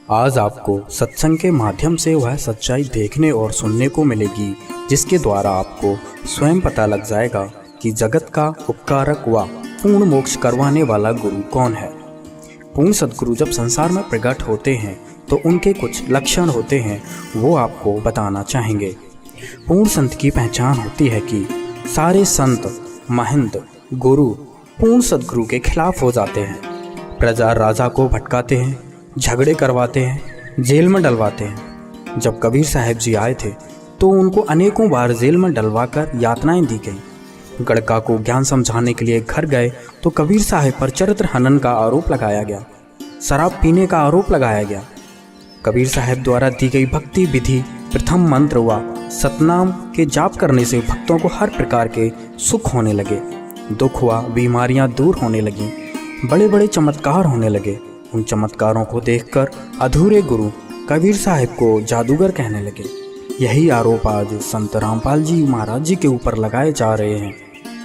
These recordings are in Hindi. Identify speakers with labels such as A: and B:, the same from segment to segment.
A: आज आपको सत्संग के माध्यम से वह सच्चाई देखने और सुनने को मिलेगी, जिसके द्वारा आपको स्वयं पता लग जाएगा कि जगत का उपकारक व पूर्ण मोक्ष करवाने वाला गुरु कौन है। पूर्ण सद्गुरु जब संसार में प्रकट होते हैं तो उनके कुछ लक्षण होते हैं, वो आपको बताना चाहेंगे। पूर्ण संत की पहचान होती है कि सारे संत, महंत, गुरु पूर्ण सद्गुरु के खिलाफ हो जाते हैं। प्रजा राजा को भटकाते हैं, झगड़े करवाते हैं, जेल में डलवाते हैं। जब कबीर साहब जी आए थे तो उनको अनेकों बार जेल में डलवाकर यातनाएं दी गईं। गड़का को ज्ञान समझाने के लिए घर गए तो कबीर साहब पर चरित्र हनन का आरोप लगाया गया, शराब पीने का आरोप लगाया गया। कबीर साहब द्वारा दी गई भक्ति विधि, प्रथम मंत्र व सतनाम के जाप करने से भक्तों को हर प्रकार के सुख होने लगे, दुख हुआ, बीमारियां दूर होने लगीं, बड़े बड़े चमत्कार होने लगे। उन चमत्कारों को देखकर अधूरे गुरु कबीर साहब को जादूगर कहने लगे। यही आरोप आज संत रामपाल जी महाराज जी के ऊपर लगाए जा रहे हैं।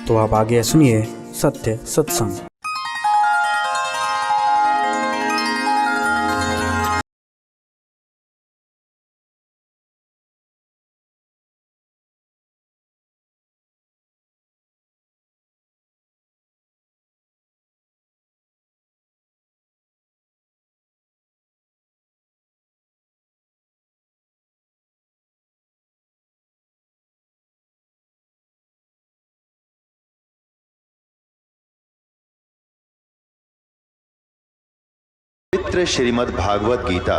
A: तो आप आगे सुनिए सत्य सत्संग।
B: पवित्र श्रीमद् भागवत गीता,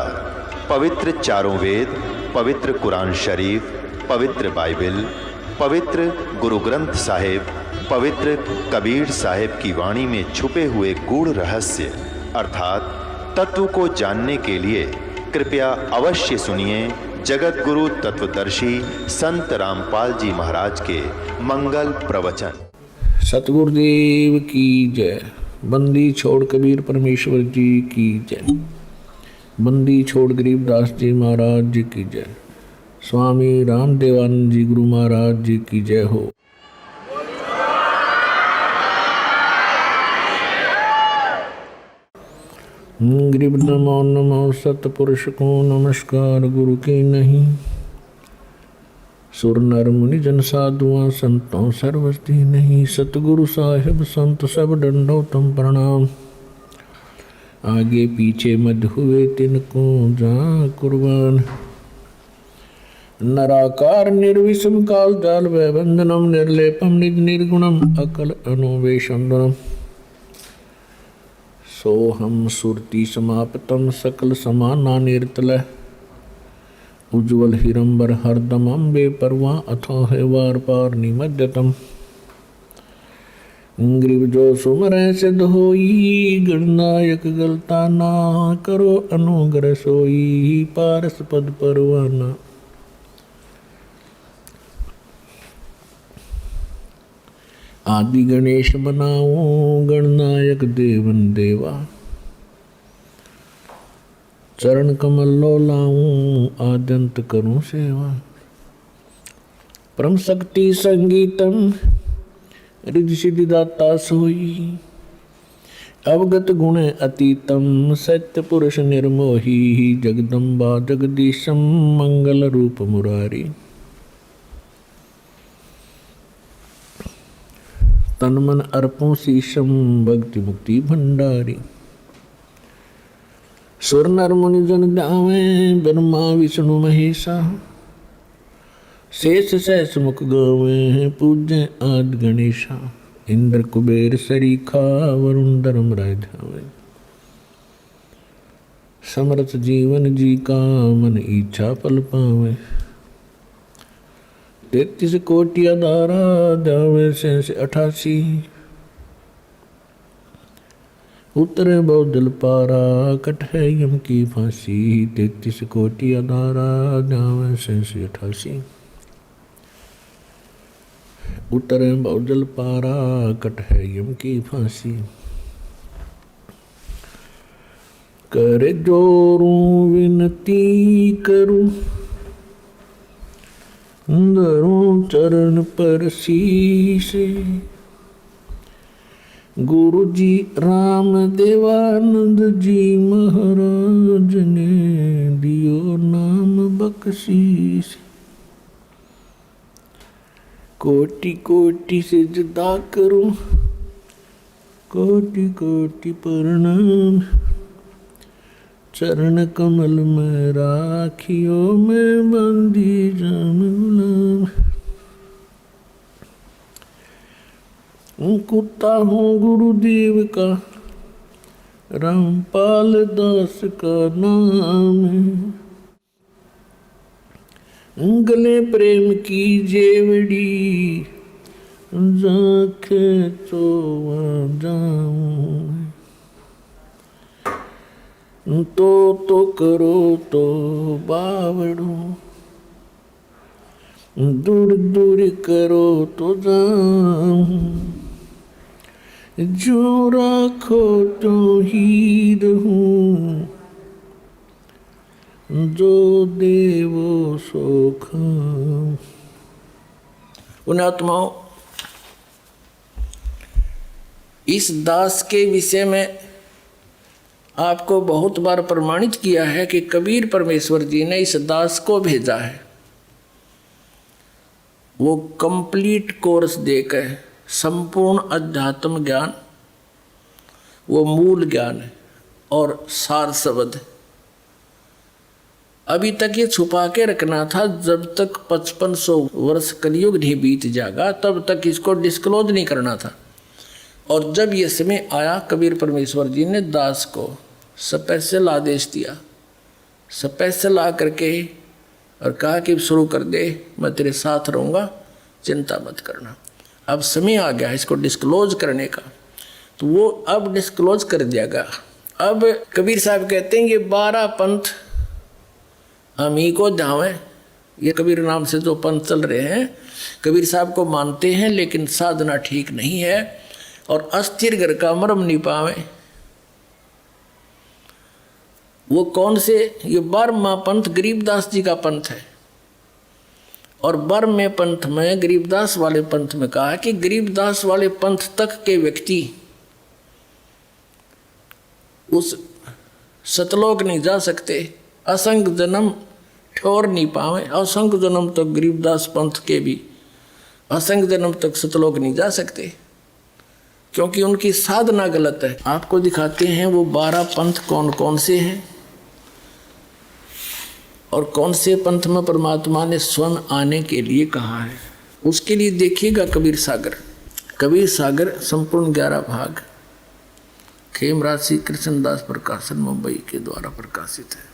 B: पवित्र चारों वेद, पवित्र कुरान शरीफ, पवित्र बाइबल, पवित्र गुरु ग्रंथ साहिब, पवित्र कबीर साहिब की वाणी में छुपे हुए गूढ़ रहस्य अर्थात तत्व को जानने के लिए कृपया अवश्य सुनिए जगत गुरु तत्वदर्शी संत रामपाल जी महाराज के मंगल प्रवचन।
C: सतगुरुदेव की जय। बंदी छोड़ कबीर परमेश्वर जी की जय। बंदी छोड़ गरीबदास जी महाराज जी की जय। स्वामी रामदेवानंद जी गुरु महाराज जी की जय हो। गरीब नमो नमो सतपुरुष को नमस्कार गुरु की नहीं। सुर नर मुनि जन साधुआ संतों सर्वस्ति नहीं। सतगुरु साहिब संत सब दंडोतम प्रणाम। आगे पीछे मध्य हुए तिनको जा कुर्बान। नराकार निर्विषम काल जाल वैबंधनम निर्लेपम निज निर्गुणम अकल अनुवेशंदनम। सोहम सुरति समाप्तम सकल समाना निर्तलः। उज्ज्वल हिरंबर हरदम अम्बे परवा अथाह वार पार निमज्जतम। ग्रीव जो सुमर सिद्ध होई गणनायक गलता ना। करो अनुग्रह सोई पारस पद परवाना। आदि गणेश बनाओ गणनायक देवन देवा। चरण कमल लो लाऊं आद्यंत करूं सेवा। परम शक्ति संगीतम रिद्धि सिद्धि दाता सोई। अवगत गुण अतीतम सत्य पुरुष निर्मोही। जगदम्बा जगदीशम मंगल रूप मुरारी। तन मन अर्पों शीशम भक्ति मुक्ति भंडारी। सुर नर मुनि जन ध्यावे ब्रह्मा विष्णु महेशा। शेष सहस मुख गावे पूज्य आदि गणेशा। इंद्र कुबेर सरीखा वरुण धर्म राय ध्यावे। समर्थ जीवन जी का मन इच्छा फल पावे। 33 कोटि अधारा ध्यावे शेष 88। उतरे बहुदल पारा कट है यम की फांसी। 33 कोटि अधारा ध्यावे शेष 88। उतरे बहुदल पारा कट है यम की फांसी। कर जोरूं विनती करूं धरूं चरण पर शीश। गुरु जी राम देवानंद जी महाराज ने लाख शीश, कोटि कोटि सिजदा करूं, कोटि कोटि प्रणाम, चरण कमल में राखियो मैं बंदी जाम गुलाम। कुत्ता हूँ गुरुदेव का, रामपाल दास का नाम है। गले प्रेम की जेवड़ी, जाके तो जाऊं। तो करो तो बावड़ो, दूर दूर करो तो जाऊं। जो राखो तो ही रहूं, जो देवो सो खाऊं। उन आत्माओं, इस दास के विषय में आपको बहुत बार प्रमाणित किया है कि कबीर परमेश्वर जी ने इस दास को भेजा है। वो कंप्लीट कोर्स देकर संपूर्ण अध्यात्म ज्ञान, वो मूल ज्ञान है और सार शब्द। अभी तक ये छुपा के रखना था, जब तक 5500 वर्ष कलयुग नहीं बीत जाएगा तब तक इसको डिस्क्लोज नहीं करना था। और जब ये समय आया, कबीर परमेश्वर जी ने दास को स्पेशल आदेश दिया, स्पेशल आ करके और कहा कि शुरू कर दे, मैं तेरे साथ रहूँगा, चिंता मत करना। अब समय आ गया इसको डिस्क्लोज करने का, तो वो अब डिस्क्लोज कर दियागा। अब कबीर साहब कहते हैं ये 12 पंथ हम ही को जावें। ये कबीर नाम से जो पंथ चल रहे हैं, कबीर साहब को मानते हैं लेकिन साधना ठीक नहीं है और अस्थिर घर का मरम नहीं पावे। वो कौन से? ये 12वां पंथ गरीबदास जी का पंथ है। और 12वें पंथ में, गरीबदास वाले पंथ में कहा कि गरीबदास वाले पंथ तक के व्यक्ति उस सतलोक नहीं जा सकते, असंख्य जन्म ठोर नहीं पावे। असंख्य जन्म तक गरीबदास पंथ के भी असंख्य जन्म तक सतलोक नहीं जा सकते, क्योंकि उनकी साधना गलत है। आपको दिखाते हैं वो 12 पंथ कौन कौन से हैं और कौन से पंथ में परमात्मा ने स्वयं आने के लिए कहा है। उसके लिए देखिएगा कबीर सागर। कबीर सागर संपूर्ण 11 भाग खेमराज श्री कृष्णदास प्रकाशन मुंबई के द्वारा प्रकाशित है।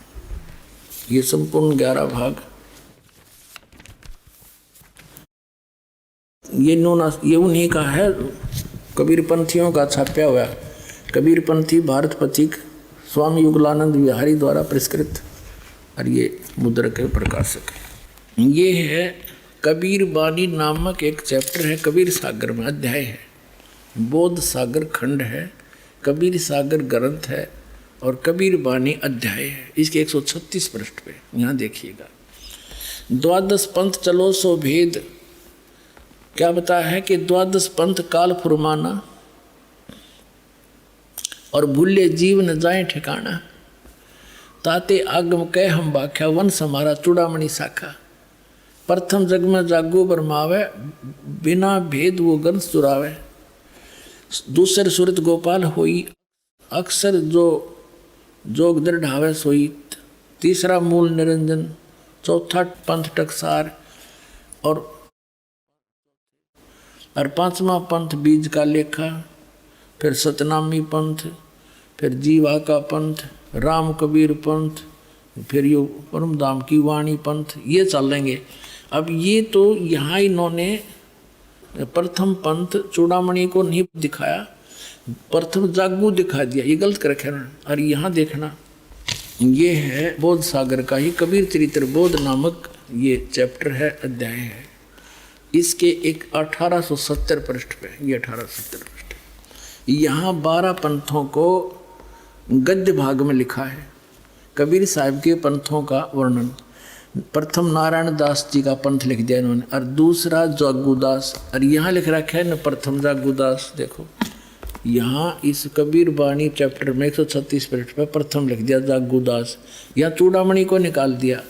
C: ये संपूर्ण 11 भाग ये उन्हीं का है, कबीर पंथियों का छापा हुआ। कबीर पंथी भारत पथिक स्वामी युगलानंद विहारी द्वारा पुरस्कृत, और ये मुद्रक के प्रकाशक है। ये है कबीर बानी नामक एक चैप्टर है, कबीर सागर में अध्याय है। बोध सागर खंड है, कबीर सागर ग्रंथ है और कबीर बानी अध्याय है। इसके 136 पृष्ठ पे यहाँ देखिएगा। 12 पंथ चलो सो भेद, क्या बताया है कि 12 पंथ काल फुरमाना और भूले जीव न जाए ठिकाना। ताते आगम कह हम बाख्या वंश हमारा चूड़ामणि शाखा। प्रथम जग में जागो बरमावे, बिना भेद वो गंस चुरावे। दूसर सुरत गोपाल होई, अक्सर जो जोग दृढ़ावे सोई। तीसरा मूल निरंजन, चौथा पंथ टकसार और 5वां पंथ बीज का लेखा। फिर सतनामी पंथ, फिर जीवा का पंथ, राम कबीर पंथ, फिर यो परम धाम की वाणी पंथ, ये चलेंगे। अब ये तो यहाँ इन्होंने प्रथम पंथ चूड़ामणि को नहीं दिखाया, प्रथम जागू दिखा दिया, ये गलत कर रखा ना। और यहाँ देखना, ये है बोध सागर का ही कबीर चरित्र बोध नामक ये चैप्टर है, अध्याय है। इसके एक 1870 पृष्ठ पे, ये 1870 पृष्ठ, यहाँ 12 पंथों को गद्य भाग में लिखा है। कबीर साहब के पंथों का वर्णन। प्रथम नारायण दास जी का पंथ लिख दिया इन्होंने, और दूसरा जागूदास, और यहाँ लिख रखा है न प्रथम जागूदास। देखो यहाँ इस कबीर बाणी चैप्टर में 136 पृष्ठ पर प्रथम लिख दिया जागूदास। यहाँ चूड़ामणि को निकाल दिया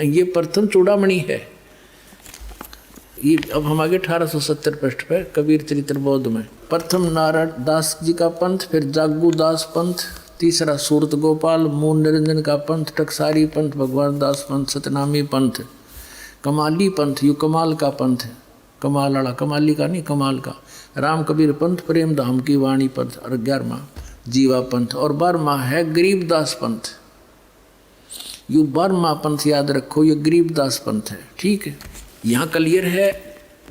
C: ये प्रथम चूड़ामणि है। ये अब हम आगे 1870 पृष्ठ पे कबीर चरित्र बोध में प्रथम नारायण दास जी का पंथ, फिर जागू दास पंथ, तीसरा सूरत गोपाल मून निरंजन का पंथ, टकसारी पंथ, भगवान दास पंथ, सतनामी पंथ, कमाली पंथ, यू कमाल का पंथ है, कमाल वाला, कमाली का नहीं कमाल का, राम कबीर पंथ, प्रेम धाम की वाणी पंथ, और 11वां जीवा पंथ, और 12वां है गरीबदास पंथ। यू 12वां पंथ याद रखो, ये गरीबदास पंथ है। ठीक है, यहाँ क्लियर है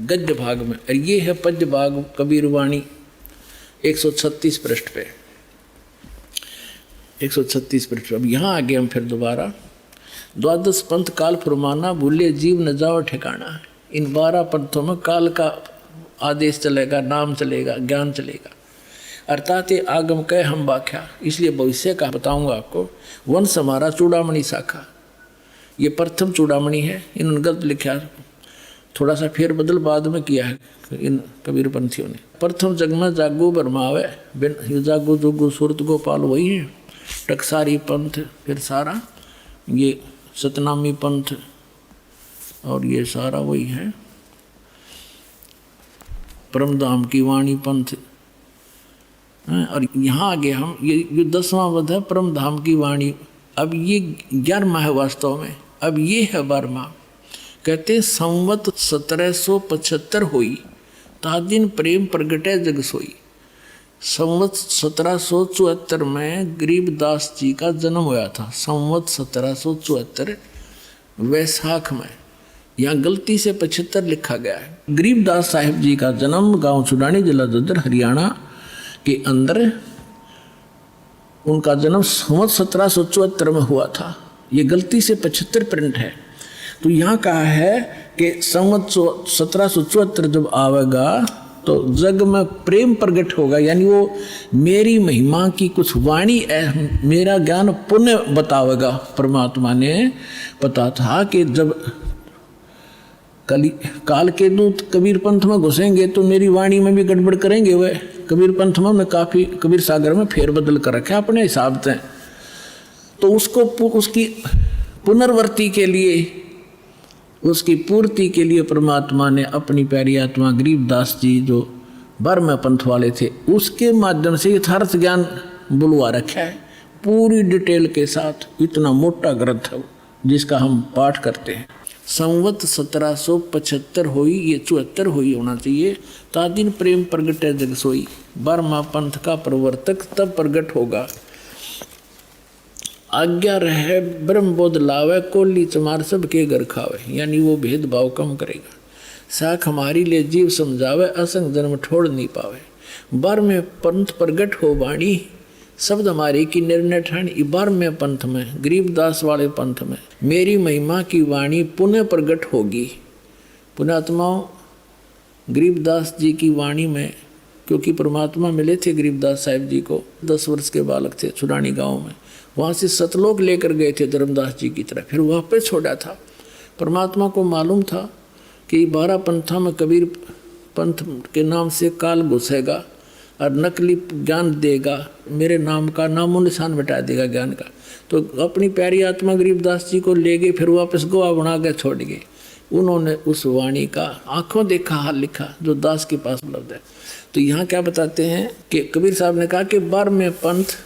C: गद्य भाग में, और ये है पद्य भाग कबीर वाणी 136 पृष्ठ पे, 136 पृष्ठ। अब यहाँ आगे हम फिर दोबारा द्वादश पंथ काल फरमाना, भूले जीव न जाओ ठिकाना। इन 12 पंथों में काल का आदेश चलेगा, नाम चलेगा, ज्ञान चलेगा, अर्थात ये आगम कह हम व्याख्या, इसलिए भविष्य का बताऊंगा आपको। वंश हमारा चूड़ामणि शाखा, ये प्रथम चूड़ामणि है। इन्होंने गलत लिखा, थोड़ा सा फेर बदल बाद में किया है इन कबीर पंथियों ने। प्रथम जग में जागो बरमावे, बिन जागो जोगो सूरत गोपाल वही है। टकसारी पंथ, फिर सारा ये सतनामी पंथ, और ये सारा वही है परमधाम की वाणी पंथ। और यहाँ आगे हम ये 10वां पद है परमधाम की वाणी। अब ये 11वां है वास्तव में, अब ये है 12वां। कहते संवत 1775 हुई, ता दिन प्रेम प्रगटे जग सोई। संवत 1774 में गरीबदास जी का जन्म हुआ था। संवत 1774 वैसाख में, यहाँ गलती से 75 लिखा गया है। गरीबदास साहिब जी का जन्म गांव चुडानी, जिला ददर, हरियाणा के अंदर उनका जन्म संवत 1774 में हुआ था। ये गलती से 75 प्रिंट है। तो यहाँ कहा है कि संवत 1774 जब आवेगा तो जग में प्रेम प्रकट होगा, यानी वो मेरी महिमा की कुछ वाणी, मेरा ज्ञान पुण्य बतावेगा। परमात्मा ने पता था कि जब काल के दूत कबीर पंथ में घुसेंगे तो मेरी वाणी में भी गड़बड़ करेंगे। वे कबीर पंथ में काफ़ी कबीर सागर में फेर बदल कर रखे अपने हिसाब से। तो उसको उसकी पुनर्वर्ती के लिए, उसकी पूर्ति के लिए परमात्मा ने अपनी प्यारी आत्मा गरीबदास जी जो 12वें पंथ वाले थे उसके माध्यम से यथार्थ ज्ञान बुलवा रखा है पूरी डिटेल के साथ। इतना मोटा ग्रंथ है जिसका हम पाठ करते हैं। संवत 1775 हुई, ये 74 हुई होना चाहिए। तादिन प्रेम प्रगटे जग सोई, 12वां पंथ का प्रवर्तक तब प्रगट होगा। आज्ञा रहे ब्रह्म बोध लावे, कोली चमार सब के घर खावे, यानी वो भेदभाव कम करेगा। साख हमारी ले जीव समझावे, असंग जन्म ठोड़ नहीं पावे। 12वें पंथ प्रगट हो वाणी, शब्द हमारे की निर्णय ठानी। 12वें पंथ में, गरीबदास वाले पंथ में, मेरी महिमा की वाणी पुनः प्रगट होगी। पुण्यात्माओं, गरीबदास जी की वाणी में, क्योंकि परमात्मा मिले थे गरीबदास साहिब जी को, 10 वर्ष के बालक थे चुरानी गांव में। वहाँ से सतलोक लेकर गए थे धर्मदास जी की तरह, फिर वापस छोड़ा था। परमात्मा को मालूम था कि 12 पंथा में कबीर पंथ के नाम से काल घुसेगा और नकली ज्ञान देगा, मेरे नाम का नामो निशान मिटा देगा ज्ञान का। तो अपनी प्यारी आत्मा गरीबदास जी को ले गए, फिर वापस गोवा बना के छोड़ गए। उन्होंने उस वाणी का आंखों देखा हाल लिखा जो दास के पास उपलब्ध है। तो यहाँ क्या बताते हैं कि कबीर साहब ने कहा कि 12वें पंथ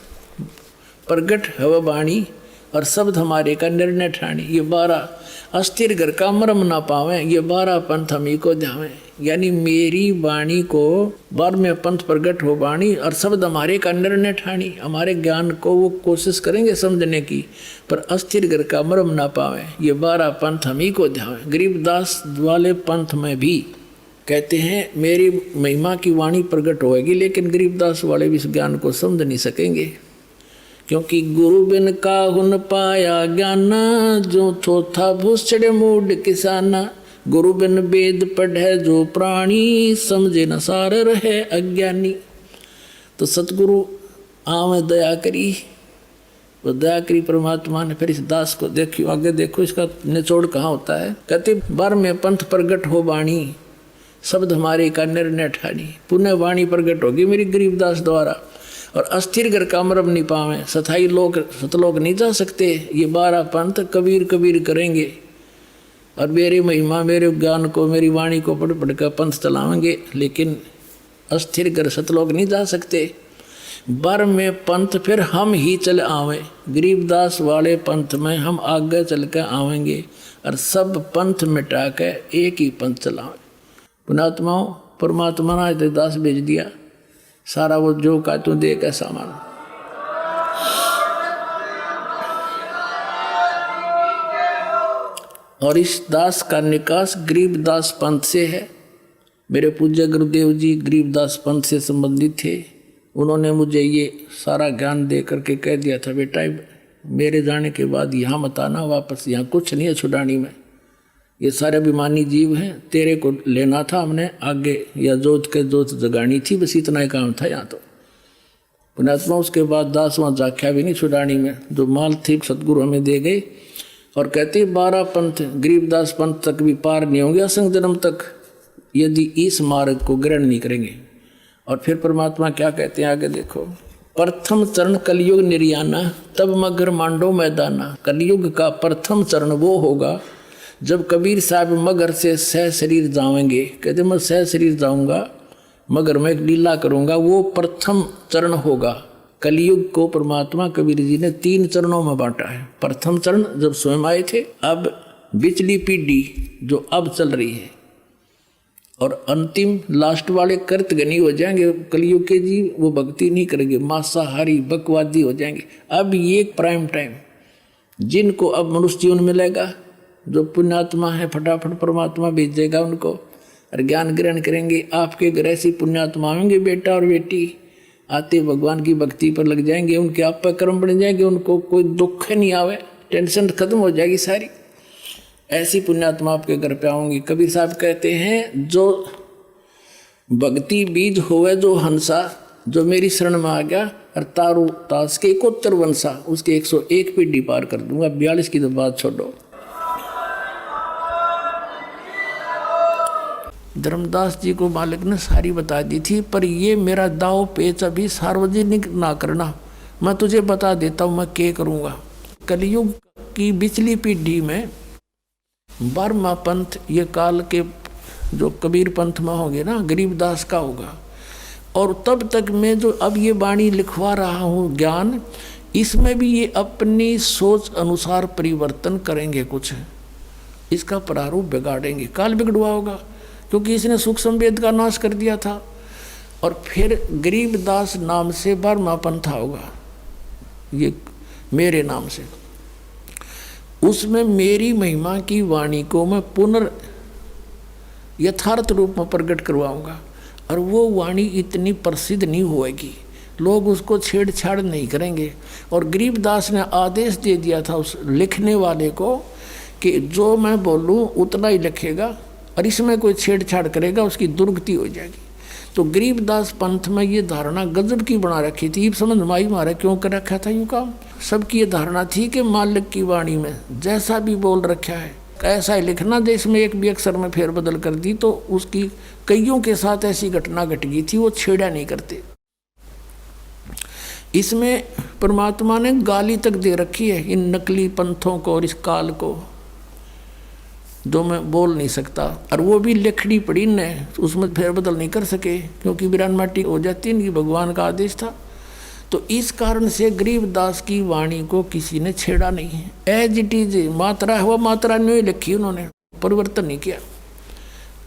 C: प्रगट हव वाणी और शब्द हमारे का निर्णय ठाणी। ये 12 अस्थिर घर का मरम ना पावे, ये 12 पंथ हमी को ध्यावे। यानी मेरी वाणी को 12वें पंथ प्रगट हो वाणी और शब्द हमारे का निर्णय ठाणी। हमारे ज्ञान को वो कोशिश करेंगे समझने की, पर अस्थिर घर का मरम ना पावे, ये 12 पंथ हमी को ध्यावे। गरीबदास वाले पंथ में भी कहते हैं मेरी महिमा की वाणी प्रकट होएगी, लेकिन गरीबदास वाले भी इस ज्ञान को समझ नहीं सकेंगे, क्योंकि गुरु बिन काहुन पाया ज्ञाना, जो थोथा भूसड़े मूड किसाना। गुरु बिन वेद पढ़े जो प्राणी, समझे न सार रहे अज्ञानी। तो सतगुरु आवे दया करी, वो दया करी परमात्मा ने। फिर इस दास को देखियो, आगे देखो इसका निचोड़ कहाँ होता है। कहते 12वें पंथ प्रगट हो वाणी, शब्द हमारे का निर्णय ठानी। पुण्य वाणी प्रगट होगी मेरी गरीबदास द्वारा, और अस्थिर घर का मरम नहीं पावे, सथाई लोग सतलोक नहीं जा सकते। ये 12 पंथ कबीर कबीर करेंगे, और मेरी महिमा मेरे ज्ञान को मेरी वाणी को पढ़ पढ़ कर पंथ चलाएंगे, लेकिन अस्थिर कर सतलोक नहीं जा सकते। बर में पंथ फिर हम ही चल आवे, गरीबदास वाले पंथ में हम आगे चल कर आवेंगे और सब पंथ मिटा के एक ही पंथ चलावे। पुणात्माओं, परमात्मा ने दास भेज दिया, सारा वो जो का तू दे का सामान। और इस दास का निकास गरीबदास पंथ से है। मेरे पूज्य गुरुदेव जी गरीबदास पंथ से संबंधित थे। उन्होंने मुझे ये सारा ज्ञान दे करके कह दिया था, बेटा मेरे जाने के बाद यहाँ मत आना वापस, यहाँ कुछ नहीं है छुड़ानी में, ये सारे अभिमानी जीव हैं, तेरे को लेना था हमने आगे, या जोत के जोत जगानी थी, बस इतना ही काम था यहाँ तो। पुणात्मा उसके बाद दास वहाँ जाख्या भी नहीं छुड़ानी में, जो माल थी सतगुरु हमें दे गए और कहते 12 पंथ गरीबदास पंथ तक भी पार नहीं होंगे असंग जन्म तक, यदि इस मार्ग को ग्रहण नहीं करेंगे। और फिर परमात्मा क्या कहते हैं आगे देखो, प्रथम चरण कलयुग निर्याना तब मगर मांडो मैदाना। कलयुग का प्रथम चरण वो होगा जब कबीर साहब मगर से सह शरीर जाएंगे। कहते मैं सह शरीर जाऊंगा मगर मैं एक लीला करूंगा, वो प्रथम चरण होगा। कलयुग को परमात्मा कबीर जी ने 3 चरणों में बांटा है। प्रथम चरण जब स्वयं आए थे, अब बिचली पीढ़ी जो अब चल रही है, और अंतिम लास्ट वाले कर्तगनी हो जाएंगे कलयुग के जी, वो भक्ति नहीं करेंगे, मांसाहारी बकवादी हो जाएंगे। अब ये प्राइम टाइम जिनको अब मनुष्य जीवन मिलेगा, जो पुण्यात्मा है फटाफट परमात्मा भेजेगा उनको और ज्ञान ग्रहण करेंगे। आपके घर ऐसी पुण्यात्मा होंगे बेटा और बेटी, आते भगवान की भक्ति पर लग जाएंगे, उनके आप पर कर्म बन जाएंगे, उनको कोई दुख नहीं आवे, टेंशन खत्म हो जाएगी सारी। ऐसी पुण्यात्मा आपके घर पे आऊंगी। कबीर साहब कहते हैं जो भक्ति बीज होवे जो हंसा, जो मेरी शरण में आ गया और तारू तास के 71 वंशा, उसके 101 पीढ़ी पार कर दूंगा। 42 की तो बात छोड़ो। धर्मदास जी को मालिक ने सारी बता दी थी, पर ये मेरा दाव पेच अभी सार्वजनिक ना करना, मैं तुझे बता देता हूँ मैं क्या करूँगा। कलयुग की बिचली पीढ़ी में 12वां पंथ ये काल के जो कबीर पंथ में होंगे ना, गरीबदास का होगा। और तब तक मैं जो अब ये वाणी लिखवा रहा हूँ ज्ञान, इसमें भी ये अपनी सोच अनुसार परिवर्तन करेंगे, कुछ इसका प्रारूप बिगाड़ेंगे। काल बिगड़वा होगा क्योंकि इसने सूक्ष्म वेद का नाश कर दिया था। और फिर गरीबदास नाम से 12वां पंथा होगा, ये मेरे नाम से। उसमें मेरी महिमा की वाणी को मैं पुनर् यथार्थ रूप में प्रकट करवाऊंगा। और वो वाणी इतनी प्रसिद्ध नहीं होएगी, लोग उसको छेड़छाड़ नहीं करेंगे। और गरीबदास ने आदेश दे दिया था उस लिखने वाले को कि जो मैं बोलूँ उतना ही लिखेगा, और इसमें कोई छेड़छाड़ करेगा उसकी दुर्गति हो जाएगी। तो गरीबदास पंथ में ये धारणा गजब की बना रखी थी। समझ माई मारा क्यों कर रखा था यूँ काम। सबकी ये धारणा थी कि मालिक की वाणी में जैसा भी बोल रखा है ऐसा ही लिखना, देश में एक भी अक्षर में फेरबदल कर दी तो उसकी कईयों के साथ ऐसी घटना घट गई थी, वो छेड़ा नहीं करते। इसमें परमात्मा ने गाली तक दे रखी है इन नकली पंथों को और इस काल को, जो मैं बोल नहीं सकता। और वो भी लिखनी पड़ी ने, उसमें फेरबदल नहीं कर सके क्योंकि बिरान माटी हो जाती है, इनकी भगवान का आदेश था। तो इस कारण से गरीबदास की वाणी को किसी ने छेड़ा नहीं है। एज इट इज मात्रा है वो मात्रा नहीं लिखी, उन्होंने परिवर्तन नहीं किया।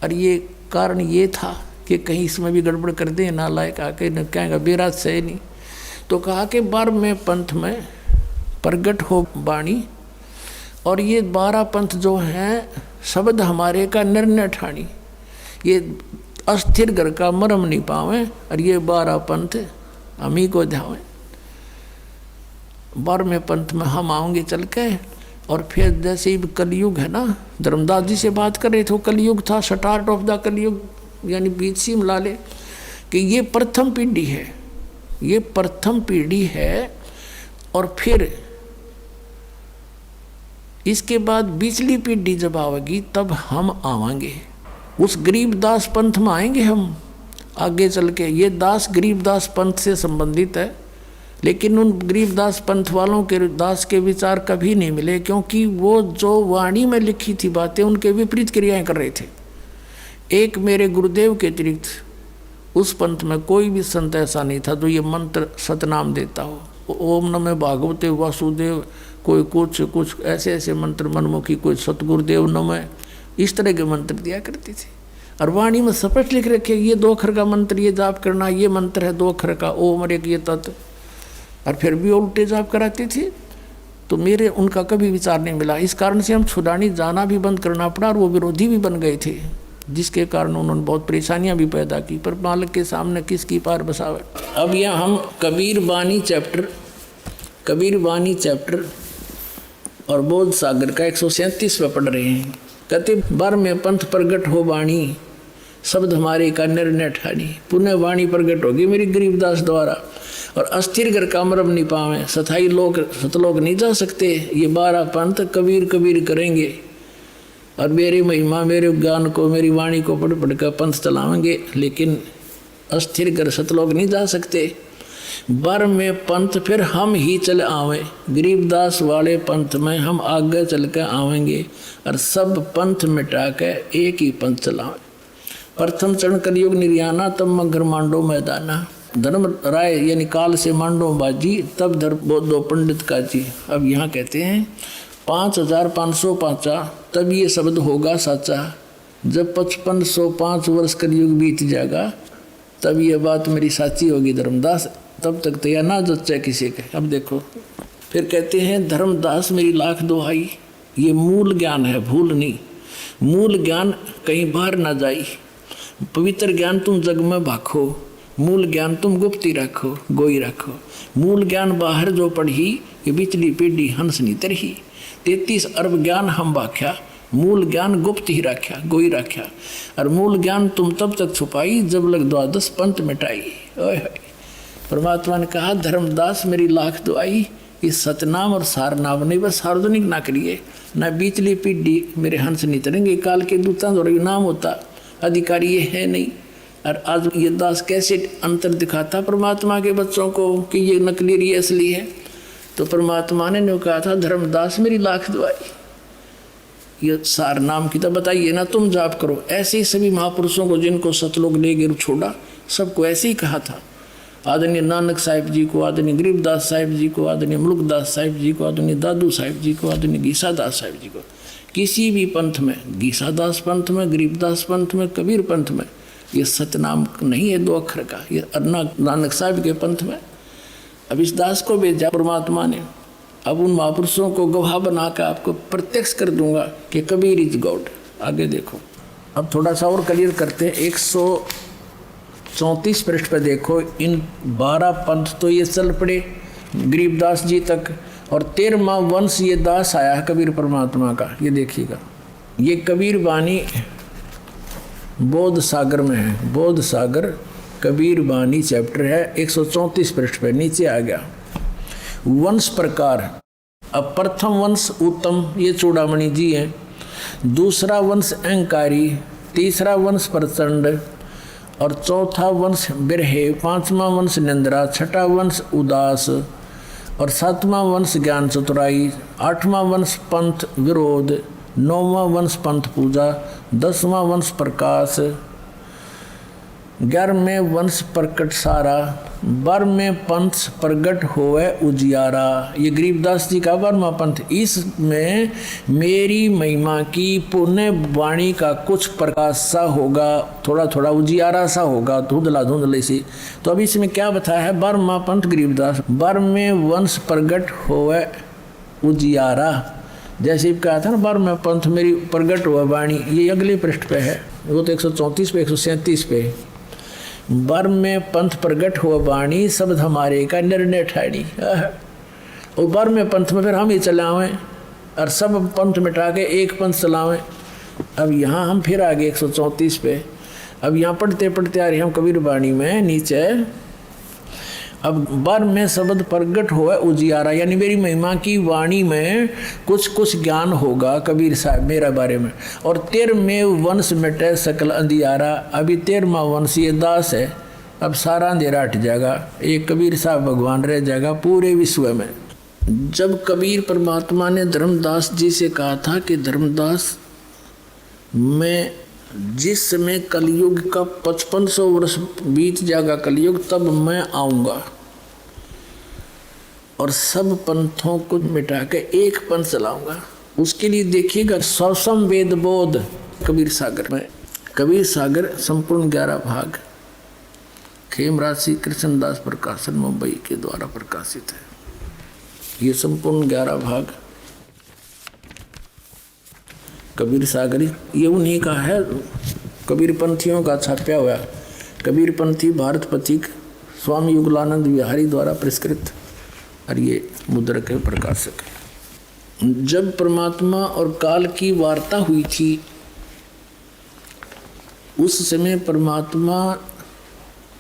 C: और ये कारण ये था कि कहीं इसमें भी गड़बड़ कर दे, नालायक आके न कहेगा बेराज सही नहीं। तो कहा कि 12वें पंथ में प्रगट हो वाणी, और ये 12 पंथ जो हैं शब्द हमारे का निर्णय ठानी, ये अस्थिर घर का मरम नहीं पावे, और ये 12 पंथ हम ही को ध्यावे। 12वें पंथ में हम आएंगे चल के। और फिर जैसे ही कलयुग है ना, धर्मदास जी से बात कर रहे थे, कलयुग था, स्टार्ट ऑफ द कलयुग, यानी बीच सी मिला ले कि ये प्रथम पीढ़ी है, ये प्रथम पीढ़ी है। और फिर इसके बाद बिचली पीढ़ी जब आवेगी तब हम आवांगे, उस गरीबदास पंथ में आएंगे हम आगे चल के। ये दास गरीबदास पंथ से संबंधित है, लेकिन उन गरीबदास पंथ वालों के दास के विचार कभी नहीं मिले, क्योंकि वो जो वाणी में लिखी थी बातें उनके विपरीत क्रियाएं कर रहे थे। एक मेरे गुरुदेव के अतिरिक्त उस पंथ में कोई भी संत ऐसा नहीं था जो ये मंत्र सतनाम देता हो। ओम नमः भागवते वासुदेव, कोई कुछ ऐसे ऐसे मंत्र मनमुखी, कोई सतगुरुदेव नमः, इस तरह के मंत्र दिया करती थी। और वाणी में स्पष्ट लिख रखे ये 2 अक्षर का मंत्र ये जाप करना, ये मंत्र है 2 अक्षर का ओम और एक ये तत्व, और फिर भी उल्टे जाप कराती थी। तो मेरे उनका कभी विचार नहीं मिला। इस कारण से हम छुड़ानी जाना भी बंद करना पड़ा और वो विरोधी भी बन गए थे, जिसके कारण उन्होंने बहुत परेशानियां भी पैदा की। पर मालिक के सामने किसकी पार बसावे। अब यहाँ हम कबीर बानी चैप्टर और बोध सागर का 137वां पढ़ रहे हैं। कहते बार में पंथ प्रगट हो वाणी, शब्द हमारे का निर्णय ठानी, पुण्य वाणी प्रगट होगी मेरी गरीबदास द्वारा। और अस्थिर घर का अमरम नहीं पावे, सथाई लोग सतलोक नहीं जा सकते। ये 12 पंथ कबीर करेंगे और मेरी महिमा मेरे ज्ञान को मेरी वाणी को पढ़ पढ़ कर पंथ चलावेंगे, लेकिन अस्थिर घर सतलोक नहीं जा सकते। बर में पंथ फिर हम ही चले आवे, गरीबदास वाले पंथ में हम आगे चल कर आवेंगे और सब पंथ मिटा के एक ही पंथ चलावे। प्रथम चरण कलयुग निर्याना, तब मगर मांडो मैदाना, धर्म राय यानी काल से मांडो बाजी, तब धर बोधो पंडित काजी। अब यहाँ कहते हैं 5505 तब ये शब्द होगा साचा, जब 5505 वर्ष कलयुग बीत जाएगा तब ये बात मेरी साची होगी धर्मदास, तब तक तो यह ना जच्चा किसी के। अब देखो फिर कहते हैं धर्मदास मेरी लाख दुहाई, ये मूल ज्ञान है भूल नहीं, मूल ज्ञान कहीं बाहर ना जाई, पवित्र ज्ञान तुम जग में भाखो, मूल ज्ञान तुम गुप्ती रखो गोई रखो। मूल ज्ञान बाहर जो पढ़ी ये बिचली पीढ़ी हंस नी तरही, 33 अरब ज्ञान हम बाख्या, मूल ज्ञान गुप्त ही रख्या गोई रख्या। और मूल ज्ञान तुम तब तक छुपाई जब लग 12 पंथ मिटाई। ओए परमात्मा ने कहा धर्मदास मेरी लाख दुआई, इस सतनाम और सारनाम नहीं बस सार्वजनिक ना करिए, ना बीचली पीढ़ी मेरे हंस नहीं तरेंगे। काल के दूता जो नाम होता अधिकारी ये है नहीं। और आज ये दास कैसे अंतर दिखाता परमात्मा के बच्चों को कि ये नकली ये असली है। तो परमात्मा ने कहा था धर्मदास मेरी लाख दुआई, ये सार नाम की तो बताइए ना तुम जाप करो। ऐसे ही सभी महापुरुषों को जिनको सतलोक ले गिर छोड़ा सबको ऐसे ही कहा था। आदरणीय नानक साहिब जी को, आदरणीय गरीबदास साहिब जी को, आदरणीय मुल्कदास साहिब जी को, आदरणीय दादू साहिब जी को, आदरणीय गीसादास साहिब जी को, किसी भी पंथ में, गीसादास पंथ में, गरीबदास पंथ में, कबीर पंथ में ये सतनाम नहीं है 2 अक्षर का, ये अन्ना नानक साहिब के पंथ में। अब इस दास को भेजा परमात्मा ने, अब उन महापुरुषों को गवाह बना कर आपको प्रत्यक्ष कर दूंगा कि कबीर इज गॉड। आगे देखो अब थोड़ा सा और क्लियर करते हैं। 134 पृष्ठ पर देखो, इन 12 पंथ तो ये चल पड़े गरीबदास जी तक, और 13वां वंश ये दास आया है कबीर परमात्मा का। ये देखिएगा, ये कबीर बानी बोध सागर में है, बोध सागर कबीर बानी चैप्टर है 134 पृष्ठ पर, नीचे आ गया। वंश प्रकार, अब प्रथम वंश उत्तम ये चूड़ामणि जी हैं, दूसरा वंश अहंकारी, तीसरा वंश प्रचंड, और चौथा वंश बिरहे, 5वां वंश निंद्रा, 6ठा वंश उदास, और 7वां वंश ज्ञान चतुराई, 8वां वंश पंथ विरोध, 9वां वंश पंथ पूजा, 10वां वंश प्रकाश, 11वें वंश प्रकट सारा, 12वें पंथ प्रगट होवे उजियारा। ये गरीबदास जी का 12वां पंथ। इसमें मेरी महिमा की पुण्य वाणी का कुछ प्रकाश सा होगा, थोड़ा थोड़ा उजियारा सा होगा, धुंधला धुंधले सी। तो अभी इसमें क्या बताया है? 12वां पंथ गरीबदास, 12वें वंश प्रगट होवे उजियारा। जैसे कहा था ना 12वां पंथ मेरी प्रगट हुआ वाणी, ये अगले पृष्ठ पे है, वो तो 134 पे 137 पे। 12वें पंथ प्रगट हुआ वाणी, शब्द हमारे का निर्णय ठानी। और 12वें पंथ में फिर हम ही चलावें और सब पंथ मिटा के एक पंथ चलावें। अब यहाँ हम फिर आगे 134 पे, अब यहाँ पढ़ते पढ़ते आ रहे हम कबीर वाणी में नीचे। अब 12वें शब्द प्रगट हुआ उजियारा, यानी मेरी महिमा की वाणी में कुछ कुछ ज्ञान होगा कबीर साहब मेरा बारे में। और 13वें वंश मिटे सकल अंधियारा। अभी 13वां वंश ये दास है, अब सारा अंधेरा हट जाएगा, एक कबीर साहब भगवान रह जाएगा पूरे विश्व में। जब कबीर परमात्मा ने धर्मदास जी से कहा था कि धर्मदास, मैं जिस समय कलयुग का 5500 वर्ष बीत जाएगा कलयुग, तब मैं आऊँगा और सब पंथों को मिटा के एक पंथ चलाऊंगा। उसके लिए देखिएगा सौसम वेद बोध कबीर सागर में। कबीर सागर संपूर्ण 11 भाग खेमराज श्री कृष्णदास प्रकाशन मुंबई के द्वारा प्रकाशित है। ये संपूर्ण 11 भाग कबीर सागर ये उन्हीं का है, कबीर पंथियों का छापा हुआ। कबीर पंथी भारत पथिक स्वामी युगलानंद विहारी द्वारा पुरस्कृत और ये मुद्रक है, प्रकाशक है। जब परमात्मा और काल की वार्ता हुई थी उस समय परमात्मा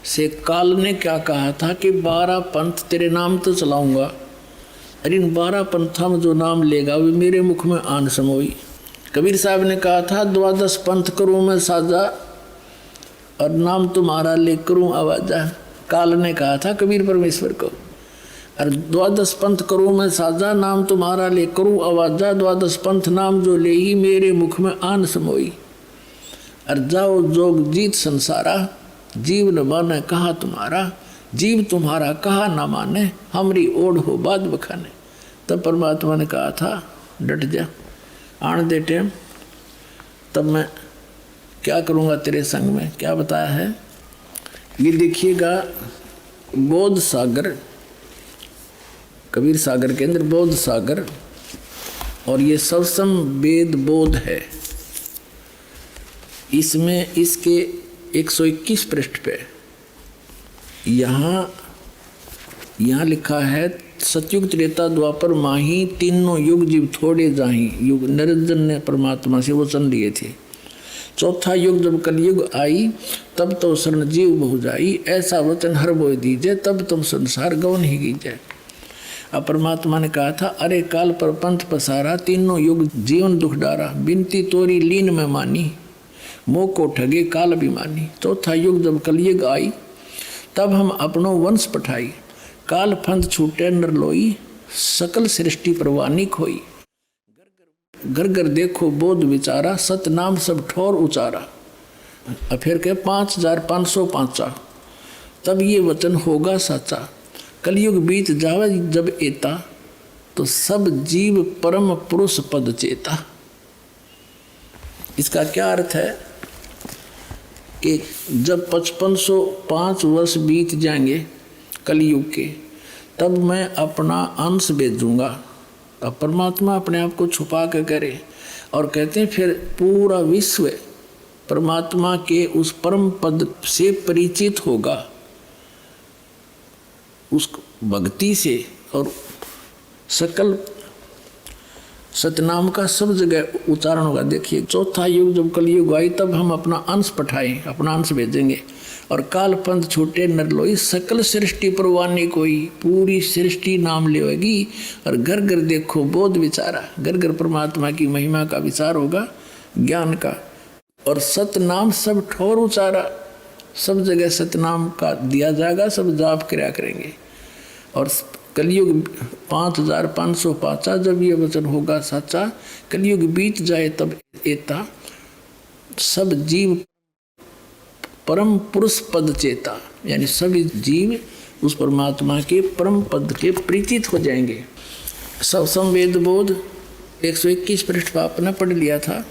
C: से काल ने क्या कहा था कि 12 पंथ तेरे नाम तो चलाऊंगा, और इन 12 पंथों में जो नाम लेगा वे मेरे मुख में आन समोई। कबीर साहब ने कहा था 12 पंथ करूँ मैं साजा और नाम तुम्हारा ले करूँ आवाजा। काल ने कहा था कबीर परमेश्वर को, और 12 पंथ करूँ मैं साजा, नाम तुम्हारा ले करूँ आवाजा। 12 पंथ नाम जो ले ही मेरे मुख में आन समोई। और जाओ जोग जीत संसारा, जीव न माने कहा तुम्हारा, जीव तुम्हारा कहा न माने, हमरी ओढ़ हो बाद बखाने। तब परमात्मा ने कहा था डट जा, आन दे टेम, तब मैं क्या करूँगा तेरे संग में। क्या बताया है ये देखिएगा, बोध सागर, कबीर सागर के अंदर बोध सागर, और ये सवसम वेद बोध है। इसमें इसके 121 पृष्ठ पे यहाँ लिखा है सतयुग त्रेता द्वापर माही, तीनों युग जीव थोड़े जाही। युग निरंजन ने परमात्मा से वचन लिए थे। चौथा युग जब कलयुग आई तब तो शरण जीव बहु जाई, ऐसा वचन हर बोय दीजिए, तब तुम संसार गवन ही कीजिए। अब परमात्मा ने कहा था अरे काल पर पंथ पसारा, तीनों युग जीवन दुख डारा, बिनती तोरी लीन में मानी, मोह को ठगे काल अभिमानी। चौथा युग जब कलयुग आई तब हम अपनो वंश पठाई, काल फंद छूटे नर लोई, सकल सृष्टि परवानी खोई। घर घर देखो बोध विचारा, सत नाम सब ठोर उचारा। फिर के 5505 तब ये वचन होगा साचा, कलयुग बीत जावे जब एता, तो सब जीव परम पुरुष पद चेता। इसका क्या अर्थ है कि जब 5505 वर्ष बीत जाएंगे कलयुग के, तब मैं अपना अंश भेजूंगा। अब परमात्मा अपने आप को छुपा के करे और कहते हैं फिर पूरा विश्व परमात्मा के उस परम पद से परिचित होगा, उस भक्ति से, और सकल सतनाम का सब जगह उच्चारण होगा। देखिए चौथा युग जब कलयुग आई तब हम अपना अंश पठाएं, अपना अंश भेजेंगे, और काल पंथ छूटे नर लोई, सकल सृष्टि परवानी कोई, पूरी सृष्टि नाम लेगी। और घर घर देखो बोध विचारा, घर घर परमात्मा की महिमा का विचार होगा, ज्ञान का। और सतनाम सब ठोर उचारा, सब जगह सतनाम का दिया जाएगा, सब जाप किया करेंगे। और कलयुग 5505 जब ये वचन होगा सच्चा, कलयुग बीत जाए तब एता, सब जीव परम पुरुष पद चेता, यानी सभी जीव उस परमात्मा के परम पद के परिचित हो जाएंगे। सवसम वेद बोध 121 पृष्ठ पर आपने पढ़ लिया था।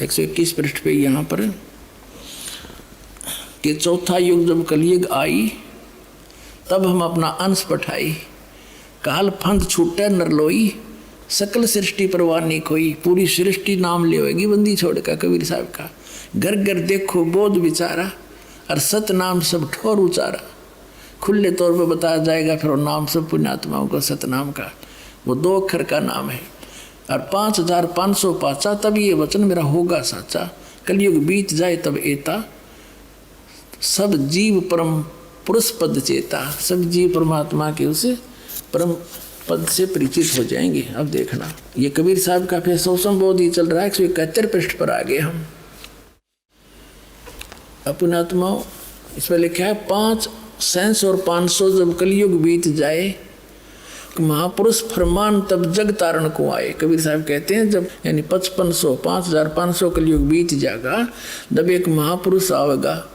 C: 121 पृष्ठ पे यहाँ पर कि चौथा युग जब कलयुग आई तब हम अपना अंश पठाई, काल फंद छूटे नर लोई, सकल सृष्टि परवानी खोई, पूरी सृष्टि नाम लेगी बंदी छोड़ का। कबीर साहब का घर घर देखो बोध विचारा, और सत नाम सब ठोर उचारा। खुले तौर पर बताया जाएगा फिर नाम सब पुण्यात्माओं का सतनाम का, वो 2 अक्षर का नाम है। और 5505 तब ये वचन मेरा होगा साचा, कलयुग बीत जाए तब एता, सब जीव परम पुरुष पद चेता, सब जीव परमात्मा के उसे परम पद से परिचित हो जाएंगे। अब देखना ये कबीर साहब का फिर सवसम बोध ही चल रहा है। 171 पृष्ठ पर आ गए हम। अपनात्माओं इस पर लिखा है 5 सैंस और 500 जब कलयुग बीत जाए, महापुरुष फरमान तब जग तारण को आए। कबीर साहब कहते हैं जब यानी 5500 5500 कलयुग बीत जाएगा, जब एक महापुरुष आवेगा,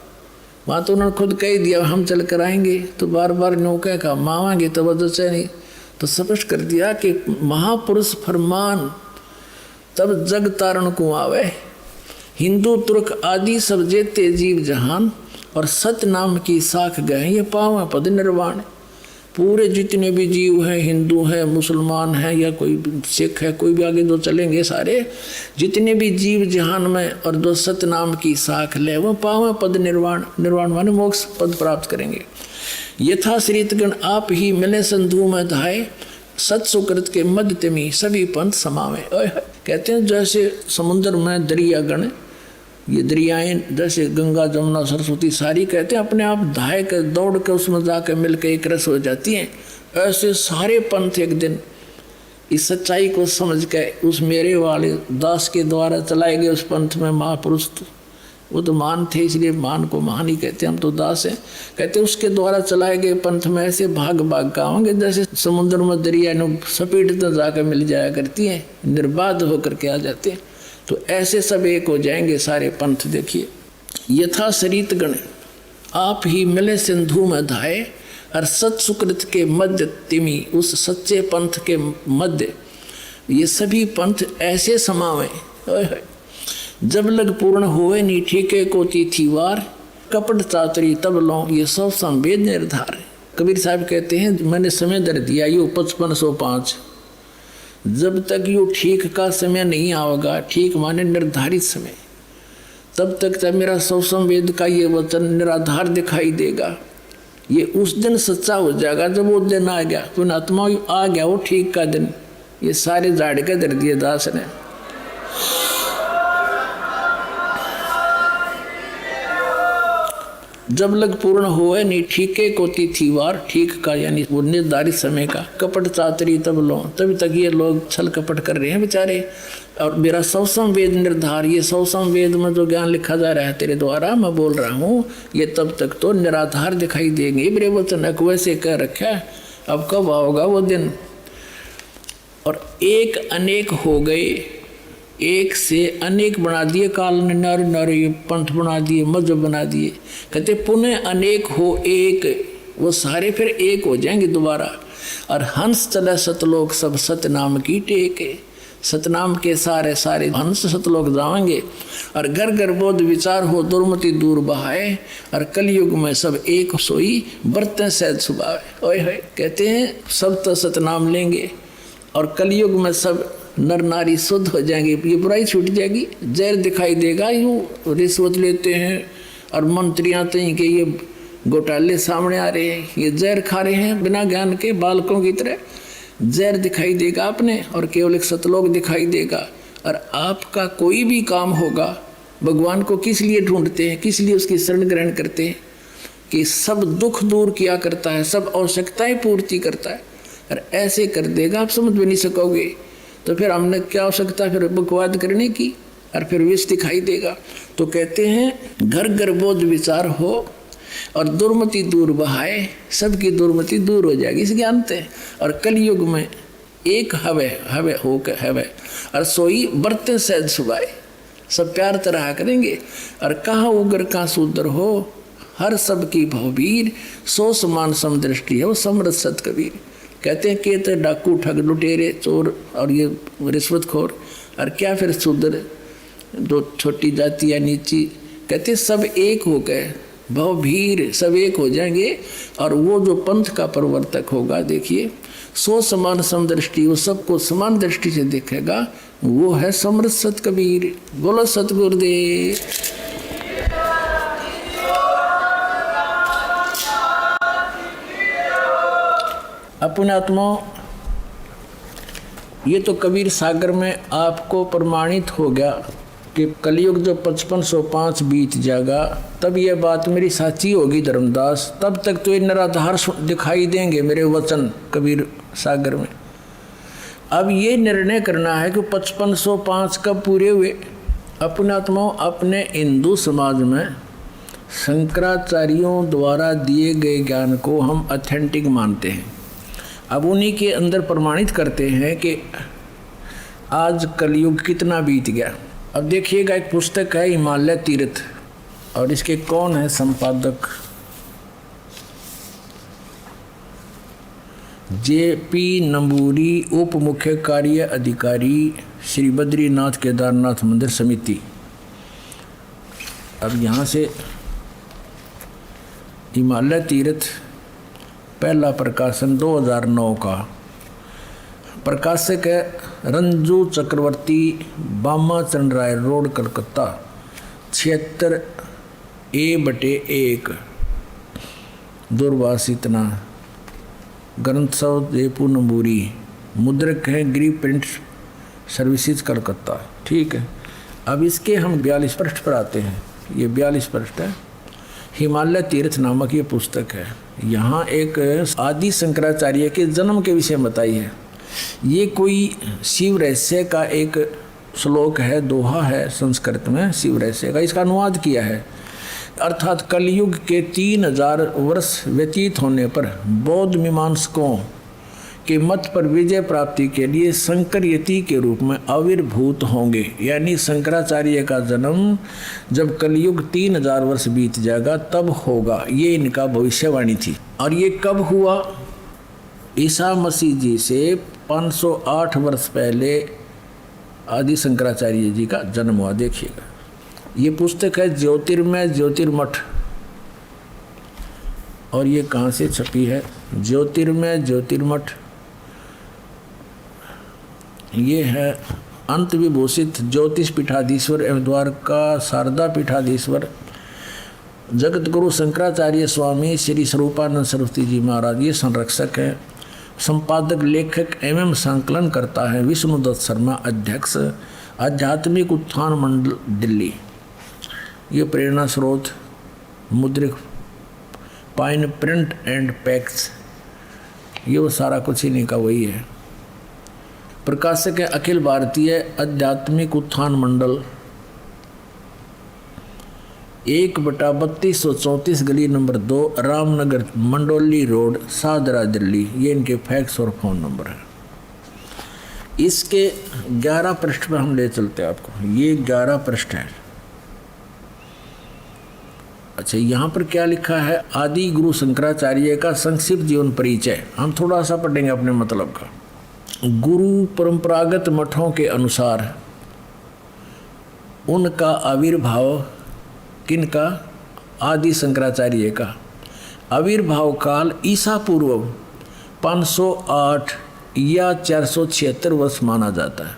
C: वहाँ तो उन्होंने खुद कह दिया हम चल कर आएंगे, तो बार बार नौका का मावांगे तो वजह नहीं, तो स्पष्ट कर दिया कि महापुरुष फरमान तब जग तारण को आवे। हिंदू तुर्क आदि सब जेते जीव जहान, और सत नाम की साख गए ये पावे पद निर्वाण। पूरे जितने भी जीव हैं, हिंदू है, मुसलमान है, या कोई सिख है, कोई भी आगे जो चलेंगे सारे जितने भी जीव जहान में, और जो सत नाम की साख ले वो पावे पद निर्वाण। निर्वाण माने मोक्ष पद प्राप्त करेंगे। यथा श्रीतगण आप ही मिले संधु में धाये, सत सुकृत के मध्य तिमी सभी पंथ समावे। कहते हैं जैसे समुद्र में दरियागण, ये दरियाएं जैसे गंगा जमुना सरस्वती सारी कहते हैं अपने आप धाय कर दौड़ कर उसमें जाकर मिल के एक रस हो जाती हैं, ऐसे सारे पंथ एक दिन इस सच्चाई को समझ के उस मेरे वाले दास के द्वारा चलाए गए उस पंथ में महापुरुष, वो तो महान थे इसलिए महान को महान ही कहते हैं, हम तो दास हैं। कहते उसके द्वारा चलाए गए पंथ में ऐसे भाग भाग का होंगे जैसे समुद्र में दरिया सपेट तो जाकर मिल जाया करती हैं, निर्बाध होकर के आ जाते हैं। तो ऐसे सब एक हो जाएंगे सारे पंथ। देखिए यथा शरीतगण आप ही मिले सिंधु में धाये, और सत सुकृत के मध्य तिमी उस सच्चे पंथ के मध्य ये सभी पंथ ऐसे समावे। जब लग पूर्ण होए नी ठीके को तिथिवार, कपट चातरी तब लो ये सब संवेद निर्धार। कबीर साहब कहते हैं मैंने समय दर दिया यो 5505, जब तक यो ठीक का समय नहीं आएगा, ठीक माने निर्धारित समय, तब तक तो मेरा सौ संवेद का ये वचन निराधार दिखाई देगा। ये उस दिन सच्चा हो जाएगा जब वो दिन आ गया, तो आत्मा आ गया वो ठीक का दिन। ये सारे झाड़ के दर दिए दास ने। जब लग पूर्ण होए नी ठीके को तिथिवार, ठीक का यानी वो निर्धारित समय का, कपट चातरी तब लो, तभी तक ये लोग छल कपट कर रहे हैं बेचारे। और मेरा सौ संवेद निर्धार, ये सौ संवेद में जो ज्ञान लिखा जा रहा है तेरे द्वारा मैं बोल रहा हूँ, ये तब तक तो निराधार दिखाई देंगे। मेरे वचन वैसे कह रखा है, अब कब आओगा वो दिन। और एक अनेक हो गए, एक से अनेक बना दिए, काल ने नारे नारे पंथ बना दिए, मजहब बना दिए। कहते पुनः अनेक हो एक, वो सारे फिर एक हो जाएंगे दोबारा। और हंस चले सतलोक सब सतनाम की टेके, सतनाम के सारे सारे हंस सतलोक जाएंगे। और घर घर बोध विचार हो दुर्मति दूर बहाए, और कलयुग में सब एक सोई बरतें सहज सुभावे। ओए होए कहते हैं सब तो सतनाम लेंगे, और कलयुग में सब नर नारी शुद्ध हो जाएंगे, ये बुराई छूट जाएगी। जहर दिखाई देगा, यूँ रिश्वत लेते हैं और मंत्रियाँ तो के ये घोटाले सामने आ रहे हैं, ये जहर खा रहे हैं बिना ज्ञान के बालकों की तरह। जहर दिखाई देगा आपने, और केवल एक सतलोक दिखाई देगा। और आपका कोई भी काम होगा, भगवान को किस लिए ढूंढते हैं, किस लिए उसकी शरण ग्रहण करते हैं, कि सब दुख दूर किया करता है, सब आवश्यकताएं पूर्ति करता है। और ऐसे कर देगा आप समझ भी नहीं सकोगे। तो फिर हमने क्या आवश्यकता फिर बकवाद करने की, और फिर विष दिखाई देगा। तो कहते हैं घर घर बोध विचार हो, और दुर्मति दूर बहाए, सबकी दुर्मति दूर हो जाएगी इस ज्ञान से। और कलयुग में एक हवे हवे हो के हवे, और सोई बरते सहज सुभाए, सब प्यार तरह करेंगे। और कहाँ उगर कहाँ सूदर हो, हर सब की भवबीर, सो समान समदृष्टि है वो समरथ सत कबीर। कहते हैं कि तो डाकू ठग लुटेरे चोर और ये रिश्वतखोर, और क्या फिर शूद्र जो छोटी जाति या नीची, कहते सब एक हो गए, भवभीर सब एक हो जाएंगे। और वो जो पंथ का प्रवर्तक होगा, देखिए सो समान समदृष्टि, वो सबको समान दृष्टि से देखेगा, वो है समरथ सत कबीर। बोलो सतगुरुदेव। अपने आत्मा, ये तो कबीर सागर में आपको प्रमाणित हो गया कि कलयुग जो 5505 बीत जाएगा, तब ये बात मेरी साची होगी धर्मदास। तब तक तो ये निराधार दिखाई देंगे मेरे वचन कबीर सागर में। अब ये निर्णय करना है कि 5505 कब पूरे हुए। अपने आत्मा, अपने हिंदू समाज में शंकराचार्यों द्वारा दिए गए ज्ञान को हम ऑथेंटिक मानते हैं। अब उन्हीं के अंदर प्रमाणित करते हैं कि आज कलयुग कितना बीत गया। अब देखिएगा, एक पुस्तक है हिमालय तीर्थ, और इसके कौन है संपादक? JP नंबूरी, उप मुख्य कार्य अधिकारी, श्री बद्रीनाथ केदारनाथ मंदिर समिति। अब यहाँ से हिमालय तीर्थ, पहला प्रकाशन 2009 का, प्रकाशक है रंजू चक्रवर्ती, बामाचरण राय रोड, कलकत्ता, 76A/1, दुर्वासितना, ग्रंथसव जयपुर नंबूरी, मुद्रक हैं गरीब प्रिंट सर्विसेज, कलकत्ता। ठीक है, अब इसके हम 42 पृष्ठ पर आते हैं। ये 42 पृष्ठ है, हिमालय तीर्थ नामक ये पुस्तक है। यहाँ एक आदि शंकराचार्य के जन्म के विषय में बताई है। ये कोई शिव रहस्य का एक श्लोक है, दोहा है संस्कृत में शिव रहस्य का, इसका अनुवाद किया है। अर्थात कलयुग के 3000 वर्ष व्यतीत होने पर बौद्ध मीमांसकों के मत पर विजय प्राप्ति के लिए शंकर यति के रूप में आविर्भूत होंगे। यानी शंकराचार्य का जन्म जब कलयुग 3000 वर्ष बीत जाएगा तब होगा, ये इनका भविष्यवाणी थी। और ये कब हुआ? ईसा मसीह जी से 508 वर्ष पहले आदि शंकराचार्य जी का जन्म हुआ। देखिएगा, ये पुस्तक है ज्योतिर्मय ज्योतिर्मठ, और ये कहाँ से छपी है? ज्योतिर्मय ज्योतिर्मठ। ये है अंत विभूषित ज्योतिष पीठाधीश्वर एवं द्वारका शारदा पीठाधीश्वर जगत गुरु शंकराचार्य स्वामी श्री स्वरूपानंद सरस्वती जी महाराज, ये संरक्षक हैं। संपादक, लेखक एवं संकलन करता है विष्णुदत्त शर्मा, अध्यक्ष आध्यात्मिक उत्थान मंडल, दिल्ली। ये प्रेरणा स्रोत, Mudryk, pine print and PACS, ये वो सारा कुछ इन्हीं का वही है। प्रकाशक है अखिल भारतीय आध्यात्मिक उत्थान मंडल, 1/3234 गली नंबर 2, रामनगर, मंडोली रोड, सादरा, दिल्ली। ये इनके फैक्स और फ़ोन नंबर है। इसके 11 पृष्ठ पर हम ले चलते हैं आपको। ये 11 पृष्ठ है। अच्छा, यहाँ पर क्या लिखा है? आदि गुरु शंकराचार्य का संक्षिप्त जीवन परिचय। हम थोड़ा सा पढ़ेंगे अपने मतलब का। गुरु परंपरागत मठों के अनुसार उनका आविर्भाव, किनका? आदि शंकराचार्य का आविर्भाव काल ईसा पूर्व 508 या 476 वर्ष माना जाता है।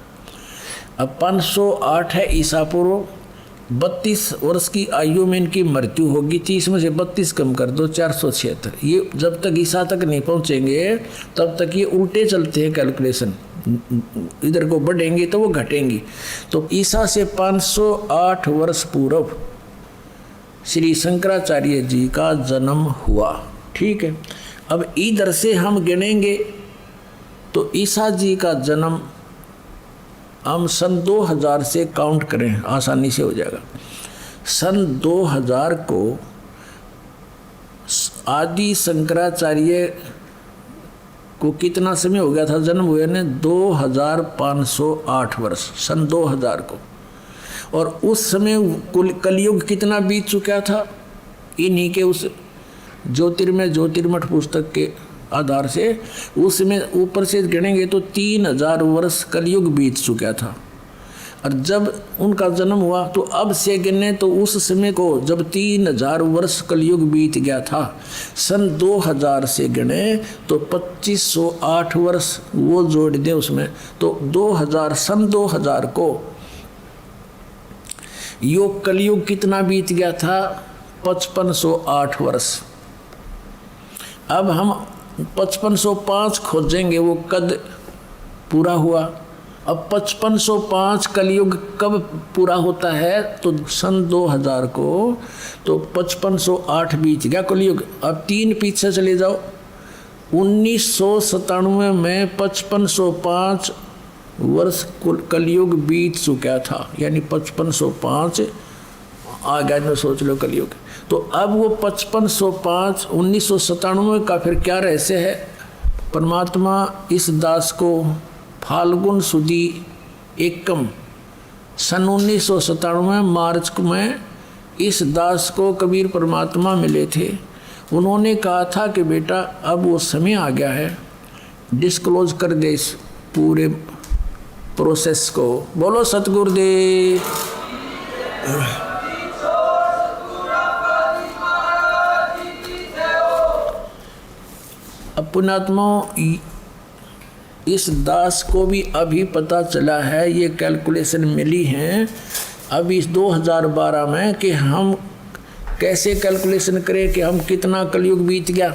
C: अब 508 है ईसा पूर्व, 32 वर्ष की आयु में इनकी मृत्यु होगी। 30 में से 32 कम कर दो, 476। ये जब तक ईसा तक नहीं पहुँचेंगे तब तक ये उल्टे चलते हैं कैलकुलेशन, इधर को बढ़ेंगे तो वो घटेंगी। तो ईसा से 508 वर्ष पूर्व श्री शंकराचार्य जी का जन्म हुआ। ठीक है, अब इधर से हम गिनेंगे तो ईसा जी का जन्म हम सन 2000 से काउंट करें, आसानी से हो जाएगा। सन 2000 को आदि शंकराचार्य को कितना समय हो गया था जन्म हुए ने? 2508 वर्ष, सन 2000 को। और उस समय कलयुग कितना बीत चुका था? इन्हीं के उस ज्योतिर्मय ज्योतिर्मठ पुस्तक के आधार से उसमें ऊपर से गिनेंगे तो 3000 वर्ष कलयुग बीत चुका था। और जब उनका जन्म हुआ तो अब से गिने तो उस समय को जब 3000 वर्ष कलयुग बीत गया था, सन 2000 से गिने तो 2508 वर्ष वो जोड़ दे उसमें, तो 2000 सन 2000 को योग कलयुग कितना बीत गया था? 5508 वर्ष। अब हम 5505 खोजेंगे, वो कद पूरा हुआ। अब 5505 कलयुग कब पूरा होता है? तो सन 2000 को, तो 5508 बीत गया कलयुग। अब 3 पीछे चले जाओ, 1997 में 5505 वर्ष कलयुग बीत चुका था। यानी 5505 आ गया जो सोच लो कलयुग। तो अब वो 5505 1997 का फिर क्या रहस्य है। परमात्मा इस दास को फाल्गुन सुदी एकम सन 1997 मार्च में इस दास को कबीर परमात्मा मिले थे। उन्होंने कहा था कि बेटा अब वो समय आ गया है, डिस्क्लोज कर दे इस पूरे प्रोसेस को। बोलो सतगुरुदेव। अब पुण्यात्मा इस दास को भी अभी पता चला है, ये कैलकुलेशन मिली हैं अभी इस 2012 में कि हम कैसे कैलकुलेशन करें कि हम कितना कलयुग बीत गया।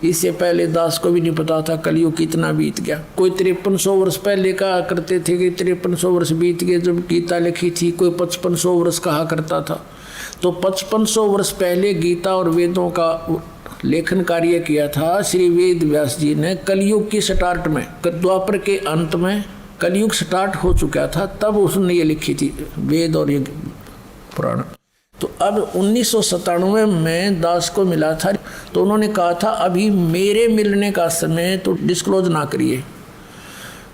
C: इससे पहले दास को भी नहीं पता था कलयुग कितना बीत गया। कोई 5300 वर्ष पहले कहा करते थे कि 5300 वर्ष बीत गए जब गीता लिखी थी, कोई 5500 वर्ष कहा करता था। तो 5500 वर्ष पहले गीता और वेदों का लेखन कार्य किया था श्री वेद व्यास जी ने कलयुग की स्टार्ट में। द्वापर के अंत में कलयुग स्टार्ट हो चुका था, तब उसने ये लिखी थी वेद और ये पुराण। तो अब 1997 में दास को मिला था, तो उन्होंने कहा था अभी मेरे मिलने का समय तो डिस्क्लोज ना करिए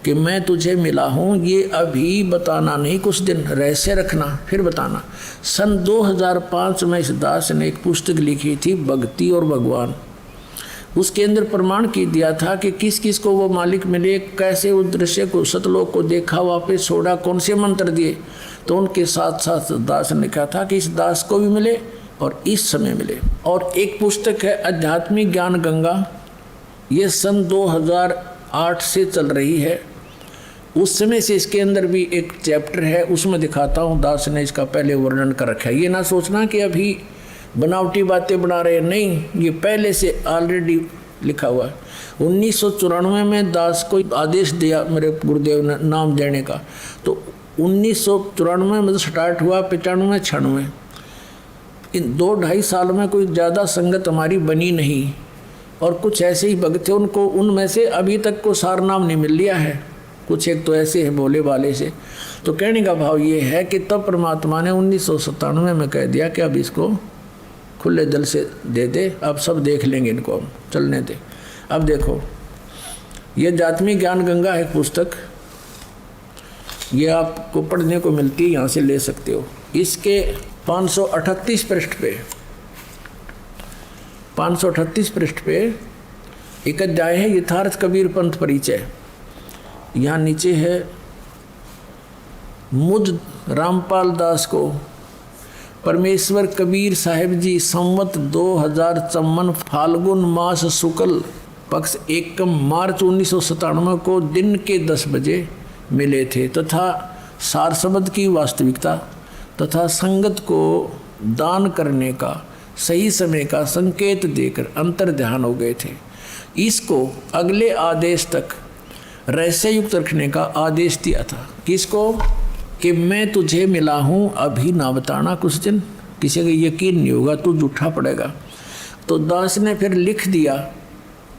C: कि मैं तुझे मिला हूँ, ये अभी बताना नहीं, कुछ दिन रहस्य रखना फिर बताना। सन 2005 में इस दास ने एक पुस्तक लिखी थी भक्ति और भगवान। उसके अंदर प्रमाण की दिया था कि किस किस को वो मालिक मिले, कैसे उस दृश्य को सतलोक को देखा, वापस छोड़ा, कौन से मंत्र दिए। तो उनके साथ साथ दास ने कहा था कि इस दास को भी मिले और इस समय मिले। और एक पुस्तक है आध्यात्मिक ज्ञान गंगा, ये सन 2008 से चल रही है। उस समय से इसके अंदर भी एक चैप्टर है, उसमें दिखाता हूँ दास ने इसका पहले वर्णन कर रखा है। ये ना सोचना कि अभी बनावटी बातें बना रहे, नहीं, ये पहले से ऑलरेडी लिखा हुआ है। 1994 में दास को आदेश दिया मेरे गुरुदेव ने नाम देने का, तो 1994 में स्टार्ट हुआ, 95 96 इन 2-2.5 साल में कोई ज़्यादा संगत हमारी बनी नहीं। और कुछ ऐसे ही भक्त थे, उनको उनमें से अभी तक को सार नाम नहीं मिल लिया है, कुछ एक तो ऐसे हैं भोले वाले से। तो कहने का भाव ये है कि तब परमात्मा ने 1997 में कह दिया कि अब इसको खुले दिल से दे दे, अब सब देख लेंगे, इनको हम चलने दे। अब देखो ये आध्यात्मिक ज्ञान गंगा है पुस्तक, ये आपको पढ़ने को मिलती है, यहाँ से ले सकते हो। इसके 538 पृष्ठ पे 538 पृष्ठ पे एक अध्याय है यथार्थ कबीर पंथ परिचय। यहाँ नीचे है मुझ रामपाल दास को परमेश्वर कबीर साहिब जी संवत 2054 फाल्गुन मास शुक्ल पक्ष एकम मार्च 1997 को दिन के 10 बजे मिले थे तथा सार शब्द की वास्तविकता तथा संगत को दान करने का सही समय का संकेत देकर अंतर ध्यान हो गए थे। इसको अगले आदेश तक रहस्य युक्त रखने का आदेश दिया था। किसको? कि मैं तुझे मिला हूँ, अभी ना बताना, कुछ दिन किसी का यकीन नहीं होगा, तू झूठा पड़ेगा। तो दास ने फिर लिख दिया,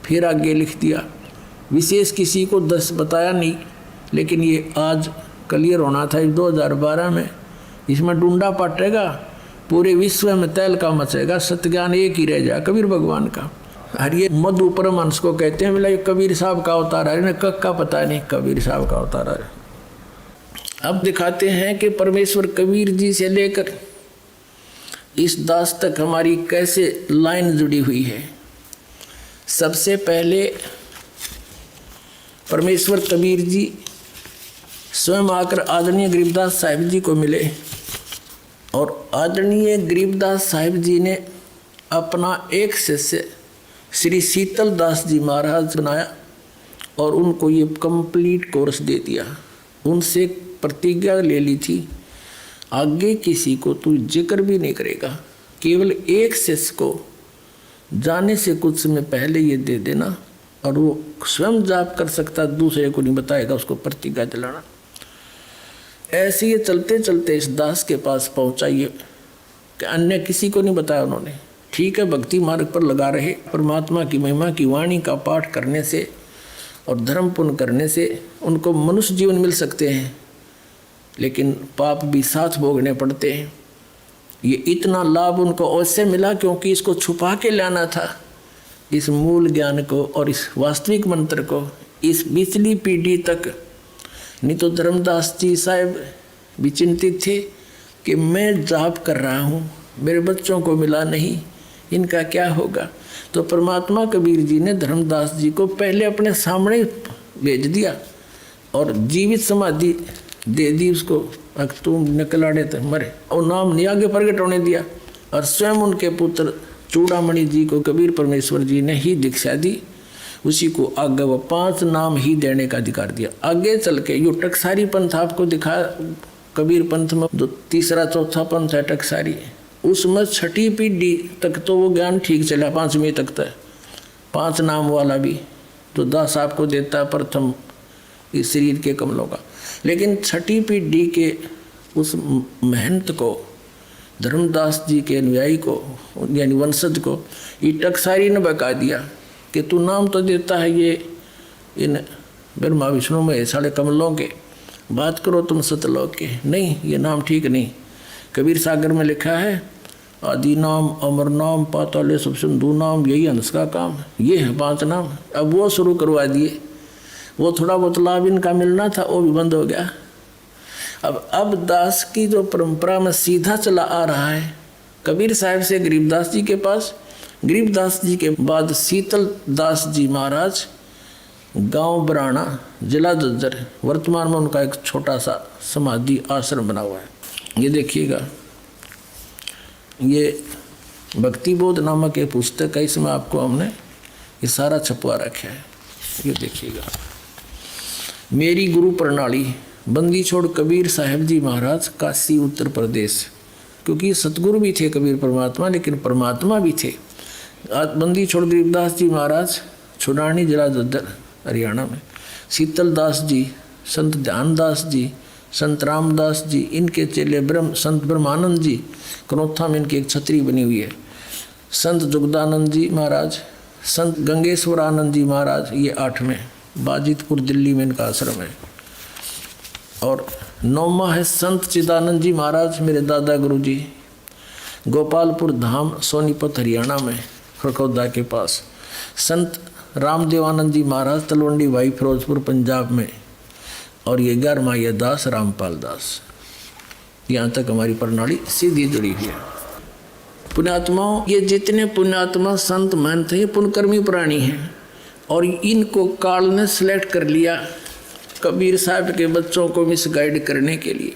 C: फिर आगे लिख दिया, विशेष किसी को 10 बताया नहीं, लेकिन ये आज क्लियर होना था 2012 में। इसमें डूंडा पटेगा, पूरे विश्व में तहलका मचेगा, सत्य एक ही रह जाए कबीर भगवान का। और ये मधु परमहंस को कहते हैं, बोला ये कबीर साहब का अवतार है, कब का पता नहीं, कबीर साहब का अवतार है। अब दिखाते हैं कि परमेश्वर कबीर जी से लेकर इस दास तक हमारी कैसे लाइन जुड़ी हुई है। सबसे पहले परमेश्वर कबीर जी स्वयं आकर आदरणीय गरीबदास साहिब जी को मिले और आदरणीय गरीबदास साहिब जी ने अपना एक शिष्य श्री शीतल दास जी महाराज बनाया और उनको ये कंप्लीट कोर्स दे दिया। उनसे प्रतिज्ञा ले ली थी, आगे किसी को तू जिक्र भी नहीं करेगा, केवल एक शिष्य को जाने से कुछ समय पहले ये दे देना और वो स्वयं जाप कर सकता, दूसरे को नहीं बताएगा, उसको प्रतिज्ञा दिलाना। ऐसे ये चलते चलते इस दास के पास पहुंचा, ये कि अन्य किसी को नहीं बताया उन्होंने। ठीक है, भक्ति मार्ग पर लगा रहे, परमात्मा की महिमा की वाणी का पाठ करने से और धर्म पुण्य करने से उनको मनुष्य जीवन मिल सकते हैं, लेकिन पाप भी साथ भोगने पड़ते हैं। ये इतना लाभ उनको ऐसे मिला क्योंकि इसको छुपा के लाना था, इस मूल ज्ञान को और इस वास्तविक मंत्र को इस पिछली पीढ़ी तक। नहीं तो धर्मदास जी साहब भी चिंतित थे कि मैं जाप कर रहा हूँ, मेरे बच्चों को मिला नहीं, इनका क्या होगा। तो परमात्मा कबीर जी ने धर्मदास जी को पहले अपने सामने भेज दिया और जीवित समाधि दे दी उसको, तुम निकलाड़े तक मरे, और नाम नहीं आगे प्रकट होने दिया। और स्वयं उनके पुत्र चूड़ामणि जी को कबीर परमेश्वर जी ने ही दीक्षा दी, उसी को आगे वो 5 नाम ही देने का अधिकार दिया। आगे चल के यो टकसारी पंथ आपको दिखा, कबीर पंथ में जो तीसरा चौथा पंथ है टकसारी, उसमें 6ठी पीढ़ी तक तो वो ज्ञान ठीक चला, 5वीं तक था 5 नाम वाला भी तो दास आपको देता प्रथम इस शरीर के कमलों का। लेकिन 6ठी पीढ़ी के उस महंत को, धर्मदास जी के अनुयायी को यानी वंशज को ये टकसारी ने बका दिया कि तू नाम तो देता है ये इन ब्रह्मा विष्णु में साढ़े कमलों के, बात करो तुम सतलोक के, नहीं ये नाम ठीक नहीं। कबीर सागर में लिखा है आदि नाम, अमर नाम, पाताले सब सिंधु नाम, यही हंस का काम, ये है 5 नाम। अब वो शुरू करवा दिए, वो थोड़ा बहुत लाभ इनका मिलना था वो भी बंद हो गया। अब दास की जो परंपरा में सीधा चला आ रहा है, कबीर साहब से गरीबदास जी के पास, गरीबदास जी के बाद शीतल दास जी महाराज, गांव बराना, जिला जज्जर, वर्तमान में उनका एक छोटा सा समाधि आश्रम बना हुआ है। ये देखिएगा, ये भक्ति बोध नामक एक पुस्तक है, इसमें आपको हमने ये सारा छपवा रखा है। ये देखिएगा, मेरी गुरु प्रणाली, बंदी छोड़ कबीर साहब जी महाराज, काशी उत्तर प्रदेश। क्योंकि सतगुरु भी थे कबीर परमात्मा, लेकिन परमात्मा भी थे। बंदी छोड़ गरीबदास जी महाराज, छुड़ानी जिला जज्जर हरियाणा में। शीतल दास जी, संत ध्यानदास जी, संत रामदास जी, इनके चेले संत ब्रह्मानंद जी, कनौथा में इनकी एक छतरी बनी हुई है। संत जुगदानंद जी महाराज, संत गंगेश्वरानंद जी महाराज, ये 8वें, बाजितपुर दिल्ली में इनका आश्रम है। और 9वां है संत चिदानंद जी महाराज, मेरे दादा गुरु जी, गोपालपुर धाम, सोनीपत हरियाणा में, खड़खौदा के पास। संत रामदेवानंद जी महाराज, तलवंडी भाई, फिरोजपुर पंजाब में। और ये 11वां ये दास रामपाल दास। यहाँ तक हमारी प्रणाली सीधी जुड़ी हुई है। पुण्यात्माओं, ये जितने पुण्यात्मा संत महंत हैं, ये पुण्यकर्मी प्राणी हैं, और इनको काल ने सिलेक्ट कर लिया कबीर साहब के बच्चों को मिसगाइड करने के लिए।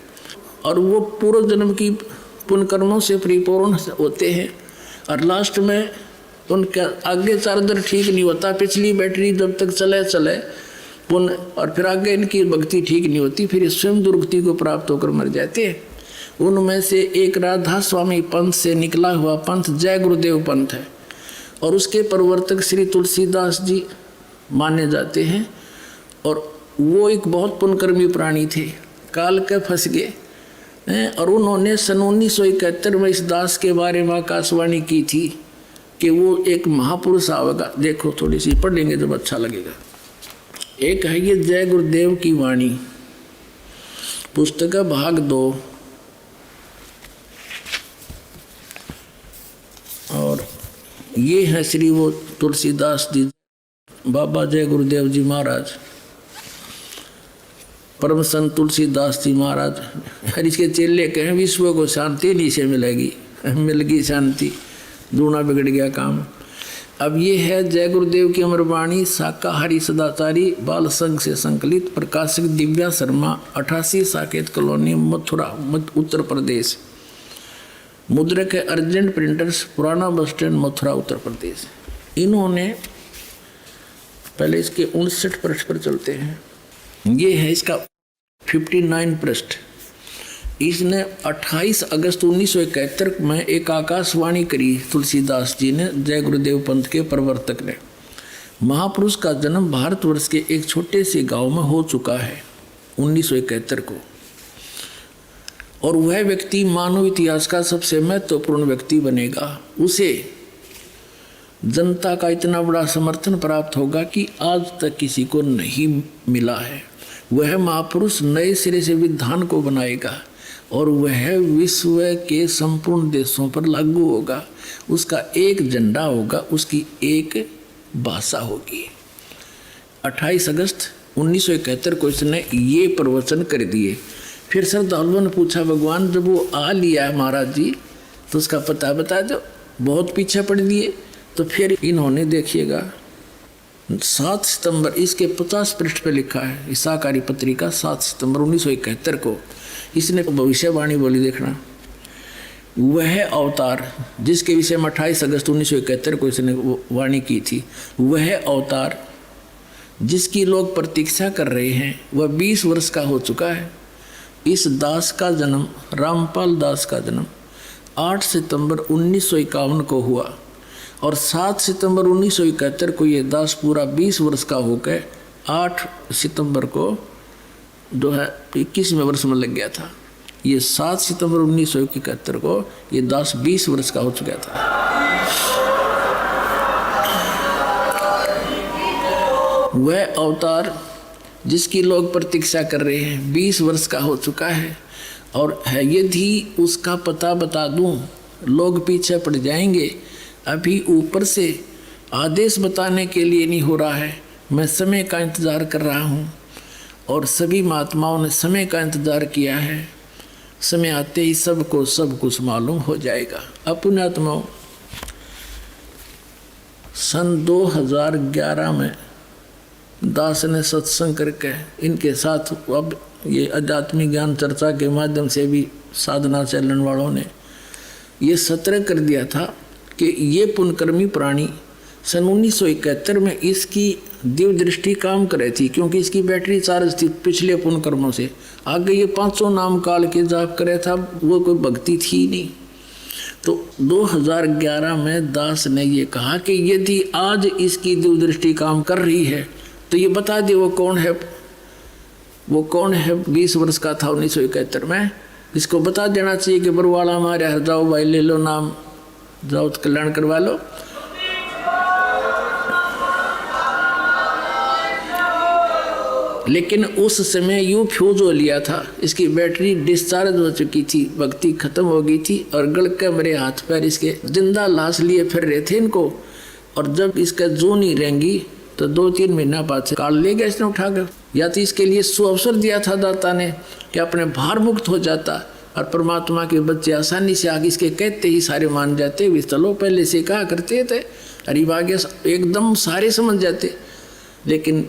C: और वो पूर्व जन्म की पुण्यकर्मों से परिपूर्ण होते हैं, और लास्ट में उनका आगे चार्जर ठीक नहीं होता, पिछली बैटरी जब तक चले पुण्य, और फिर आगे इनकी भक्ति ठीक नहीं होती, फिर स्वयं दुर्गति को प्राप्त होकर मर जाते हैं। उनमें से एक राधा स्वामी पंथ से निकला हुआ पंथ जय गुरुदेव पंथ है, और उसके प्रवर्तक श्री तुलसीदास जी माने जाते हैं। और वो एक बहुत पुण्यकर्मी प्राणी थे, काल के फंस गए, और उन्होंने सन 1971 में इस दास के बारे में आकाशवाणी की थी कि वो एक महापुरुष आवेगा। देखो थोड़ी सी पढ़ लेंगे जब अच्छा लगेगा। एक है ये जय गुरुदेव की वाणी, पुस्तक भाग 2, और ये है श्री वो तुलसीदास जी, बाबा जय गुरुदेव जी महाराज, परम संत तुलसीदास जी महाराज। हर इसके चेले कहें विश्व को शांति नहीं से मिलेगी, मिल गई शांति, दूना बिगड़ गया काम। अब ये है जय गुरुदेव की अमरवाणी, शाकाहारी सदाचारी, बाल संघ से संकलित, प्रकाशक दिव्या शर्मा, 88 साकेत कॉलोनी, मथुरा, उत्तर प्रदेश। मुद्रक है अर्जेंट प्रिंटर्स, पुराना बस स्टैंड, मथुरा, उत्तर प्रदेश। इन्होंने पहले इसके 59 पृष्ठ पर चलते हैं। ये है इसका 59 पृष्ठ। इसने 28 अगस्त 1971 में एक आकाशवाणी करी तुलसीदास जी ने, जय गुरुदेव पंथ के प्रवर्तक ने। महापुरुष का जन्म भारतवर्ष के एक छोटे से गांव में हो चुका है 1971 को, और वह व्यक्ति मानव इतिहास का सबसे महत्वपूर्ण व्यक्ति बनेगा। उसे जनता का इतना बड़ा समर्थन प्राप्त होगा कि आज तक किसी को नहीं मिला है। वह महापुरुष नए सिरे से विधान को बनाएगा, और वह विश्व के संपूर्ण देशों पर लागू होगा। उसका एक झंडा होगा, उसकी एक भाषा होगी। 28 अगस्त 1971 को इसने ये प्रवचन कर दिए। फिर श्रद्धालुओं ने पूछा, भगवान जब वो आ लिया महाराज जी तो उसका पता बता दो, बहुत पीछे पड़ दिए। तो फिर इन्होंने देखिएगा 7 सितंबर, इसके 50 पृष्ठ पे लिखा है, ईसाकारी पत्रिका 7 सितंबर 1971 को इसने भविष्यवाणी बोली। देखना, वह अवतार जिसके विषय में 28 अगस्त 1971 को इसने वाणी की थी, वह अवतार जिसकी लोग प्रतीक्षा कर रहे हैं, वह 20 वर्ष का हो चुका है। इस दास का जन्म, रामपाल दास का जन्म 8 सितंबर 1951 को हुआ और 7 सितंबर 1971 को ये दास पूरा 20 वर्ष का होकर 8 सितंबर को 21वें वर्ष में लग गया था। ये 7 सितंबर 1971 को ये दास 20 वर्ष का हो चुका था। वह अवतार जिसकी लोग प्रतीक्षा कर रहे हैं 20 वर्ष का हो चुका है और है, यदि उसका पता बता दूं लोग पीछे पड़ जाएंगे। अभी ऊपर से आदेश बताने के लिए नहीं हो रहा है, मैं समय का इंतज़ार कर रहा हूँ और सभी महात्माओं ने समय का इंतज़ार किया है। समय आते ही सबको सब कुछ मालूम हो जाएगा। अपने आत्माओं, सन 2011 में दास ने सत्संग करके इनके साथ, अब ये आध्यात्मिक ज्ञान चर्चा के माध्यम से भी साधना चलन वालों ने ये सतर्क कर दिया था कि ये पुण्यकर्मी प्राणी सन 1971 में इसकी दिव्य दृष्टि काम करे थी, क्योंकि इसकी बैटरी चार्ज थी पिछले पुण्यकर्मों से। आगे ये 500 नाम काल के जाप करे था, वो कोई भक्ति थी नहीं। तो 2011 में दास ने ये कहा कि यदि आज इसकी दिव्य दृष्टि काम कर रही है तो ये बता दे वो कौन है। वो कौन है 20 वर्ष का था 1971 में, इसको बता देना चाहिए कि बरवाला हमारे हर जाओ भाई, ले लो नाम, जाओ तो कल्याण करवा लो। लेकिन उस समय यूँ फ्यूज हो लिया था, इसकी बैटरी डिस्चार्ज हो चुकी थी, भक्ति खत्म हो गई थी और गड़ के मेरे हाथ पैर इसके जिंदा लाश लिए फिर रहे थे इनको। और जब इसका जो नहीं रहेंगी तो 2-3 महीना बाद से काल ले गया इसने उठा कर। या तो इसके लिए सुअवसर दिया था दाता ने कि अपने भार मुक्त हो जाता और परमात्मा के बच्चे आसानी से आगे इसके कहते ही सारे मान जाते। वे चलो पहले से कहा करते थे, अरे आगे एकदम सारे समझ जाते। लेकिन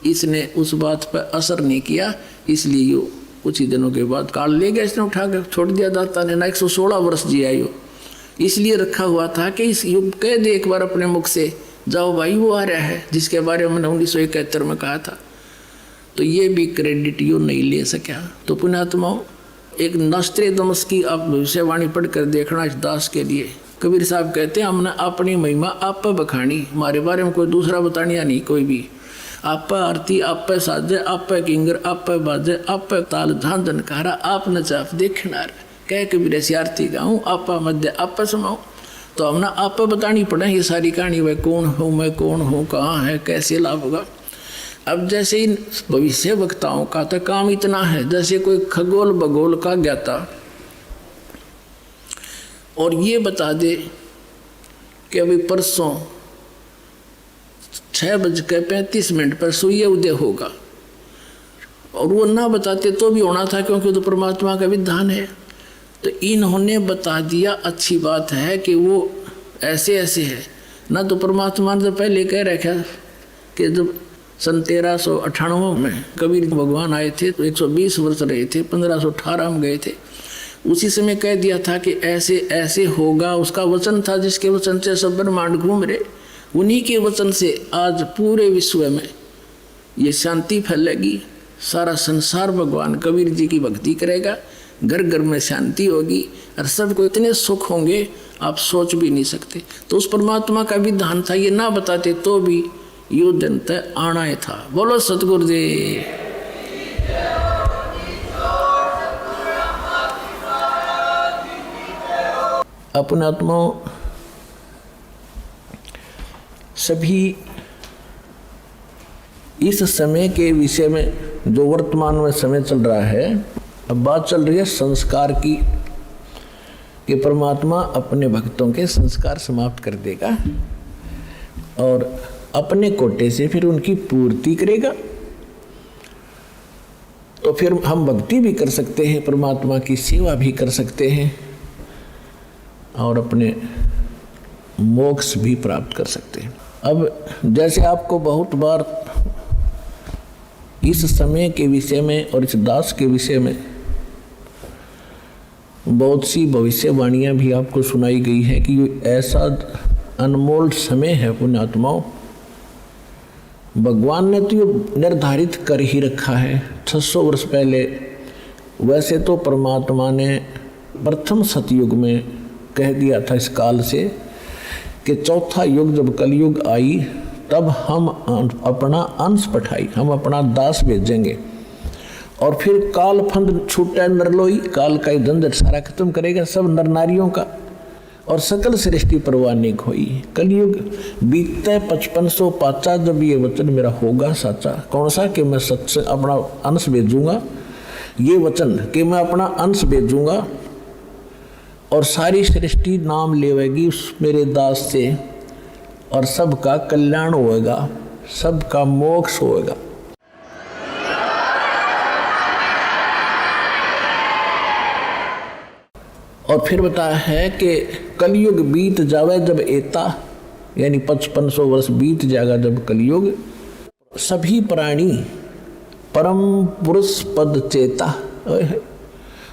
C: इसने उस बात पर असर नहीं किया, इसलिए यो कुछ ही दिनों के बाद काल ले गया इसने उठा कर, छोड़ दिया दाता ने। ना 116 वर्ष जिया यो, इसलिए रखा हुआ था कि इस युग कह दे एक बार अपने मुख से, जाओ भाई वो आ रहा है जिसके बारे में मैंने 1971 में कहा था। तो ये भी क्रेडिट यो नहीं ले सका। तो पुण्यात्माओं, एक नस्त्रेदमस की आप भविष्यवाणी पढ़ कर देखना इस दास के लिए। कबीर साहब कहते हैं, हमने अपनी महिमा आप पर बखानी, हमारे बारे में कोई दूसरा बतानिया नहीं कोई भी। आप पर आरती, आप पर साजे, आप पर किंगर, आप पर बाजे, आप पर ताल झांझन कारा, आप नचाफ देखनार, कह कबीर ऐसी आरती गाऊँ, आप मध्य आप पर समाऊँ। तो हमने आप पर बतानी पड़े ये सारी कहानी, वह कौन हूँ, मैं कौन हूँ, कहाँ है, कैसे लाभ होगा। अब जैसे इन भविष्य वक्ताओं का तो काम इतना है जैसे कोई खगोल भगोल का ज्ञाता, और ये बता दे कि अभी परसों 6:35 पर सूर्य उदय होगा, और वो ना बताते तो भी होना था क्योंकि तो परमात्मा का विधान है। तो इन्होंने बता दिया, अच्छी बात है कि वो ऐसे ऐसे है ना। तो परमात्मा ने पहले कह रखा कि जब सन 1398 में कबीर भगवान आए थे तो 120 वर्ष रहे थे, 1518 में गए थे। उसी समय कह दिया था कि ऐसे ऐसे होगा, उसका वचन था जिसके वचन से सब ब्रह्मांड घूम रहे। उन्हीं के वचन से आज पूरे विश्व में ये शांति फैलेगी, सारा संसार भगवान कबीर जी की भक्ति करेगा, घर घर में शांति होगी और सबको इतने सुख होंगे आप सोच भी नहीं सकते। तो उस परमात्मा का विधान था, ये ना बताते तो भी यो दिन तय आना ही था। बोलो सतगुरुदेव। अपने आत्माओं, सभी इस समय के विषय में जो वर्तमान में समय चल रहा है, अब बात चल रही है संस्कार की, कि परमात्मा अपने भक्तों के संस्कार समाप्त कर देगा और अपने कोटे से फिर उनकी पूर्ति करेगा। तो फिर हम भक्ति भी कर सकते हैं, परमात्मा की सेवा भी कर सकते हैं और अपने मोक्ष भी प्राप्त कर सकते हैं। अब जैसे आपको बहुत बार इस समय के विषय में और इस दास के विषय में बहुत सी भविष्यवाणियां भी आपको सुनाई गई है कि ऐसा अनमोल समय है पुण्यात्माओं, भगवान ने तो ये निर्धारित कर ही रखा है 600 वर्ष पहले। वैसे तो परमात्मा ने प्रथम सतयुग में कह दिया था इस काल से कि चौथा युग जब कलयुग आई तब हम अपना अंश पठाई, हम अपना दास भेजेंगे और फिर काल फंद छूटा नरलोई, काल का झंझट सारा खत्म करेगा सब नर नारियों का और सकल सृष्टि परवानिक होई। कलयुग बीतते 5500 पाचा जब ये वचन मेरा होगा साचा, कौन सा कि मैं सच से अपना अंश भेजूंगा, ये वचन कि मैं अपना अंश भेजूंगा और सारी सृष्टि नाम लेवेगी उस मेरे दास से और सबका कल्याण होएगा, सबका मोक्ष होएगा। और फिर बताया है कि कलयुग बीत जावे जब एता, यानी 5500 वर्ष बीत जाएगा जब कलयुग, सभी प्राणी परम पुरुष पद चेता,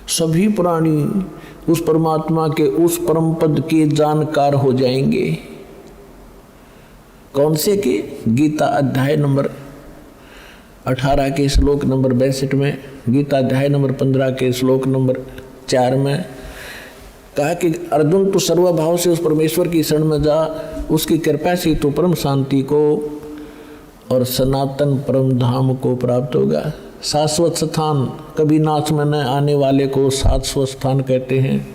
C: सभी प्राणी उस परमात्मा के उस परम पद के जानकार हो जाएंगे। कौन से के? गीता अध्याय नंबर 18 के श्लोक नंबर 62 में, गीता अध्याय नंबर 15 के श्लोक नंबर 4 में कहा कि अर्जुन तू सर्वभाव से उस परमेश्वर की शरण में जा, उसकी कृपा से तू परम शांति को और सनातन परम धाम को प्राप्त होगा। शाश्वत स्थान, कभी नाश में न आने वाले को शाश्वत स्थान कहते हैं,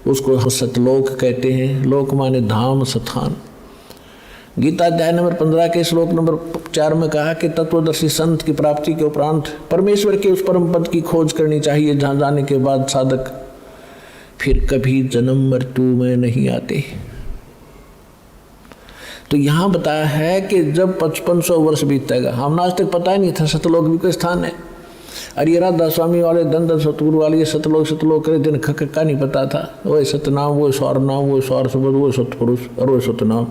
C: उसको सतलोक कहते हैं। लोक माने धाम, स्थान। गीता अध्याय नंबर 15 के श्लोक नंबर 4 में कहा कि तत्वदर्शी संत की प्राप्ति के उपरांत परमेश्वर के उस परम पद की खोज करनी चाहिए जहाँ जाने के बाद साधक फिर कभी जन्म मृत्यु में नहीं आते। तो यहाँ बताया है कि जब 5500 वर्ष बीतेगा, हम आज तक पता ही नहीं था सतलोक भी कोई स्थान है। अरे राधा स्वामी वाले दंड सतगुरु वाले सतलोक करे दिन का नहीं पता था। वो सतनाम, वो स्वर नाम, वो स्वर शब्द, वो सतपुरुष और वो सतनाम,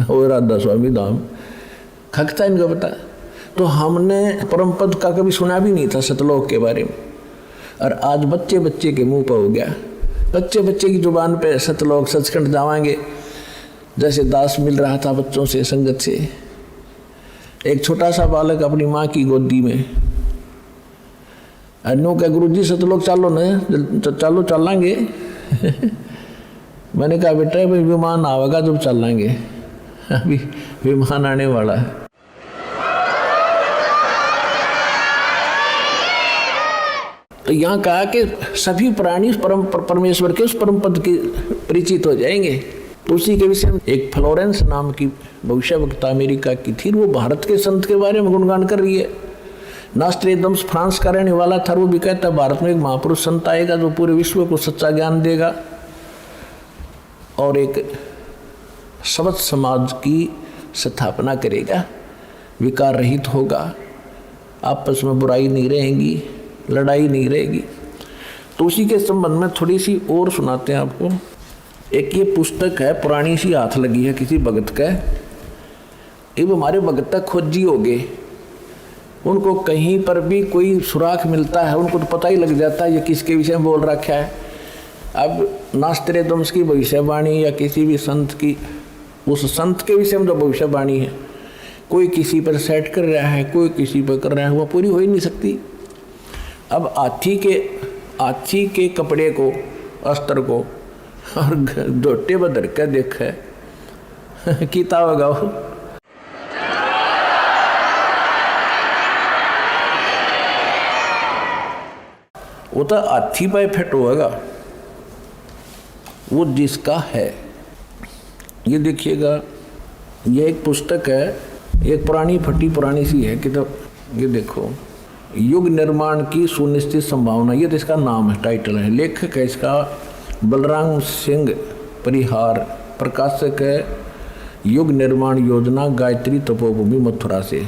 C: वो राधा स्वामी धाम, खकता इनको पता। तो हमने परम पद का कभी सुना भी नहीं था सतलोक के बारे में, और आज बच्चे बच्चे के मुंह पर हो गया। बच्चे बच्चे की जुबान पे सतलोक सचखंड जावाएंगे, जैसे दास मिल रहा था बच्चों से संगत से। एक छोटा सा बालक अपनी माँ की गोदी में, अन्नों का गुरु जी सतलोक चालो न, चालो चलांगे। मैंने कहा बेटा भाई विमान आवेगा जब चलांगे, अभी विमान आने वाला है। तो यहाँ कहा कि सभी प्राणी परमेश्वर के उस परम पद के परिचित हो जाएंगे। तो उसी के विषय में एक फ्लोरेंस नाम की भविष्यवक्ता अमेरिका की थी, वो भारत के संत के बारे में गुणगान कर रही है। नास्ट्रेदम्स फ्रांस का रहने वाला था, वो भी कहता है भारत में एक महापुरुष संत आएगा जो पूरे विश्व को सच्चा ज्ञान देगा और एक सबद समाज की स्थापना करेगा, विकार रहित होगा, आपस में बुराई नहीं रहेगी, लड़ाई नहीं रहेगी। तो उसी के संबंध में थोड़ी सी और सुनाते हैं आपको। एक ये पुस्तक है, पुरानी सी हाथ लगी है किसी भगत का। ये हमारे भगत तक खोजी हो गए, उनको कहीं पर भी कोई सुराख मिलता है उनको तो पता ही लग जाता है ये किसके विषय में बोल रखा है। अब नास्ट्रेदम्स की भविष्यवाणी या किसी भी संत की, उस संत के विषय में जो भविष्यवाणी है, कोई किसी पर सेट कर रहा है, कोई किसी पर कर रहा है, वह पूरी हो ही नहीं सकती। अब हाथी के कपड़े को, अस्त्र को और जोटे बदर के देखे कीता होगा वो तो हाथी पे फिट होगा, वो जिसका है। ये देखिएगा, ये एक पुस्तक है, एक पुरानी फटी पुरानी सी है किताब। ये देखो, युग निर्माण की सुनिश्चित संभावना, ये तो इसका नाम है, टाइटल है। लेखक है इसका बलराम सिंह परिहार, प्रकाशक है युग निर्माण योजना, गायत्री तपोभूमि, मथुरा से।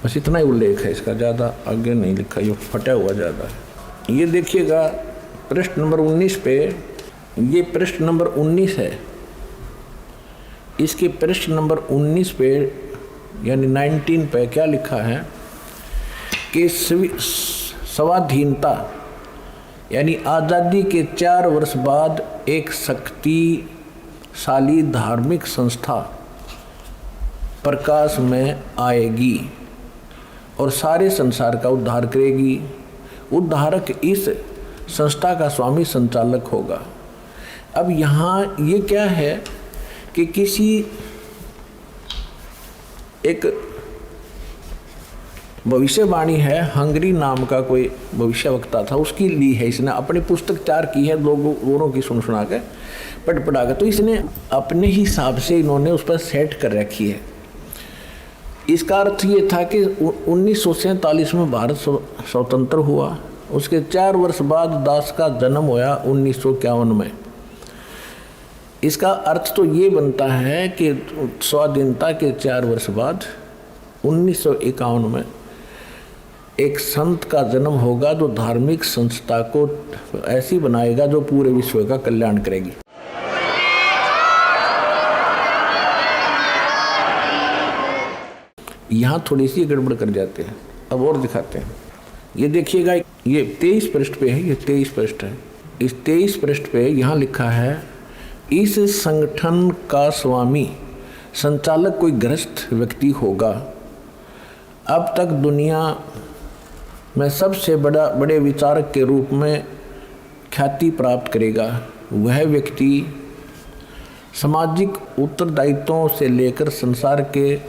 C: बस इतना ही उल्लेख है इसका, ज़्यादा आगे नहीं लिखा, ये फटा हुआ ज़्यादा है। ये देखिएगा पृष्ठ नंबर 19 पे, ये पृष्ठ नंबर 19 है, इसके पृष्ठ नंबर 19 पे यानी 19 पे क्या लिखा है कि स्वाधीनता यानी आज़ादी के 4 वर्ष बाद एक शक्तिशाली धार्मिक संस्था प्रकाश में आएगी और सारे संसार का उद्धार करेगी। उद्धारक इस संस्था का स्वामी संचालक होगा। अब यहाँ ये क्या है कि किसी एक भविष्यवाणी है, हंगरी नाम का कोई भविष्यवक्ता था, उसकी ली है इसने, अपनी पुस्तक तैयार की है लोगों की सुना के पढ़ा के, तो इसने अपने हिसाब से इन्होंने उस पर सेट कर रखी है। इसका अर्थ ये था कि 1947 में भारत स्वतंत्र हुआ, उसके 4 वर्ष बाद दास का जन्म होया 1951 में। इसका अर्थ तो ये बनता है कि स्वाधीनता के 4 वर्ष बाद 1951 में एक संत का जन्म होगा जो धार्मिक संस्था को ऐसी बनाएगा जो पूरे विश्व का कल्याण करेगी। यहाँ थोड़ी सी गड़बड़ कर जाते हैं, अब और दिखाते हैं। ये देखिएगा, ये 23 पृष्ठ पे है, ये 23 पृष्ठ है। इस 23 पृष्ठ पे यहाँ लिखा है, इस संगठन का स्वामी संचालक कोई गृहस्थ व्यक्ति होगा। अब तक दुनिया में सबसे बड़े विचारक के रूप में ख्याति प्राप्त करेगा। वह व्यक्ति सामाजिक उत्तरदायित्वों से लेकर संसार के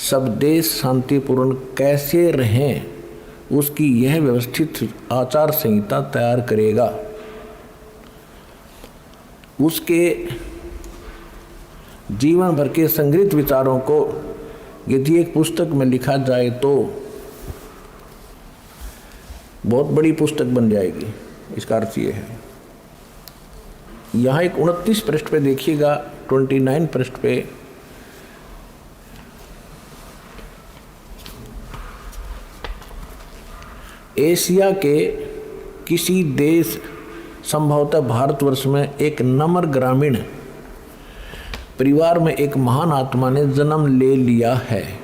C: सब देश शांतिपूर्ण कैसे रहें उसकी यह व्यवस्थित आचार संहिता तैयार करेगा। उसके जीवन भर के संग्रहित विचारों को यदि एक पुस्तक में लिखा जाए तो बहुत बड़ी पुस्तक बन जाएगी। इसका अर्थ ये है। यहाँ एक 29 पृष्ठ पे देखिएगा, 29 पृष्ठ पे एशिया के किसी देश, संभवतः भारतवर्ष में, एक नम्र ग्रामीण परिवार में एक महान आत्मा ने जन्म ले लिया है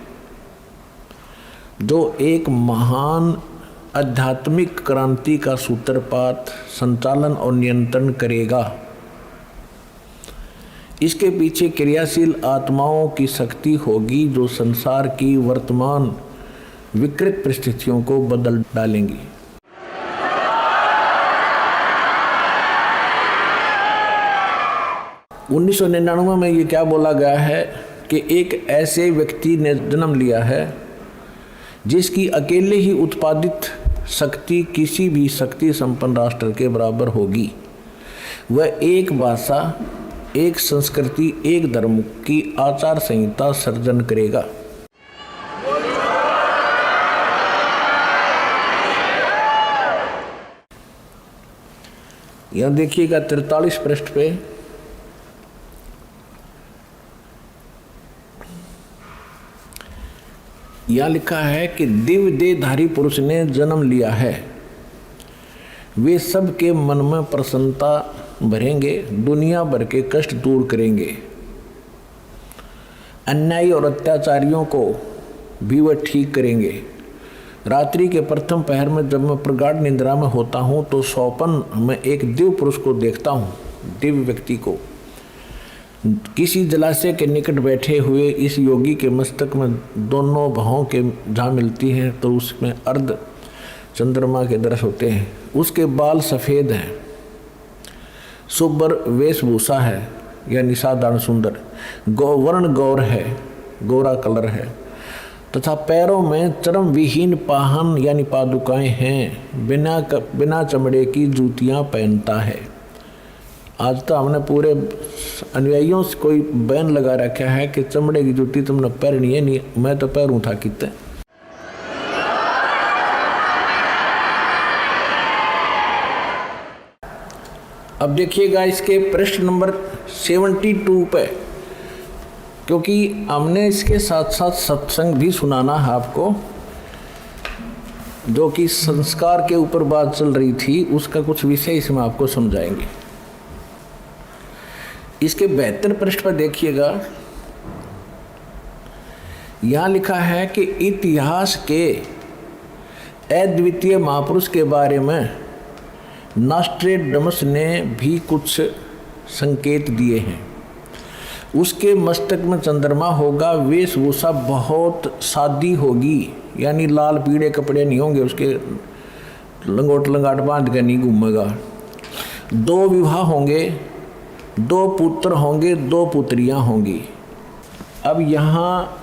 C: जो एक महान आध्यात्मिक क्रांति का सूत्रपात, संचालन और नियंत्रण करेगा। इसके पीछे क्रियाशील आत्माओं की शक्ति होगी जो संसार की वर्तमान विकृत परिस्थितियों को बदल डालेंगी। उन्नीस 1999 में ये क्या बोला गया है कि एक ऐसे व्यक्ति ने जन्म लिया है जिसकी अकेले ही उत्पादित शक्ति किसी भी शक्ति संपन्न राष्ट्र के बराबर होगी। वह एक भाषा, एक संस्कृति, एक धर्म की आचार संहिता सर्जन करेगा। यहाँ देखिएगा 43 पृष्ठ पे यहाँ लिखा है कि दिव्य देहधारी पुरुष ने जन्म लिया है। वे सबके मन में प्रसन्नता भरेंगे, दुनिया भर के कष्ट दूर करेंगे। अन्यायी और अत्याचारियों को भी वह ठीक करेंगे। रात्रि के प्रथम पहर में जब मैं प्रगाढ़ निद्रा में होता हूँ तो स्वप्न में एक दिव्य पुरुष को देखता हूँ, दिव्य व्यक्ति को। किसी जलाशय के निकट बैठे हुए इस योगी के मस्तक में दोनों भौं के जहाँ मिलती है तो उसमें अर्ध चंद्रमा के दृश्य होते हैं। उसके बाल सफ़ेद हैं, सुब्बर वेशभूषा है यानी साधारण सुंदर, वर्ण गौर है, गोरा कलर है तथा पैरों में चर्म विहीन पाहन यानी पादुकाएं हैं। बिना चमड़े की जूतियां पहनता है। आज तो हमने पूरे अनुयायियों से कोई बैन लगा रखा है कि चमड़े की जूती तुमने पहननी है नहीं, मैं तो पैरूँ था कितने। अब देखिएगा इसके प्रश्न नंबर 72 पे, क्योंकि हमने इसके साथ साथ सत्संग भी सुनाना है आपको, जो कि संस्कार के ऊपर बात चल रही थी, उसका कुछ विषय इसमें आपको समझाएंगे। इसके 72 पृष्ठ पर देखिएगा, यहाँ लिखा है कि इतिहास के अद्वितीय महापुरुष के बारे में नॉस्ट्रेडमस ने भी कुछ संकेत दिए हैं। उसके मस्तक में चंद्रमा होगा, वेशभूषा बहुत सादी होगी, यानी लाल पीले कपड़े नहीं होंगे, उसके लंगोट लंगाट बांध के नहीं घूमेगा। 2 विवाह होंगे, 2 पुत्र होंगे, 2 पुत्रियां होंगी। अब यहाँ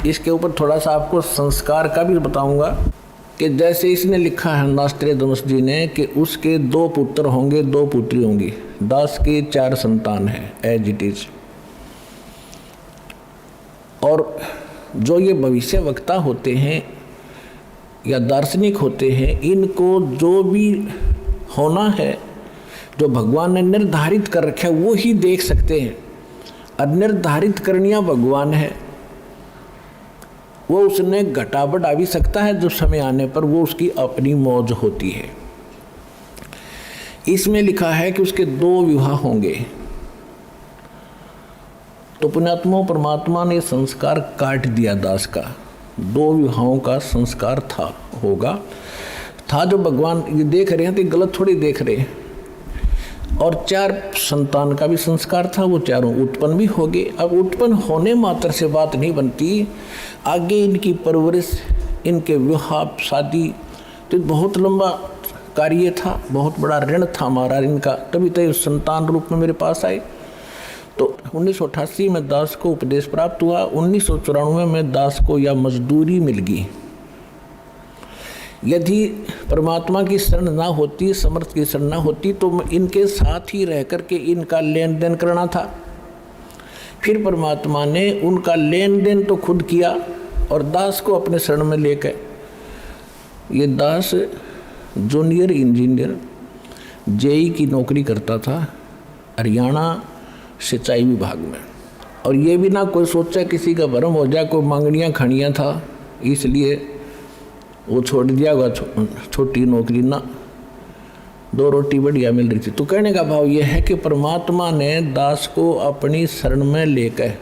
C: इसके ऊपर थोड़ा सा आपको संस्कार का भी बताऊंगा कि जैसे इसने लिखा है नॉस्ट्रेडमस जी ने कि उसके 2 पुत्र होंगे, 2 पुत्री होंगी, 10 के 4 संतान है, एज इट इज। और जो ये भविष्य वक्ता होते हैं या दार्शनिक होते हैं, इनको जो भी होना है, जो भगवान ने निर्धारित कर रखा है, वो ही देख सकते हैं। और निर्धारित करनिया भगवान है, वो उसने घटा बढ़ा भी सकता है, जब समय आने पर वो उसकी अपनी मौज होती है। इसमें लिखा है कि उसके 2 विवाह होंगे। तो पुण्यात्मा परमात्मा ने संस्कार काट दिया दास का। 2 विवाहों का संस्कार था जो भगवान ये देख रहे हैं, तो गलत थोड़ी देख रहे हैं। और 4 संतान का भी संस्कार था, वो चारों उत्पन्न भी हो गए। अब उत्पन्न होने मात्र से बात नहीं बनती, आगे इनकी परवरिश, इनके विवाह शादी, तो बहुत लंबा कार्य था, बहुत बड़ा ऋण था हमारा इनका, तभी तो संतान रूप में मेरे पास आए। तो 1988 में दास को उपदेश प्राप्त हुआ, 1994 में दास को यह मजदूरी मिल गई। यदि परमात्मा की शरण ना होती, समर्थ की शरण ना होती, तो इनके साथ ही रह करके इनका लेन देन करना था। फिर परमात्मा ने उनका लेन देन तो खुद किया और दास को अपने शरण में लेकर, ये दास जूनियर इंजीनियर जेई की नौकरी करता था हरियाणा सिंचाई विभाग में। और ये भी ना कोई सोचा किसी का भरम हो जाए, कोई मांगनियाँ खानियाँ था, इसलिए वो छोड़ दिया हुआ छोटी नौकरी ना, 2 रोटी बढ़िया मिल रही थी। तो कहने का भाव ये है कि परमात्मा ने दास को अपनी शरण में लेकर,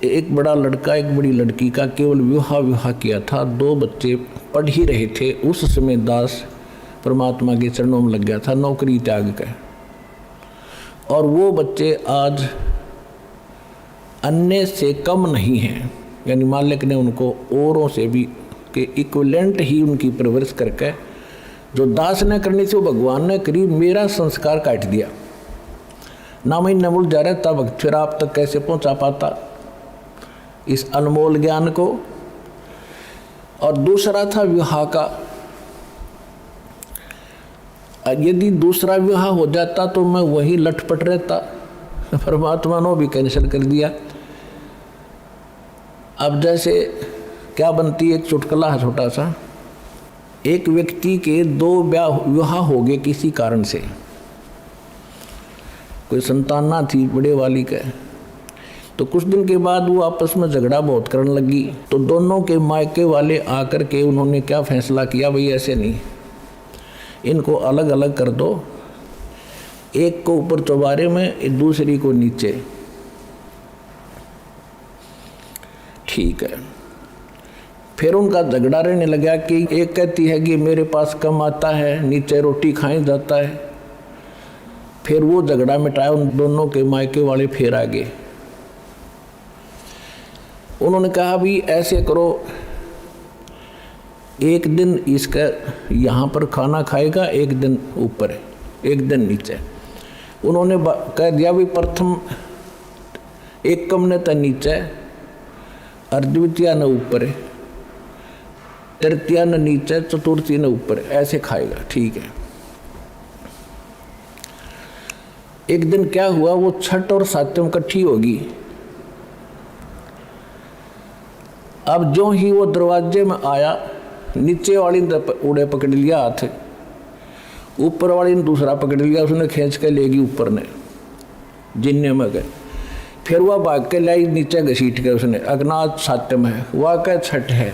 C: एक बड़ा लड़का एक बड़ी लड़की का केवल विवाह किया था, 2 बच्चे पढ़ ही रहे थे, उस समय दास परमात्मा के चरणों में लग गया था नौकरी त्याग कर। और वो बच्चे आज अन्य से कम नहीं हैं, यानी मालिक ने उनको औरों से भी के इक्विवेलेंट ही उनकी परवरिश करके, जो दास ने करनी थी वो भगवान ने करी। मेरा संस्कार काट दिया ना, मैं नमुल जा रहा तब फिर आप तक कैसे पहुंचा पाता इस अनमोल ज्ञान को। और दूसरा था विवाह का, यदि दूसरा विवाह हो जाता तो मैं वही लटपट रहता, परमात्मा ने भी कैंसिल कर दिया। अब जैसे क्या बनती है, एक चुटकुला है छोटा सा, एक व्यक्ति के 2 विवाह हो गए किसी कारण से, कोई संतान ना थी बड़े वाली का। तो कुछ दिन के बाद वो आपस में झगड़ा बहुत करने लगी। तो दोनों के मायके वाले आकर के उन्होंने क्या फैसला किया, भाई ऐसे नहीं, इनको अलग अलग कर दो, एक को ऊपर चौबारे में, दूसरी को नीचे। ठीक है। फिर उनका झगड़ा रहने लगा कि एक कहती है कि मेरे पास कम आता है, नीचे रोटी खाए जाता है। फिर वो झगड़ा मिटाया, उन दोनों के मायके वाले फिर आ गए। उन्होंने कहा भी ऐसे करो, एक दिन इसका यहाँ पर खाना खाएगा, एक दिन ऊपर, एक दिन नीचे। उन्होंने कह दिया भी प्रथम एक कम ने तो नीचे, और द्वितीय न ऊपर, तृतीय न नीचे, चतुर्थी न ऊपर, ऐसे खाएगा। ठीक है। एक दिन क्या हुआ, वो छठ और सातम इकट्ठी होगी। अब जो ही वो दरवाजे में आया, नीचे वाली ने उड़े पकड़ लिया हाथ, ऊपर वाली ने दूसरा पकड़ लिया, उसने खींच के लेगी ऊपर ने जिन्ने में गए। फिर वह भाग के लाई नीचे घसीट के उसने, अगनाथ सातम है, वह का छठ है,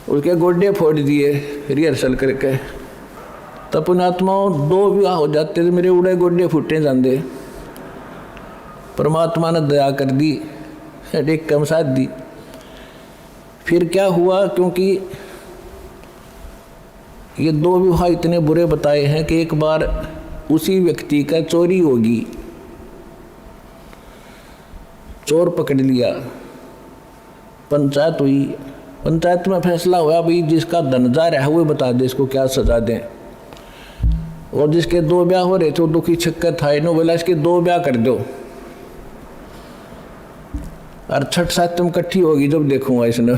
C: उसके गोड्डे फोड़ दिए रिहर्सल करके। तब पुण्यात्माओं 2 विवाह हो जाते थे, मेरे उड़े गोड्डे फूटे जाते। परमात्मा ने दया कर दी, एक कम साथ दी। फिर क्या हुआ, क्योंकि ये 2 विवाह इतने बुरे बताए हैं कि एक बार उसी व्यक्ति का चोरी होगी, चोर पकड़ लिया, पंचायत हुई, पंचायत में फैसला हुआ भाई जिसका धन जा रहा है वो बता दे इसको क्या सजा दें। और जिसके 2 ब्याह हो रहे थे वो दुखी छक्का था, इन्होंने बोला इसके 2 ब्याह कर दो और छठ सातम इकट्ठी होगी जब देखूंगा इसने।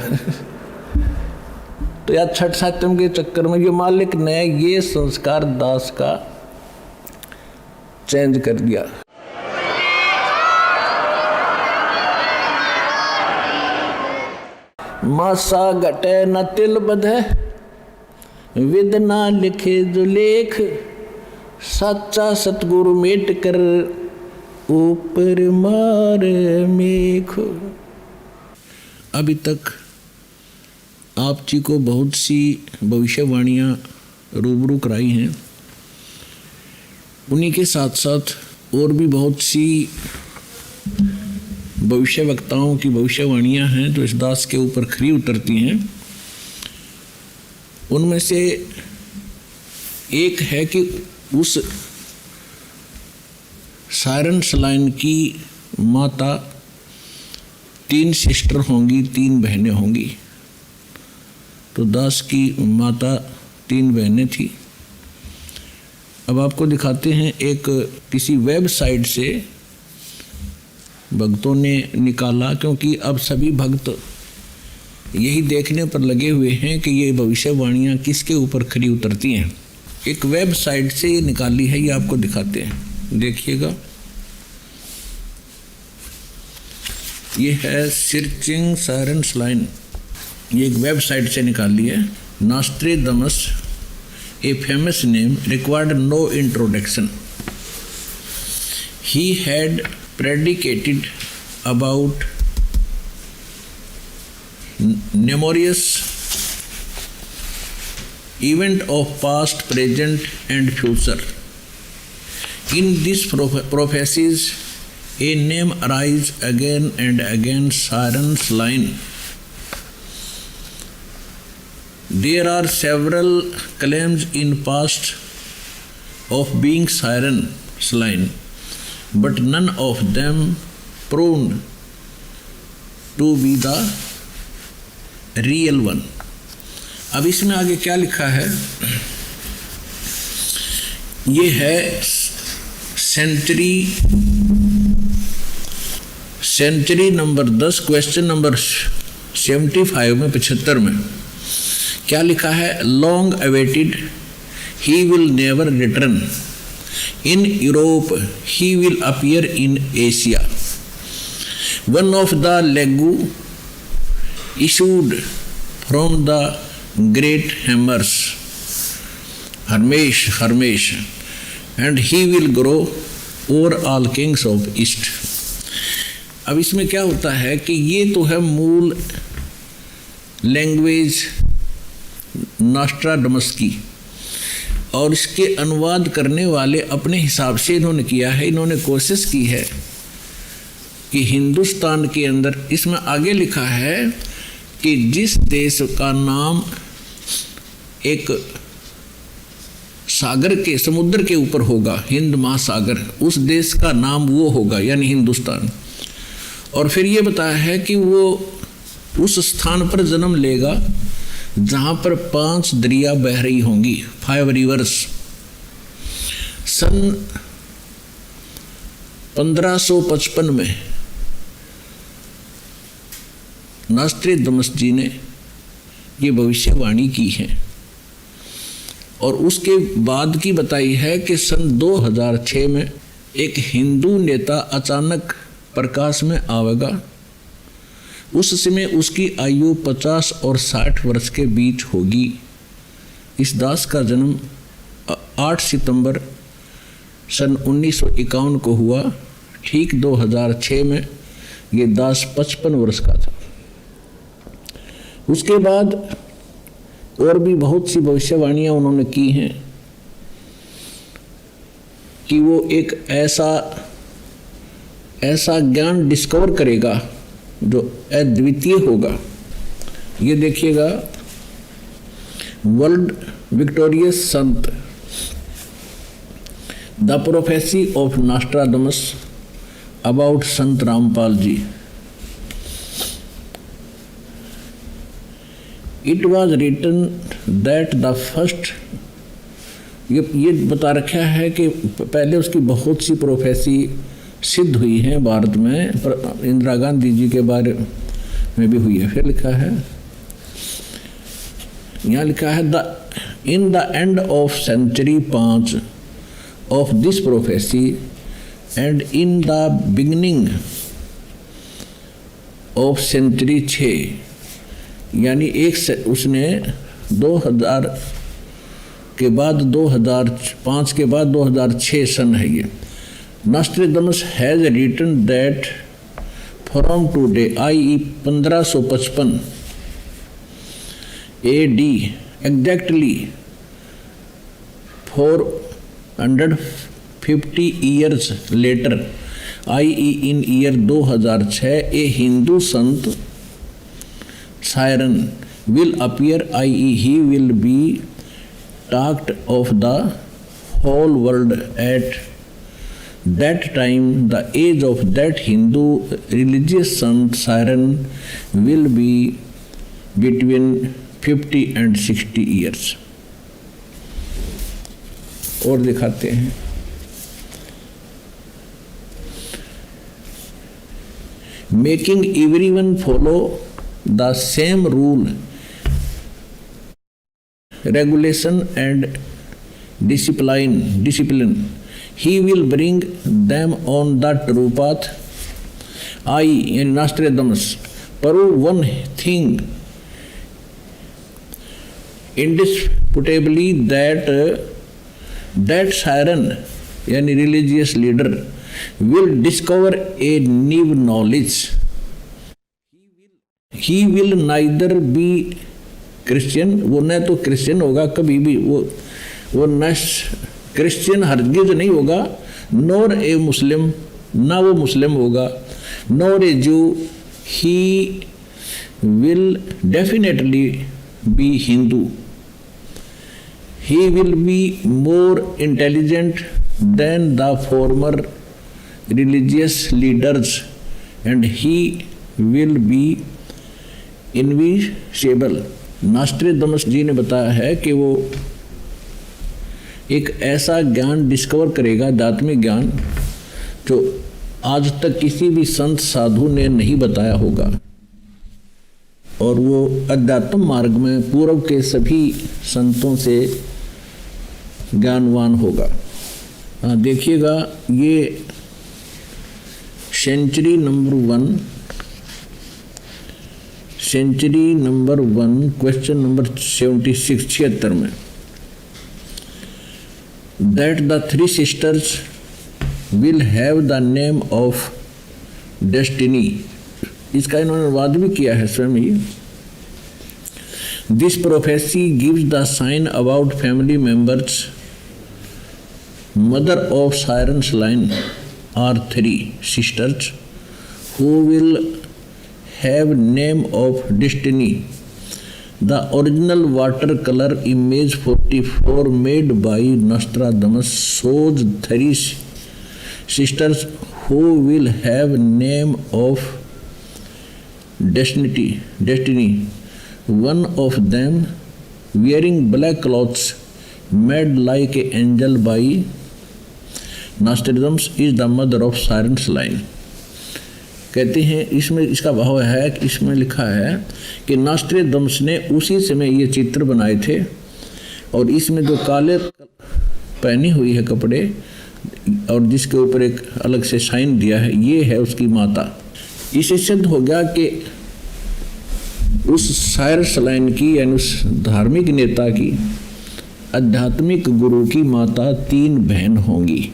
C: तो यार छठ सातम के चक्कर में ये मालिक ने ये संस्कार दास का चेंज कर दिया। मासा घटे न तिल बधे, विद ना लिखे जो लेख, सच्चा सतगुरु मेट कर ऊपर मार मेघ। अभी तक आप जी को बहुत सी भविष्यवाणियाँ रूबरू कराई हैं, उन्हीं के साथ साथ और भी बहुत सी भविष्य वक्ताओं की भविष्यवाणियाँ हैं जो इस दास के ऊपर खरी उतरती हैं। उनमें से एक है कि उस सायरन सलाइन की माता 3 सिस्टर होंगी, 3 बहनें होंगी। तो दास की माता 3 बहनें थी। अब आपको दिखाते हैं, एक किसी वेबसाइट से भक्तों ने निकाला, क्योंकि अब सभी भक्त यही देखने पर लगे हुए हैं कि ये भविष्यवाणियाँ किसके ऊपर खरी उतरती हैं। एक वेबसाइट से ये निकाली है, ये आपको दिखाते हैं, देखिएगा। ये है सर्चिंग सायरन सलाइन, ये एक वेबसाइट से निकाली है। Nostradamus, a famous name, required no introduction. He had predicated about numerous event of past, present and future. In these prophecies, a name arises again and again, Saran's line. There are several claims in past of being Saran's line, but none of them proved to be the real one. अब इसमें आगे क्या लिखा है, ये है सेंचुरी नंबर 10, क्वेश्चन नंबर 75 में 75 में क्या लिखा है, long awaited, he will never return, in Europe he will appear in Asia, one of the league issued from the great hammers, Hermes, and he will grow over all kings of east. अब इसमें क्या होता है कि ये तो है मूल लैंग्वेज नॉस्ट्राडमस की, और इसके अनुवाद करने वाले अपने हिसाब से इन्होंने किया है। इन्होंने कोशिश की है कि हिंदुस्तान के अंदर, इसमें आगे लिखा है कि जिस देश का नाम एक सागर के, समुद्र के ऊपर होगा, हिंद महासागर, उस देश का नाम वो होगा, यानी हिंदुस्तान। और फिर ये बताया है कि वो उस स्थान पर जन्म लेगा जहाँ पर 5 दरिया बह रही होंगी, 5 रिवर्स। सन 1555 में नॉस्ट्रेडमस जी ने ये भविष्यवाणी की है, और उसके बाद की बताई है कि सन 2006 में एक हिंदू नेता अचानक प्रकाश में आवेगा। उस समय उसकी आयु 50 और 60 वर्ष के बीच होगी। इस दास का जन्म 8 सितंबर सन 1951 को हुआ। ठीक 2006 में ये दास 55 वर्ष का था। उसके बाद और भी बहुत सी भविष्यवाणियां उन्होंने की हैं कि वो एक ऐसा ज्ञान डिस्कवर करेगा जो अद्वितीय होगा। ये देखिएगा, world victorious Sant, the prophecy of Nostradamus about Sant Rampal ji. It was written that the first, ये बता रखा है कि पहले उसकी बहुत सी प्रोफेसी सिद्ध हुई हैं भारत में, इंदिरा गांधी जी के बारे में भी हुई है। फिर लिखा है, यहाँ लिखा है, in the end of century 5 of this prophecy and in the beginning of century 6, यानी उसने 2000 के बाद 2005 के बाद 2006 सन है ये। Nostradamus has written that from today i.e. 1555 AD exactly 450 years later, i.e. in year 2006, a Hindu sant Siren will appear, i.e. he will be talked of the whole world at that time. The age of that Hindu religious sant Siren will be between 50 and 60 years। और दिखाते हैं, making everyone follow the same rule, regulation and discipline, he will bring them on the true path। I in Nostradamus prove one thing indisputably, that Siren, यानी religious leader, will discover a new knowledge। He will neither be Christian, वो न तो क्रिश्चियन होगा कभी भी, वो न क्रिश्चियन हरगिज नहीं होगा, नॉर ए मुस्लिम, ना वो मुस्लिम होगा, नॉर ए जू, he will definitely be Hindu। He will be more intelligent than the former religious leaders and he will be invincible। नॉस्ट्रेडमस जी ने बताया है कि वो एक ऐसा ज्ञान डिस्कवर करेगा, आध्यात्मिक ज्ञान, जो आज तक किसी भी संत साधु ने नहीं बताया होगा, और वो अध्यात्म मार्ग में पूर्व के सभी संतों से ज्ञानवान होगा। देखिएगा, ये सेंचुरी नंबर 1 क्वेश्चन नंबर 76 में, that the 3 sisters will have the name of destiny, इसका इन्होंने अनुवाद भी किया है स्वयं ही। This prophecy gives the sign about family members. Mother of Chyren's line are 3 sisters who will have name of destiny। The original watercolor image 44 made by Nostradamus shows 3 sisters who will have name of destiny। One of them wearing black clothes made like an angel by Nostradamus is the mother of Siren's line। कहते हैं इसमें इसका भाव है कि इसमें लिखा है कि नॉस्ट्रेडमस ने उसी समय ये चित्र बनाए थे, और इसमें जो काले पहनी हुई है कपड़े और जिसके ऊपर एक अलग से साइन दिया है, ये है उसकी माता। इससे सिद्ध हो गया कि उस सायरस लाइन की, यानी उस धार्मिक नेता की आध्यात्मिक गुरु की माता 3 बहन होंगी।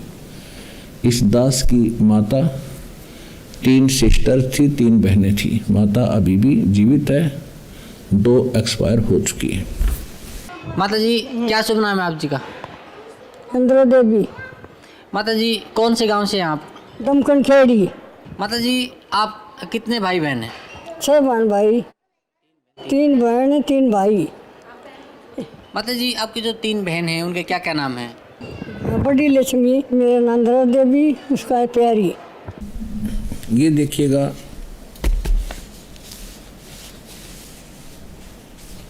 C: इस दास की माता 3 सिस्टर थी, 3 बहनें थी। माता अभी भी जीवित है, 2 एक्सपायर हो चुकी है।
D: माता जी क्या शुभ नाम है आप जी का?
E: इंद्रा देवी,
D: माता जी कौन से गांव से हैं आप?
E: दमकन खेड़ी।
D: माता जी आप कितने भाई बहन हैं?
E: 6 बहन भाई, 3 बहन 3 भाई।
D: माता जी आपकी जो 3 बहन हैं उनके क्या क्या नाम हैं?
E: बड़ी लक्ष्मी, मेरा नाम इंद्रा देवी, उसका है प्यारी।
C: ये देखिएगा,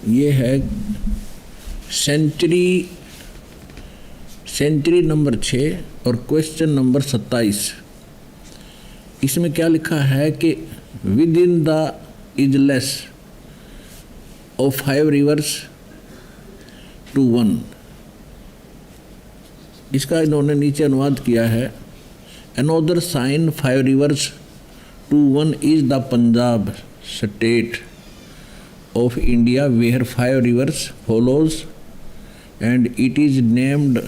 C: ये है सेंचुरी नंबर 6 और क्वेश्चन नंबर 27। इसमें क्या लिखा है कि within the isles of 5 rivers to 1। इसका इन्होंने नीचे अनुवाद किया है, another sign 5 rivers to 1 is the Punjab state of India where 5 rivers follows and it is named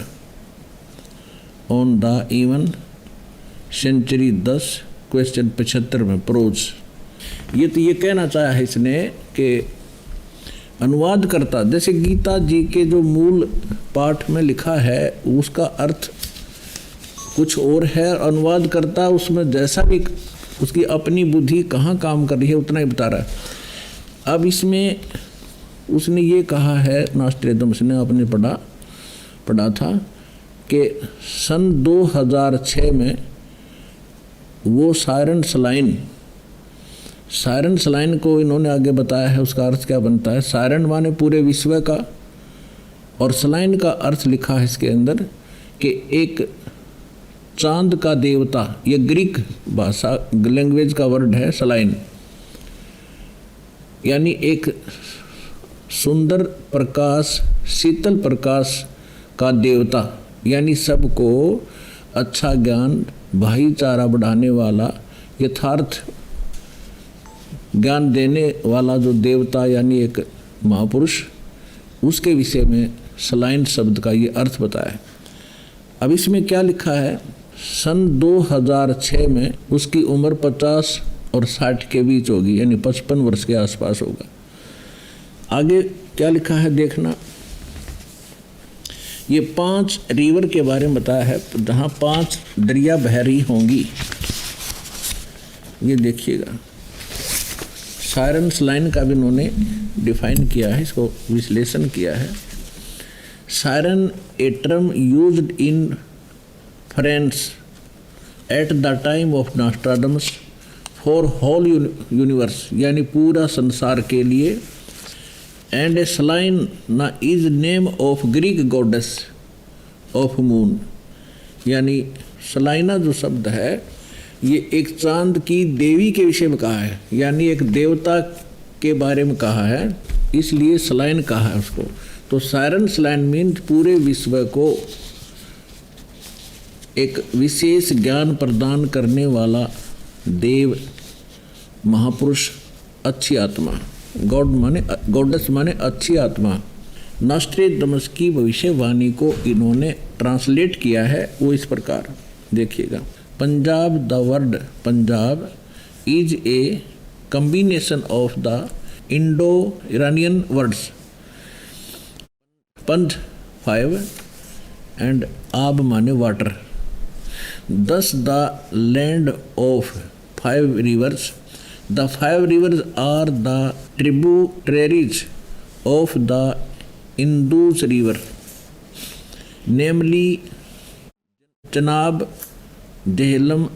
C: on the even century 10 question 75 में प्रोज। ये तो ये कहना चाहा है इसने कि अनुवाद करता, जैसे गीता जी के जो मूल पाठ में लिखा है उसका अर्थ कुछ और है, अनुवाद करता उसमें जैसा भी उसकी अपनी बुद्धि कहाँ काम कर रही है उतना ही बता रहा है। अब इसमें उसने ये कहा है, नॉस्ट्रेडमस ने आपने पढ़ा था कि सन 2006 में वो सायरन सलाइन को इन्होंने आगे बताया है। उसका अर्थ क्या बनता है? सायरन माने पूरे विश्व का, और सलाइन का अर्थ लिखा है इसके अंदर कि एक चांद का देवता। ये ग्रीक भाषा लैंग्वेज का वर्ड है सलाइन, यानी एक सुंदर प्रकाश, शीतल प्रकाश का देवता, यानी सबको अच्छा ज्ञान, भाईचारा बढ़ाने वाला, यथार्थ ज्ञान देने वाला जो देवता यानी एक महापुरुष, उसके विषय में सलाइन शब्द का ये अर्थ बताया। अब इसमें क्या लिखा है? सन 2006 में उसकी उम्र 50 और 60 के बीच होगी, यानी 55 वर्ष के आसपास होगा। आगे क्या लिखा है देखना। ये 5 रिवर के बारे में बताया है, जहाँ 5 दरिया बह रही होंगी। ये देखिएगा, सायरन सलाइन का भी इन्होंने डिफाइन किया है, इसको विश्लेषण किया है। Siren a term used in France at the time of Nostradamus for whole universe, यानी पूरा संसार के लिए। And a Selene is name of Greek goddess of moon, यानी सलाइना जो शब्द है ये एक चांद की देवी के विषय में कहा है, यानी एक देवता के बारे में कहा है, इसलिए सलाइन कहा है उसको। तो सायरन सलाइन मीन पूरे विश्व को एक विशेष ज्ञान प्रदान करने वाला देव, महापुरुष, अच्छी आत्मा। गॉडेस माने अच्छी आत्मा। नॉस्ट्रेडमस की भविष्यवाणी को इन्होंने ट्रांसलेट किया है, वो इस प्रकार देखिएगा। Punjab, the word Punjab is a combination of the Indo Iranian words पंज 5 एंड आब माने water. Thus the land of 5 rivers. The 5 rivers are the tributaries of the Indus river, namely Chenab, Jhelum,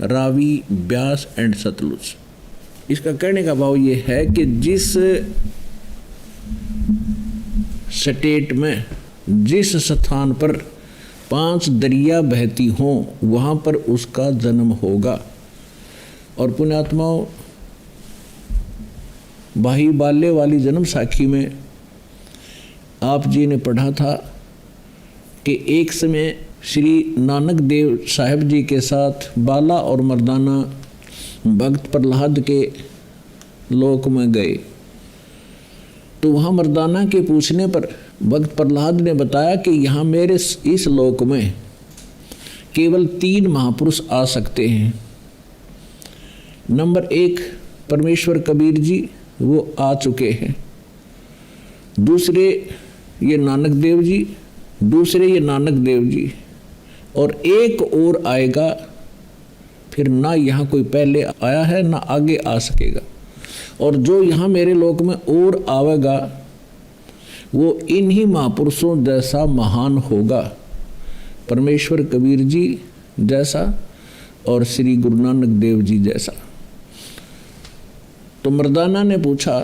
C: Ravi, Beas and Sutlej. इसका कहने का भाव ये है कि जिस स्टेट में, जिस स्थान पर 5 दरिया बहती हों वहाँ पर उसका जन्म होगा। और पुण्यात्माओं, भाई बाल्य वाली जन्म साखी में आप जी ने पढ़ा था कि एक समय श्री नानक देव साहब जी के साथ बाला और मर्दाना भक्त प्रहलाद के लोक में गए, तो वहाँ मर्दाना के पूछने पर भक्त प्रहलाद ने बताया कि यहाँ मेरे इस लोक में केवल 3 महापुरुष आ सकते हैं। नंबर 1 परमेश्वर कबीर जी, वो आ चुके हैं। दूसरे ये नानक देव जी, दूसरे ये नानक देव जी, और एक और आएगा, फिर ना यहाँ कोई पहले आया है ना आगे आ सकेगा। और जो यहाँ मेरे लोक में और आवेगा वो इन्हीं महापुरुषों जैसा महान होगा, परमेश्वर कबीर जी जैसा और श्री गुरु नानक देव जी जैसा। तो मर्दाना ने पूछा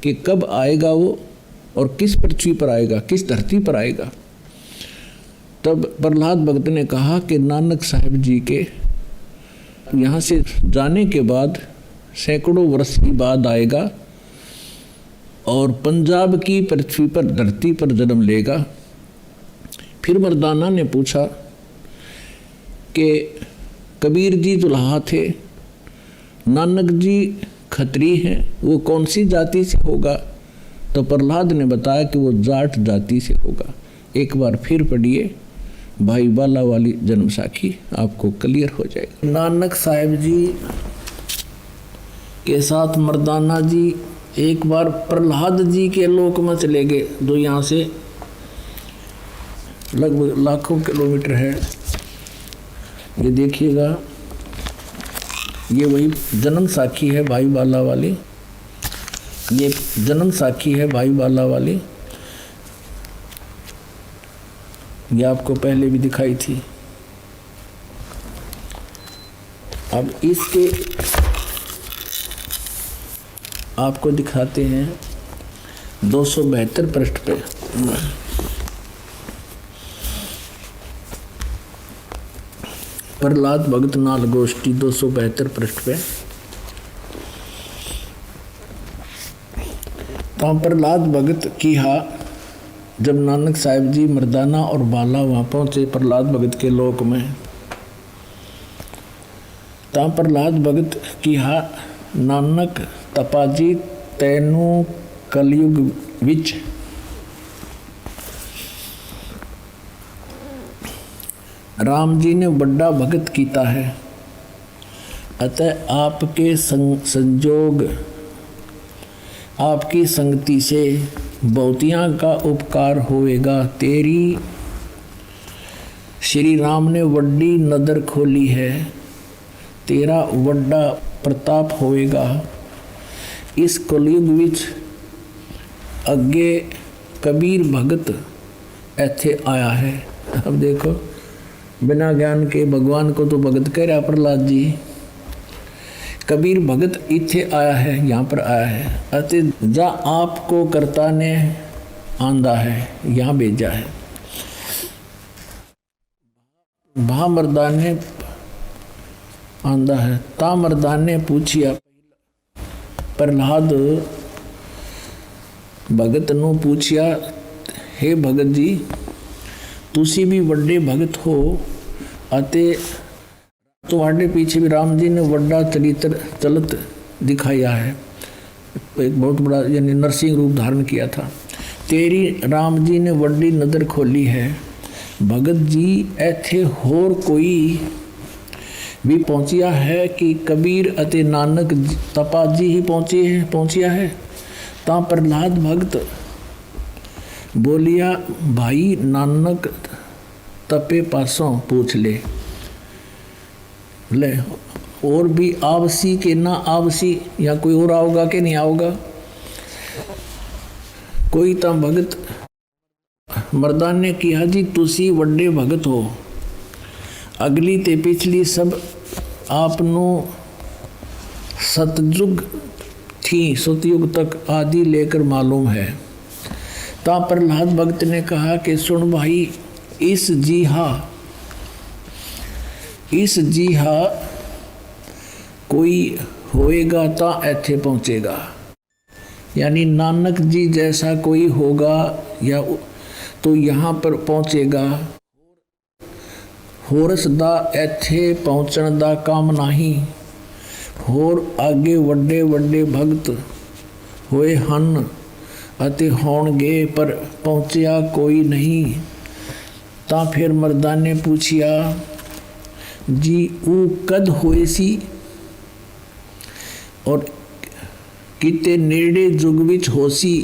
C: कि कब आएगा वो और किस पृथ्वी पर आएगा, किस धरती पर आएगा। तब प्रहलाद भक्त ने कहा कि नानक साहब जी के यहाँ से जाने के बाद सैकड़ों वर्ष के बाद आएगा और पंजाब की पृथ्वी पर, धरती पर जन्म लेगा। फिर मर्दाना ने पूछा कि कबीर जी दुल्हा थे, नानक जी खत्री हैं, वो कौन सी जाति से होगा। तो प्रहलाद ने बताया कि वो जाट जाति से होगा। एक बार फिर पढ़िए भाई बाला वाली जन्म साखी, आपको क्लियर हो जाएगा। नानक साहब जी के साथ मर्दाना जी एक बार प्रहलाद जी के लोक में चले गए, जो यहाँ से लगभग लाखों किलोमीटर है। ये देखिएगा, ये वही जन्म साखी है भाई बाला वाली, ये जन्म साखी है भाई बाला वाली। ये आपको पहले भी दिखाई थी। अब इसके आपको दिखाते हैं 272 पृष्ठ पे। प्रहलाद भगत नाल गोष्ठी 272 पृष्ठ पे। तो प्रहलाद भगत की जब नानक साहिब जी मर्दाना और बाला वहाँ पहुँचे प्रहलाद भगत के लोक में, तो प्रहलाद भगत की नानक तपाजी तैनू कलयुग विच राम जी ने बड़ा भगत कीता है, अतः आपके संजोग आपकी संगति से बहुतियाँ का उपकार होएगा। तेरी श्री राम ने वड्डी नदर खोली है, तेरा वड्डा प्रताप होएगा। इस कलयुग विच अगे कबीर भगत ऐथे आया है। अब देखो, बिना ज्ञान के भगवान को तो भगत कह रहा प्रहलाद जी। कबीर भगत इथे आया है, यहाँ पर आया है, अति जा आपको कर्ता ने आंदा है, यहाँ भेजा है। भा मर्दान ने आंदा है, ता मर्दान ने पूछिया प्रहलाद भगत नू पूछिया, हे भगत जी तुसी भी वड्डे भगत हो, अते तुम्हारे पीछे भी राम जी ने वड्डा चरित्र चलत दिखाया है, एक बहुत बड़ा यानी नरसिंह रूप धारण किया था। तेरी राम जी ने वड्डी नदर खोली है। भगत जी ऐथे होर कोई भी पहुँचिया है कि कबीर अते नानक तपा जी ही पहुँचिया है। ता प्रहलाद भगत बोलिया, भाई नानक तपे पासों पूछ ले और भी आवसी के ना आवसी, या कोई और आओगा कि नहीं आओगा। कोई ता भगत मर्दान ने किया जी तुसी वड्डे भगत हो, अगली ते पिछली सब आपनो सतयुग थी, सतयुग तक आदि लेकर मालूम है। ता प्रहलाद भगत ने कहा कि सुन भाई, इस जी हा कोई होएगा ता ऐथे पहुँचेगा, यानी नानक जी जैसा कोई होगा या तो यहाँ पर पहुँचेगा। होरस दा ऐथे पहुँचण दा काम नहीं, होर आगे वड्डे वड्डे भगत होए हन, अते होणगे पर पहुँचया कोई नहीं। ता फिर मर्दा ने पूछिया जी ऊ कद होए सी और किते नेड़े जुग विच होसी,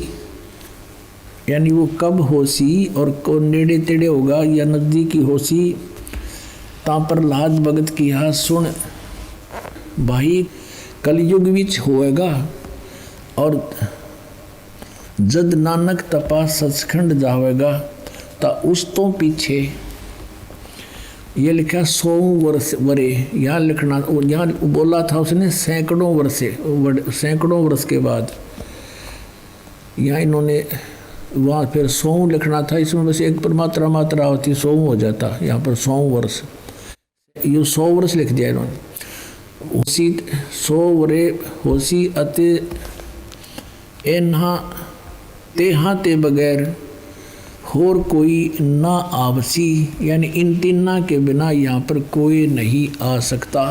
C: यानी वो कब होसी और को नेड़े तेड़े होगा या नज़दीकी होसी। ता प्रहलाद भगत किया सुन भाई कलयुग विच होएगा और जद नानक तपा सचखंड जावेगा ता उस तो पीछे ये लिखा 100 वर्ष वरे, यहाँ लिखना यहाँ बोला था उसने सैकड़ों वर्ष के बाद, यहाँ इन्होंने वहाँ फिर 100 लिखना था, इसमें बस एक पर मात्रा होती 100 हो जाता, यहाँ पर 100 वर्ष, ये 100 वर्ष लिख दिया इन्होंने। उसी 100 वरे होसी अते एन्हा तेहा ते बगैर होर कोई ना आवसी, यानी इन तीना के बिना यहाँ पर कोई नहीं आ सकता।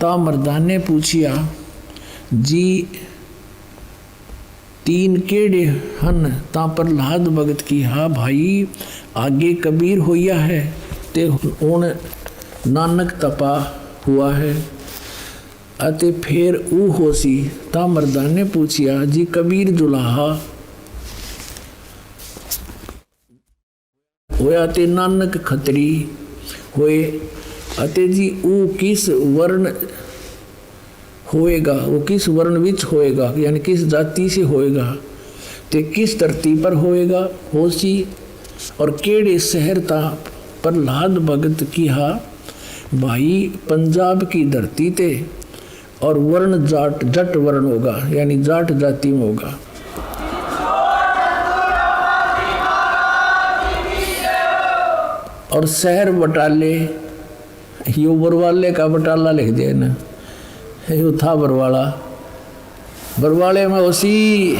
C: ता मर्दान ने पूछिया जी तीन केड़े हन। ता प्रहलाद भगत की हा भाई आगे कबीर होया है ते हुण नानक तपा हुआ है अते फिर ऊ होसी। ता मर्दान ने पूछिया जी कबीर जुलाहा होया ते नानक खतरी होए अते जी ऊ किस वर्ण होएगा, वो किस वर्ण विच होएगा, यानी किस जाति से होएगा, ते किस धरती पर होएगा होसी और केड़े शहर ता। प्रहलाद भगत की हा भाई पंजाब की धरती ते और वर्ण जट वर्ण होगा, यानी जाट जाति में होगा। और शहर बटाले, यो बरवाले का बटाला लिख दिया ना, यो था बरवाला, बरवाले में उसी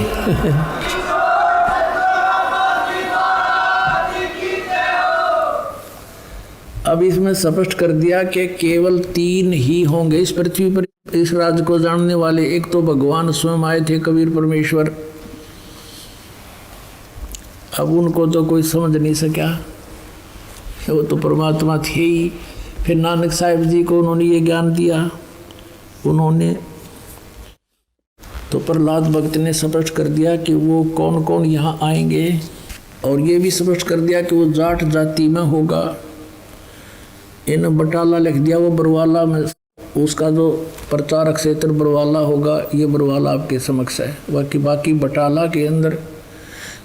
C: अब इसमें स्पष्ट कर दिया कि केवल 3 ही होंगे इस पृथ्वी पर इस राज को जानने वाले। एक तो भगवान स्वयं आए थे कबीर परमेश्वर, अब उनको तो कोई समझ नहीं सका, वो तो परमात्मा थे ही। फिर नानक साहिब जी को उन्होंने ये ज्ञान दिया, उन्होंने तो प्रहलाद भक्त ने स्पष्ट कर दिया कि वो कौन कौन यहाँ आएंगे, और ये भी स्पष्ट कर दिया कि वो जाट जाति में होगा। इन बटाला लिख दिया, वो बरवाला में, उसका जो प्रचारक क्षेत्र बरवाला होगा, ये बरवाला आपके समक्ष है। बाकी बटाला के अंदर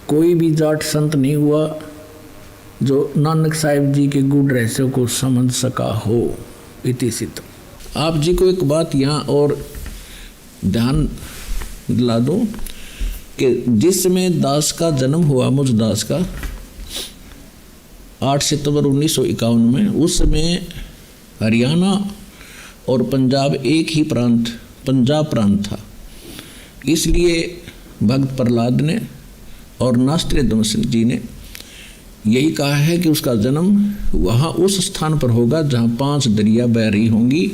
C: कोई भी जाट संत नहीं हुआ जो नानक साहिब जी के गुण रहस्यों को समझ सका हो। इति सिद्ध। आप जी को एक बात यहाँ और ध्यान दिला दूँ कि जिस समय दास का जन्म हुआ, मुझ दास का 8 सितंबर 1951 में, उस समय हरियाणा और पंजाब एक ही प्रांत, पंजाब प्रांत था। इसलिए भक्त प्रहलाद ने और नास्त्रे दमसिंह जी ने यही कहा है कि उसका जन्म वहाँ उस स्थान पर होगा जहाँ 5 दरिया बह रही होंगी,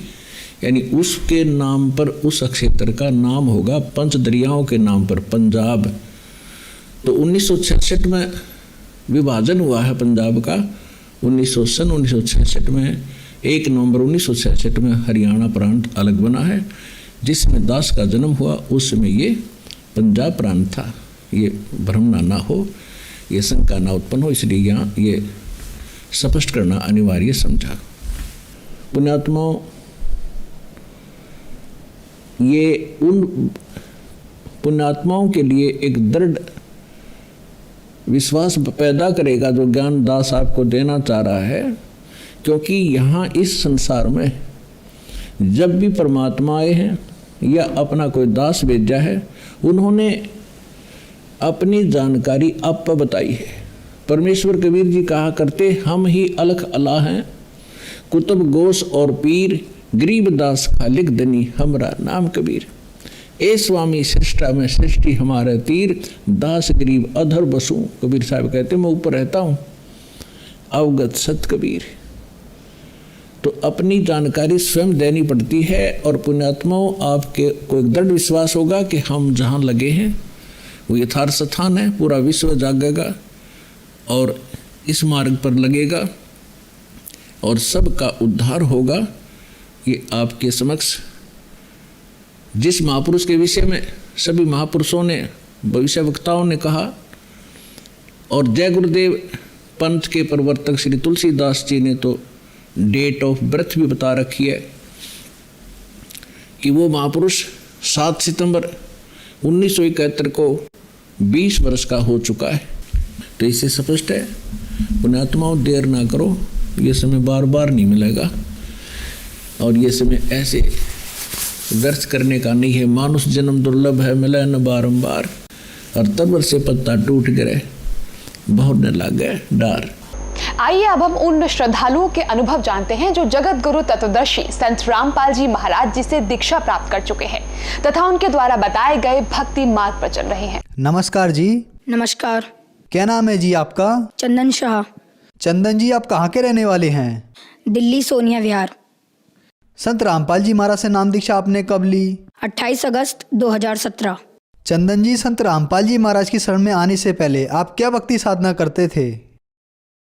C: यानी उसके नाम पर उस क्षेत्र का नाम होगा 5 दरियाओं के नाम पर पंजाब। तो 1966 में विभाजन हुआ है पंजाब का। 1966 में 1 नवंबर 1966 में हरियाणा प्रांत अलग बना है। जिसमें दास का जन्म हुआ उस समय ये पंजाब प्रांत था। ये भ्रम ना हो, ये शंका ना उत्पन्न हो, इसलिए यहाँ ये स्पष्ट करना अनिवार्य समझा। पुण्यात्माओं, ये उन पुण्यात्माओं के लिए एक दृढ़ विश्वास पैदा करेगा जो ज्ञान दास आपको देना चाह रहा है, क्योंकि यहाँ इस संसार में जब भी परमात्मा आए हैं या अपना कोई दास भेजा है, उन्होंने अपनी जानकारी आप पर बताई है। परमेश्वर कबीर जी कहा करते, हम ही अलख अला हैं, कुतुब गोस और पीर, गरीब दास खालिक दनी हमरा नाम कबीर। ए स्वामी सृष्टा में सृष्टि हमारे तीर, दास गरीब अधर बसूं। कबीर साहब कहते मैं ऊपर रहता हूँ, अवगत सत कबीर। तो अपनी जानकारी स्वयं देनी पड़ती है। और पुण्यात्माओं, आपके को एक दृढ़ विश्वास होगा कि हम जहाँ लगे हैं वो यथार्थ स्थान है, पूरा विश्व जागेगा और इस मार्ग पर लगेगा और सबका उद्धार होगा। ये आपके समक्ष जिस महापुरुष के विषय में सभी महापुरुषों ने, भविष्य वक्ताओं ने कहा और जय गुरुदेव पंथ के प्रवर्तक श्री तुलसीदास जी ने तो डेट ऑफ बर्थ भी बता रखी है कि वो महापुरुष 7 सितंबर 1971 को 20 वर्ष का हो चुका है। तो इससे स्पष्ट है, पुण्यात्माओं देर ना करो, ये समय बार बार नहीं मिलेगा और ये समय ऐसे व्यर्थ करने का नहीं है। मानुष जन्म दुर्लभ है, मिले न बारंबार, और तब से पत्ता टूट गिरे बहुत न लगे डार।
F: आइए अब हम उन श्रद्धालुओं के अनुभव जानते हैं जो जगत गुरु तत्वदर्शी संत रामपाल जी महाराज जी से दीक्षा प्राप्त कर चुके हैं तथा उनके द्वारा बताए गए भक्ति मार्ग पर चल रहे हैं।
G: नमस्कार जी।
E: नमस्कार।
G: क्या नाम है जी आपका?
E: चंदन शाह।
G: चंदन जी, आप कहाँ के रहने वाले हैं?
E: दिल्ली सोनिया विहार।
G: संत रामपाल जी महाराज से नाम दीक्षा आपने कब ली?
E: 28 अगस्त 2017।
G: चंदन जी, संत रामपाल जी महाराज की शरण में आने से पहले आप क्या भक्ति साधना करते थे?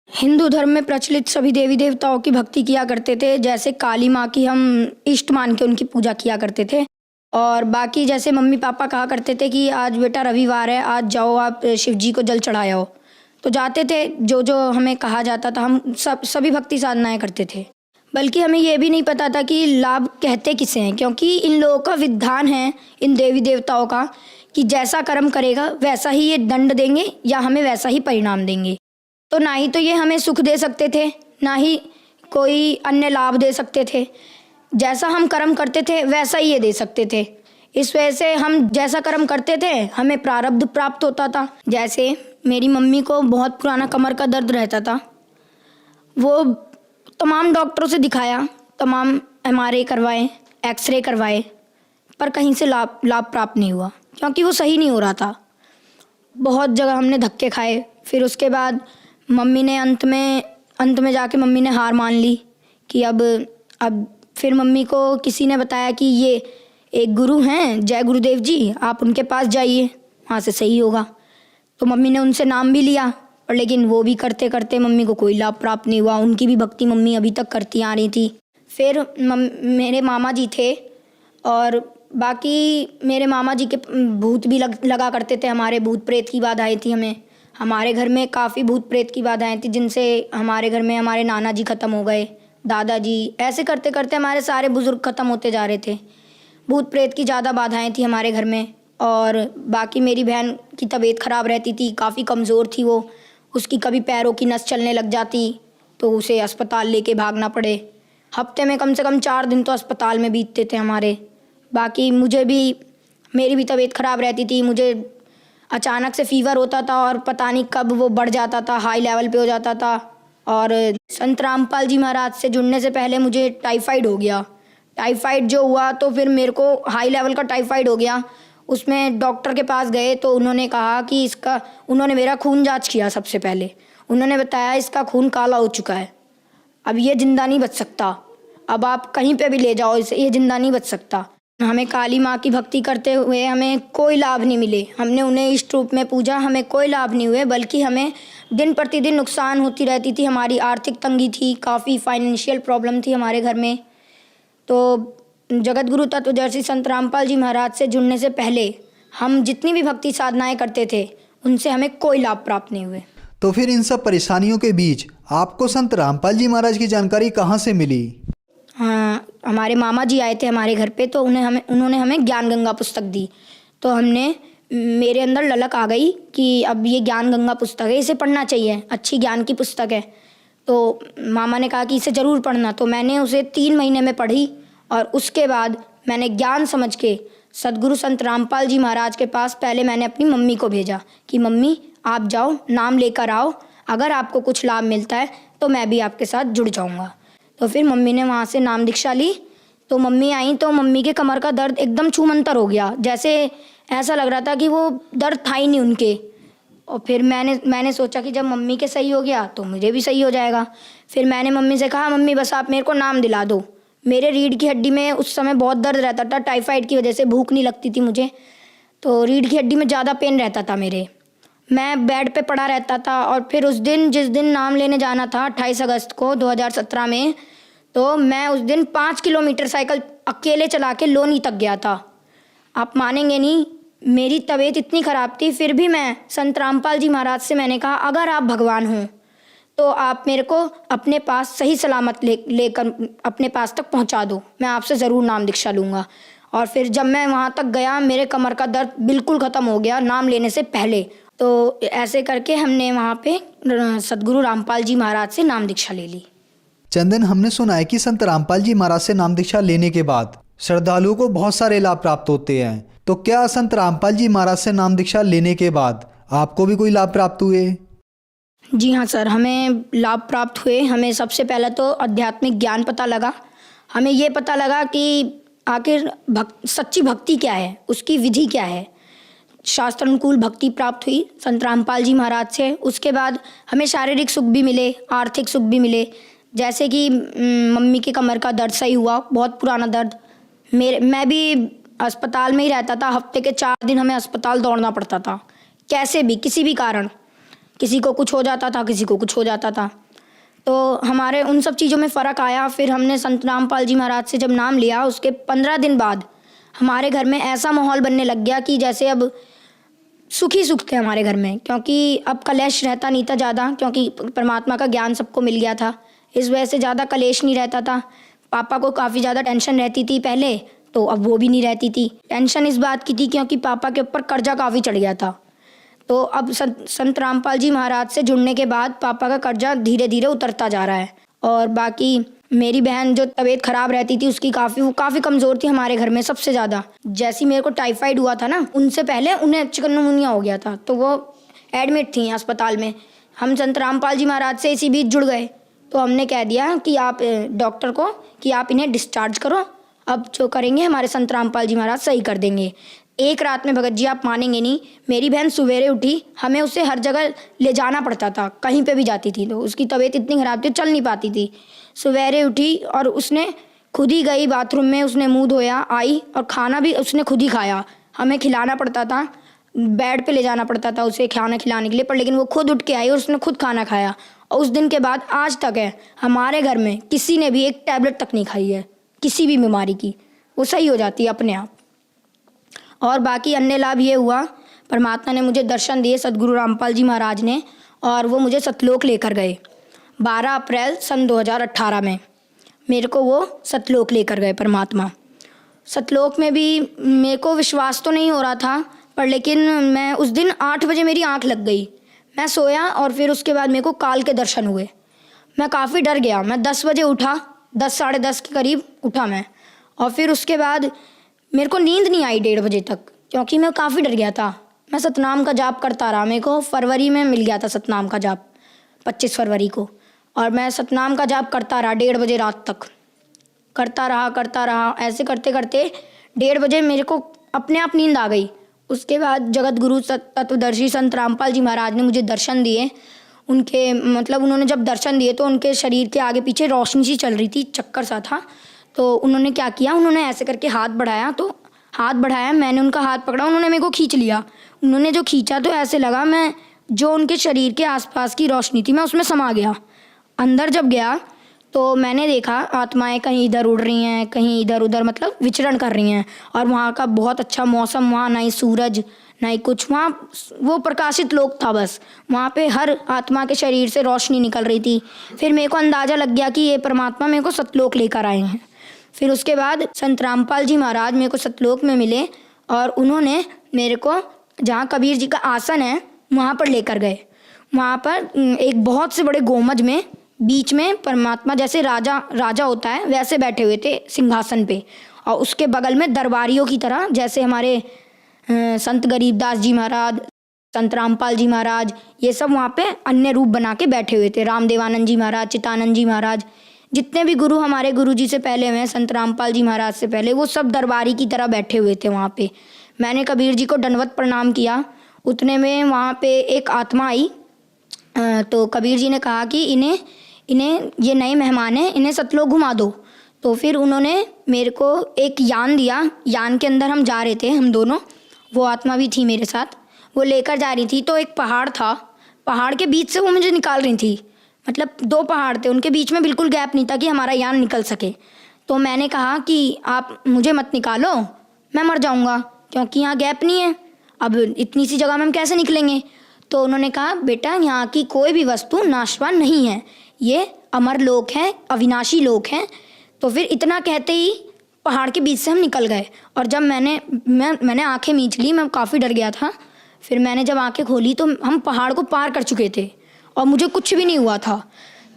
E: हिंदू धर्म में प्रचलित सभी देवी देवताओं की भक्ति किया करते थे। जैसे काली माँ की हम इष्ट मान के उनकी पूजा किया करते थे, और बाकी जैसे मम्मी पापा कहा करते थे कि आज बेटा रविवार है, आज जाओ आप शिव जी को जल चढ़ाए आओ, तो जाते थे। जो जो हमें कहा जाता था हम सभी भक्ति साधनाएं करते थे। बल्कि हमें ये भी नहीं पता था कि लाभ कहते किसे हैं, क्योंकि इन लोगों का विधान है, इन देवी देवताओं का, कि जैसा कर्म करेगा वैसा ही ये दंड देंगे या हमें वैसा ही परिणाम देंगे। तो ना ही तो ये हमें सुख दे सकते थे, ना ही कोई अन्य लाभ दे सकते थे। जैसा हम कर्म करते थे वैसा ही ये दे सकते थे। इस वजह से हम जैसा कर्म करते थे हमें प्रारब्ध प्राप्त होता था। जैसे मेरी मम्मी को बहुत पुराना कमर का दर्द रहता था, वो तमाम डॉक्टरों से दिखाया, तमाम MRI करवाए, एक्सरे करवाए, पर कहीं से लाभ प्राप्त नहीं हुआ, क्योंकि वो सही नहीं हो रहा था। बहुत जगह हमने धक्के खाए। फिर उसके बाद मम्मी ने अंत में जाके मम्मी ने हार मान ली कि अब फिर मम्मी को किसी ने बताया कि ये एक गुरु हैं जय गुरुदेव जी, आप उनके पास जाइए, वहाँ से सही होगा। तो मम्मी ने उनसे नाम भी लिया, और लेकिन वो भी करते करते मम्मी को कोई लाभ प्राप्त नहीं हुआ। उनकी भी भक्ति मम्मी अभी तक करती आ रही थी। फिर मेरे मामा जी थे, और बाकी मेरे मामा जी के भूत भी लगा करते थे। हमारे भूत प्रेत की बाधाएं थी। हमारे घर में काफ़ी भूत प्रेत की बाधाएं थी, जिनसे हमारे घर में हमारे नाना जी ख़त्म हो गए, दादाजी, ऐसे करते करते हमारे सारे बुज़ुर्ग ख़त्म होते जा रहे थे। भूत प्रेत की ज़्यादा बाधाएं थी हमारे घर में। और बाकी मेरी बहन की तबीयत ख़राब रहती थी, काफ़ी कमज़ोर थी वो, उसकी कभी पैरों की नस चलने लग जाती तो उसे अस्पताल लेके भागना पड़े। हफ्ते में कम से कम 4 दिन तो अस्पताल में बीतते थे हमारे। बाकी मेरी भी तबीयत ख़राब रहती थी। मुझे अचानक से फ़ीवर होता था और पता नहीं कब वो बढ़ जाता था, हाई लेवल पे हो जाता था। और संत रामपाल जी महाराज से जुड़ने से पहले मुझे टाइफाइड हो गया। टाइफाइड जो हुआ तो फिर मेरे को हाई लेवल का टाइफाइड हो गया। उसमें डॉक्टर के पास गए तो उन्होंने कहा कि उन्होंने मेरा खून जांच किया। सबसे पहले उन्होंने बताया इसका खून काला हो चुका है, अब ये ज़िंदा नहीं बच सकता, अब आप कहीं पे भी ले जाओ इसे, ये ज़िंदा नहीं बच सकता। हमें काली माँ की भक्ति करते हुए हमें कोई लाभ नहीं मिले। हमने उन्हें इष्ट रूप में पूजा, हमें कोई लाभ नहीं हुए, बल्कि हमें दिन प्रतिदिन नुकसान होती रहती थी। हमारी आर्थिक तंगी थी, काफ़ी फाइनेंशियल प्रॉब्लम थी हमारे घर में। तो जगत गुरु तत्वदर्शी संत रामपाल जी महाराज से जुड़ने से पहले हम जितनी भी भक्ति साधनाएं करते थे उनसे हमें कोई लाभ प्राप्त नहीं हुए।
G: तो फिर इन सब परेशानियों के बीच आपको संत रामपाल जी महाराज की जानकारी कहाँ से मिली?
E: हाँ, हमारे मामा जी आए थे हमारे घर पे, तो उन्होंने हमें ज्ञान गंगा पुस्तक दी। तो मेरे अंदर ललक आ गई कि अब ये ज्ञान गंगा पुस्तक है, इसे पढ़ना चाहिए, अच्छी ज्ञान की पुस्तक है। तो मामा ने कहा कि इसे ज़रूर पढ़ना। तो मैंने उसे 3 महीने में पढ़ी, और उसके बाद मैंने ज्ञान समझ के सदगुरु संत रामपाल जी महाराज के पास पहले मैंने अपनी मम्मी को भेजा कि मम्मी आप जाओ, नाम लेकर आओ, अगर आपको कुछ लाभ मिलता है तो मैं भी आपके साथ जुड़ जाऊंगा। तो फिर मम्मी ने वहाँ से नाम दीक्षा ली। तो मम्मी आई तो मम्मी के कमर का दर्द एकदम छूमंतर हो गया, जैसे ऐसा लग रहा था कि वो दर्द था ही नहीं उनके। और फिर मैंने सोचा कि जब मम्मी के सही हो गया तो मुझे भी सही हो जाएगा। फिर मैंने मम्मी से कहा मम्मी बस आप मेरे को नाम दिला दो। मेरे रीढ़ की हड्डी में उस समय बहुत दर्द रहता था, टाइफाइड की वजह से भूख नहीं लगती थी मुझे। तो रीढ़ की हड्डी में ज़्यादा पेन रहता था मेरे। मैं बेड पे पड़ा रहता था। और फिर उस दिन जिस दिन नाम लेने जाना था 28 अगस्त को 2017 में, तो मैं उस दिन 5 किलोमीटर साइकिल अकेले चला के लोनी तक गया था। आप मानेंगे नहीं, मेरी तबीयत इतनी ख़राब थी, फिर भी मैं संत रामपाल जी महाराज से मैंने कहा, अगर आप भगवान हों तो आप मेरे को अपने पास सही सलामत लेकर अपने पास तक पहुंचा दो, मैं आपसे ज़रूर नाम दीक्षा लूँगा। और फिर जब मैं वहाँ तक गया, मेरे कमर का दर्द बिल्कुल ख़त्म हो गया नाम लेने से पहले। तो ऐसे करके हमने वहाँ पे सतगुरु रामपाल जी महाराज से नाम दीक्षा ले ली।
G: चंदन, हमने सुना है कि संत रामपाल जी महाराज से नाम दीक्षा लेने के बाद श्रद्धालुओं को बहुत सारे लाभ प्राप्त होते हैं, तो क्या संत रामपाल जी महाराज से नाम दीक्षा लेने के बाद आपको भी कोई लाभ प्राप्त हुए?
E: जी हाँ सर, हमें लाभ प्राप्त हुए। हमें सबसे पहले तो आध्यात्मिक ज्ञान पता लगा। हमें ये पता लगा कि आखिर सच्ची भक्ति क्या है, उसकी विधि क्या है। शास्त्र अनुकूल भक्ति प्राप्त हुई संत रामपाल जी महाराज से। उसके बाद हमें शारीरिक सुख भी मिले, आर्थिक सुख भी मिले। जैसे कि मम्मी के कमर का दर्द सही हुआ, बहुत पुराना दर्द। मैं भी अस्पताल में ही रहता था, हफ्ते के 4 दिन हमें अस्पताल दौड़ना पड़ता था, कैसे भी किसी भी कारण। किसी को कुछ हो जाता था, किसी को कुछ हो जाता था। तो हमारे उन सब चीज़ों में फ़र्क आया। फिर हमने संत रामपाल जी महाराज से जब नाम लिया, उसके 15 दिन बाद हमारे घर में ऐसा माहौल बनने लग गया कि जैसे अब सुख ही सुख थे हमारे घर में, क्योंकि अब कलेश रहता नहीं था ज़्यादा, क्योंकि परमात्मा का ज्ञान सबको मिल गया था। इस वजह से ज़्यादा कलेश नहीं रहता था। पापा को काफ़ी ज़्यादा टेंशन रहती थी पहले, तो अब वो भी नहीं रहती थी। टेंशन इस बात की थी क्योंकि पापा के ऊपर कर्जा काफ़ी चढ़ गया था। तो अब संत रामपाल जी महाराज से जुड़ने के बाद पापा का कर्जा धीरे धीरे उतरता जा रहा है। और बाकी मेरी बहन जो तबीयत ख़राब रहती थी उसकी वो काफ़ी कमज़ोर थी हमारे घर में सबसे ज़्यादा। जैसे मेरे को टाइफाइड हुआ था ना, उनसे पहले उन्हें चिकनगुनिया हो गया था, तो वो एडमिट थी अस्पताल में। हम संत रामपाल जी महाराज से इसी बीच जुड़ गए। तो हमने कह दिया कि आप डॉक्टर को कि आप इन्हें डिस्चार्ज करो, अब जो करेंगे हमारे संत रामपाल जी महाराज सही कर देंगे। एक रात में भगत जी आप मानेंगे नहीं, मेरी बहन सवेरे उठी, हमें उसे हर जगह ले जाना पड़ता था, कहीं पे भी जाती थी तो उसकी तबीयत इतनी ख़राब थी, चल नहीं पाती थी। सवेरे उठी और उसने खुद ही गई बाथरूम में, उसने मुंह धोया, आई और खाना भी उसने खुद ही खाया। हमें खिलाना पड़ता था, बेड पे ले जाना पड़ता था उसे खाना खिलाने के लिए, पर लेकिन वो खुद उठ के आई और उसने खुद खाना खाया। और उस दिन के बाद आज तक है हमारे घर में किसी ने भी एक टैबलेट तक नहीं खाई है किसी भी बीमारी की, वो सही हो जाती है अपने आप। और बाकी अन्य लाभ ये हुआ, परमात्मा ने मुझे दर्शन दिए सतगुरु रामपाल जी महाराज ने, और वो मुझे सतलोक लेकर गए 12 अप्रैल सन 2018 में। मेरे को वो सतलोक लेकर गए परमात्मा। सतलोक में भी मेरे को विश्वास तो नहीं हो रहा था, पर लेकिन मैं उस दिन 8 बजे मेरी आंख लग गई। मैं सोया और फिर उसके बाद मेरे को काल के दर्शन हुए। मैं काफ़ी डर गया। मैं 10 बजे उठा, 10 साढ़े 10 के करीब उठा मैं, और फिर उसके बाद मेरे को नींद नहीं आई 1:30 बजे तक, क्योंकि मैं काफ़ी डर गया था। मैं सतनाम का जाप करता रहा। मेरे को फरवरी में मिल गया था सतनाम का जाप, 25 फरवरी को, और मैं सतनाम का जाप करता रहा 1:30 बजे रात तक, करता रहा। ऐसे करते करते 1:30 बजे मेरे को अपने आप नींद आ गई। उसके बाद जगत गुरु तत्वदर्शी संत रामपाल जी महाराज ने मुझे दर्शन दिए। उनके मतलब उन्होंने जब दर्शन दिए तो उनके शरीर के आगे पीछे रोशनी सी चल रही थी, चक्कर सा था। तो उन्होंने क्या किया, उन्होंने ऐसे करके हाथ बढ़ाया, तो हाथ बढ़ाया, मैंने उनका हाथ पकड़ा, उन्होंने मेरे को खींच लिया। उन्होंने जो खींचा तो ऐसे लगा मैं जो उनके शरीर के आसपास की रोशनी थी मैं उसमें समा गया। अंदर जब गया तो मैंने देखा आत्माएं कहीं इधर उड़ रही हैं, कहीं इधर उधर मतलब विचरण कर रही हैं, और वहाँ का बहुत अच्छा मौसम, वहाँ ना ही सूरज ना ही कुछ, वहाँ वो प्रकाशित लोक था बस। वहाँ पे हर आत्मा के शरीर से रोशनी निकल रही थी। फिर मेरे को अंदाज़ा लग गया कि ये परमात्मा मेरे को सतलोक लेकर आए हैं। फिर उसके बाद संत रामपाल जी महाराज मेरे को सतलोक में मिले, और उन्होंने मेरे को जहाँ कबीर जी का आसन है वहाँ पर लेकर गए। वहाँ पर एक बहुत से बड़े गोमज में बीच में परमात्मा जैसे राजा होता है वैसे बैठे हुए थे सिंहासन पे, और उसके बगल में दरबारियों की तरह जैसे हमारे संत गरीबदास जी महाराज, संत रामपाल जी महाराज, ये सब वहाँ पे अन्य रूप बना के बैठे हुए थे। रामदेवानंद जी महाराज, चितानंद जी महाराज, जितने भी गुरु हमारे गुरु जी से पहले हुए, संत रामपाल जी महाराज से पहले, वो सब दरबारी की तरह बैठे हुए थे वहाँ पे। मैंने कबीर जी को दंडवत प्रणाम किया। उतने में वहाँ पे एक आत्मा आई, तो कबीर जी ने कहा कि इन्हें ये नए मेहमान हैं, इन्हें सतलोक घुमा दो। तो फिर उन्होंने मेरे को एक यान दिया। यान के अंदर हम जा रहे थे हम दोनों, वो आत्मा भी थी मेरे साथ। वो लेकर जा रही थी तो एक पहाड़ था, पहाड़ के बीच से वो मुझे निकाल रही थी। मतलब 2 पहाड़ थे, उनके बीच में बिल्कुल गैप नहीं था कि हमारा यान निकल सके। तो मैंने कहा कि आप मुझे मत निकालो, मैं मर जाऊंगा, क्योंकि यहाँ गैप नहीं है, अब इतनी सी जगह में हम कैसे निकलेंगे। तो उन्होंने कहा बेटा यहाँ की कोई भी वस्तु नाशवान नहीं है, ये अमर लोक हैं, अविनाशी लोक हैं। तो फिर इतना कहते ही पहाड़ के बीच से हम निकल गए। और जब मैंने आंखें मींच ली, मैं काफ़ी डर गया था। फिर मैंने जब आंखें खोली तो हम पहाड़ को पार कर चुके थे और मुझे कुछ भी नहीं हुआ था।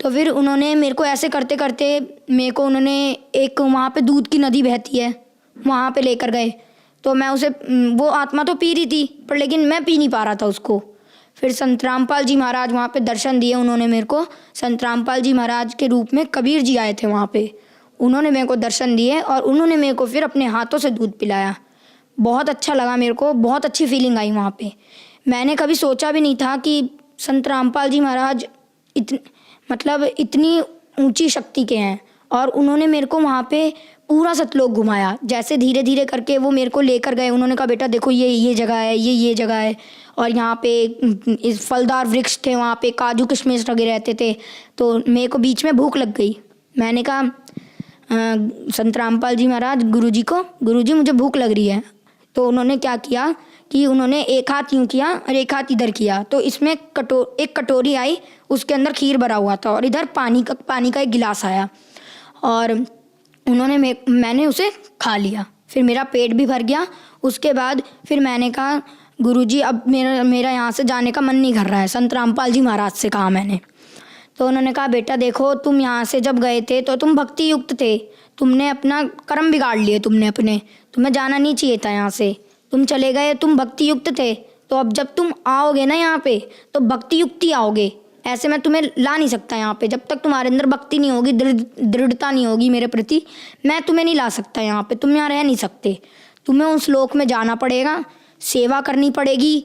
E: तो फिर उन्होंने मेरे को ऐसे करते करते मेरे को उन्होंने एक वहाँ पे दूध की नदी बहती है वहाँ पे लेकर गए। तो मैं उसे, वो आत्मा तो पी रही थी पर लेकिन मैं पी नहीं पा रहा था उसको। फिर संत रामपाल जी महाराज वहाँ पे दर्शन दिए उन्होंने मेरे को। संत रामपाल जी महाराज के रूप में कबीर जी आए थे वहाँ पे, उन्होंने मेरे को दर्शन दिए और उन्होंने मेरे को फिर अपने हाथों से दूध पिलाया। बहुत अच्छा लगा मेरे को, बहुत अच्छी फीलिंग आई वहाँ पे। मैंने कभी सोचा भी नहीं था कि संत रामपाल जी महाराज इतनी ऊंची शक्ति के हैं। और उन्होंने मेरे को वहाँ पे पूरा सतलोक घुमाया। जैसे धीरे धीरे करके वो मेरे को लेकर गए, उन्होंने कहा बेटा देखो ये जगह है, ये जगह है। और यहाँ पे इस फलदार वृक्ष थे, वहाँ पे काजू किशमिश लगे रहते थे। तो मेरे को बीच में भूख लग गई। मैंने कहा संत रामपाल जी महाराज गुरुजी मुझे भूख लग रही है। तो उन्होंने क्या किया कि उन्होंने एक हाथ यूँ किया और एक हाथ इधर किया। तो इसमें एक कटोरी आई, उसके अंदर खीर भरा हुआ था और इधर पानी का एक गिलास आया और मैंने उसे खा लिया। फिर मेरा पेट भी भर गया। उसके बाद फिर मैंने कहा गुरुजी अब मेरा यहाँ से जाने का मन नहीं कर रहा है। संत रामपाल जी महाराज से कहा मैंने। तो उन्होंने कहा बेटा देखो तुम यहाँ से जब गए थे तो तुम भक्ति युक्त थे, तुमने अपना कर्म बिगाड़ लिए, तुम्हें जाना नहीं चाहिए था यहाँ से, तुम चले गए, तुम भक्ति युक्त थे। तो अब जब तुम आओगे ना यहाँ पे तो भक्ति युक्त ही आओगे, ऐसे मैं तुम्हें ला नहीं सकता यहाँ पे। जब तक तुम्हारे अंदर भक्ति नहीं होगी, दृढ़ता नहीं होगी मेरे प्रति, मैं तुम्हें नहीं ला सकता यहाँ पे। तुम यहाँ रह नहीं सकते, तुम्हें उस लोक में जाना पड़ेगा, सेवा करनी पड़ेगी,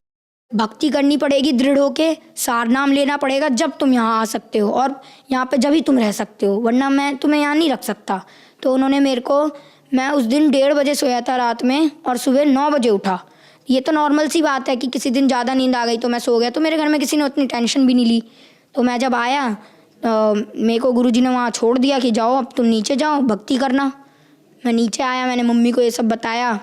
E: भक्ति करनी पड़ेगी, दृढ़ होके सार नाम लेना पड़ेगा, जब तुम यहाँ आ सकते हो और यहाँ पे जब ही तुम रह सकते हो, वरना मैं तुम्हें यहाँ नहीं रख सकता। तो उन्होंने मेरे को, मैं उस दिन 1:30 बजे सोया था रात में और सुबह 9 बजे उठा। ये तो नॉर्मल सी बात है कि किसी दिन ज़्यादा नींद आ गई तो मैं सो गया, तो मेरे घर में किसी ने उतनी टेंशन भी नहीं ली। तो मैं जब आया मेरे को गुरुजी ने वहाँ छोड़ दिया कि जाओ अब तुम नीचे जाओ भक्ति करना। मैं नीचे आया, मैंने मम्मी को ये सब बताया।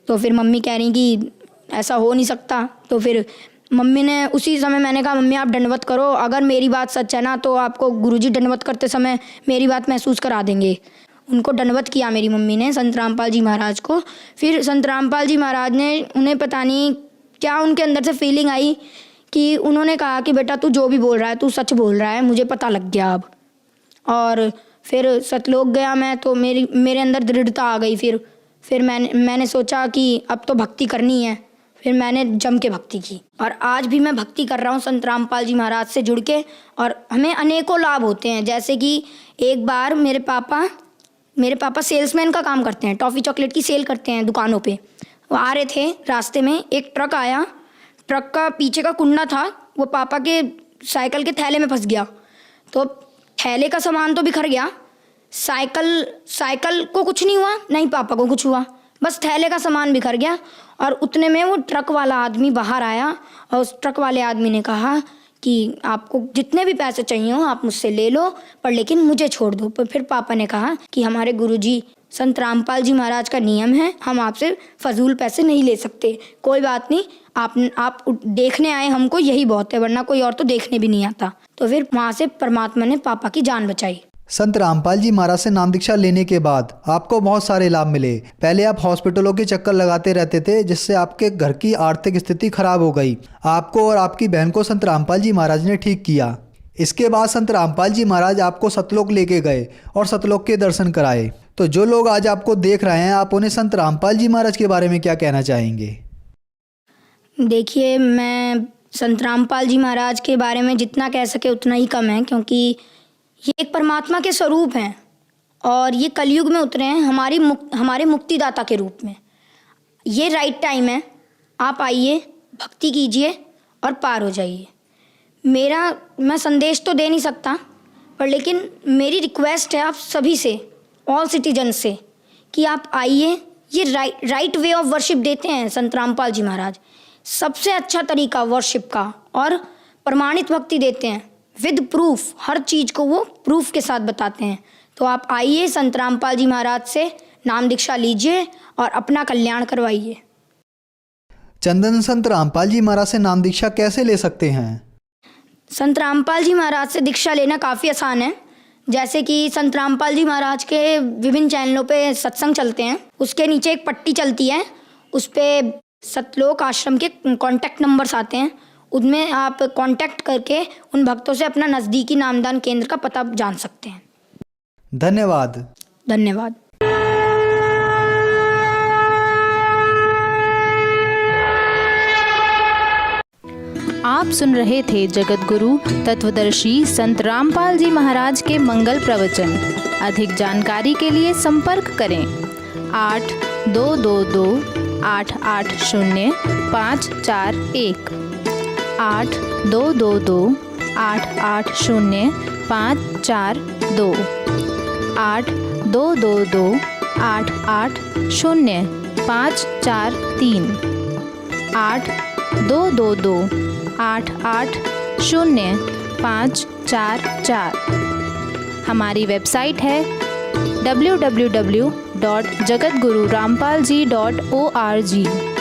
E: तो फिर मम्मी कह रही कि ऐसा हो नहीं सकता। तो फिर मम्मी ने उसी समय, मैंने कहा मम्मी आप दंडवत करो, अगर मेरी बात सच है ना तो आपको गुरुजी दंडवत करते समय मेरी बात महसूस करा देंगे। उनको दंडवत किया मेरी मम्मी ने, संत रामपाल जी महाराज को। फिर संत रामपाल जी महाराज ने, उन्हें पता नहीं क्या उनके अंदर से फीलिंग आई कि उन्होंने कहा कि बेटा तू जो भी बोल रहा है तू सच बोल रहा है, मुझे पता लग गया अब। और फिर सतलोक गया मैं, तो मेरे अंदर दृढ़ता आ गई। फिर मैंने सोचा कि अब तो भक्ति करनी है। फिर मैंने जम के भक्ति की और आज भी मैं भक्ति कर रहा हूँ संत रामपाल जी महाराज से जुड़ के। और हमें अनेकों लाभ होते हैं। जैसे कि एक बार मेरे पापा सेल्समैन का काम करते हैं, टॉफ़ी चॉकलेट की सेल करते हैं दुकानों पे। वो आ रहे थे, रास्ते में एक ट्रक आया, ट्रक का पीछे का कुंडा था वो पापा के साइकिल के थैले में फंस गया। तो थैले का सामान तो बिखर गया, साइकिल को कुछ नहीं हुआ, नहीं पापा को कुछ हुआ, बस थैले का सामान बिखर गया। और उतने में वो ट्रक वाला आदमी बाहर आया और उस ट्रक वाले आदमी ने कहा कि आपको जितने भी पैसे चाहिए हो आप मुझसे ले लो, पर लेकिन मुझे छोड़ दो। पर फिर पापा ने कहा कि हमारे गुरुजी संत रामपाल जी महाराज का नियम है, हम आपसे फजूल पैसे नहीं ले सकते। कोई बात नहीं, आप देखने आए हमको यही बहुत है, वरना कोई और तो देखने भी नहीं आता। तो फिर वहाँ से परमात्मा ने पापा की जान बचाई।
G: संत रामपाल जी महाराज से नाम दीक्षा लेने के बाद आपको बहुत सारे लाभ मिले। पहले आप हॉस्पिटलों के चक्कर लगाते रहते थे, जिससे आपके घर की आर्थिक स्थिति खराब हो गई। आपको और आपकी बहन को संत रामपाल जी महाराज ने ठीक किया। इसके बाद संत रामपाल जी महाराज आपको सतलोक लेके गए और सतलोक के दर्शन कराए। तो जो लोग आज आपको देख रहे हैं, आप उन्हें संत रामपाल जी महाराज के बारे में क्या कहना चाहेंगे?
E: देखिए, मैं संत रामपाल जी महाराज के बारे में जितना कह सके उतना ही कम है, क्योंकि ये एक परमात्मा के स्वरूप हैं और ये कलयुग में उतरे हैं हमारे मुक्तिदाता के रूप में। ये राइट टाइम है, आप आइए, भक्ति कीजिए और पार हो जाइए। मैं संदेश तो दे नहीं सकता, पर लेकिन मेरी रिक्वेस्ट है आप सभी से, ऑल सिटीजन से, कि आप आइए, ये राइट वे ऑफ वर्शिप देते हैं संत रामपाल जी महाराज। सबसे अच्छा तरीका वर्शिप का, और प्रमाणित भक्ति देते हैं विद प्रूफ। हर चीज़ को वो प्रूफ के साथ बताते हैं। तो आप आइए संत रामपाल जी महाराज से नाम दीक्षा लीजिए और अपना कल्याण करवाइए।
G: चंदन, संत रामपाल जी महाराज से नाम दीक्षा कैसे ले सकते हैं?
E: संत रामपाल जी महाराज से दीक्षा लेना काफ़ी आसान है। जैसे कि संत रामपाल जी महाराज के विभिन्न चैनलों पे सत्संग चलते हैं, उसके नीचे एक पट्टी चलती है, उस पर सतलोक आश्रम के कॉन्टैक्ट नंबर्स आते हैं। उनमें आप कांटेक्ट करके उन भक्तों से अपना नज़दीकी नामदान केंद्र का पता जान सकते हैं।
G: धन्यवाद।
E: धन्यवाद।
H: आप सुन रहे थे जगत गुरु तत्वदर्शी संत रामपाल जी महाराज के मंगल प्रवचन। अधिक जानकारी के लिए संपर्क करें 8222-880-541, 8222-880-542, 8222-880-543, 8222-880-544। हमारी वेबसाइट है www.jagatgururampalji.org।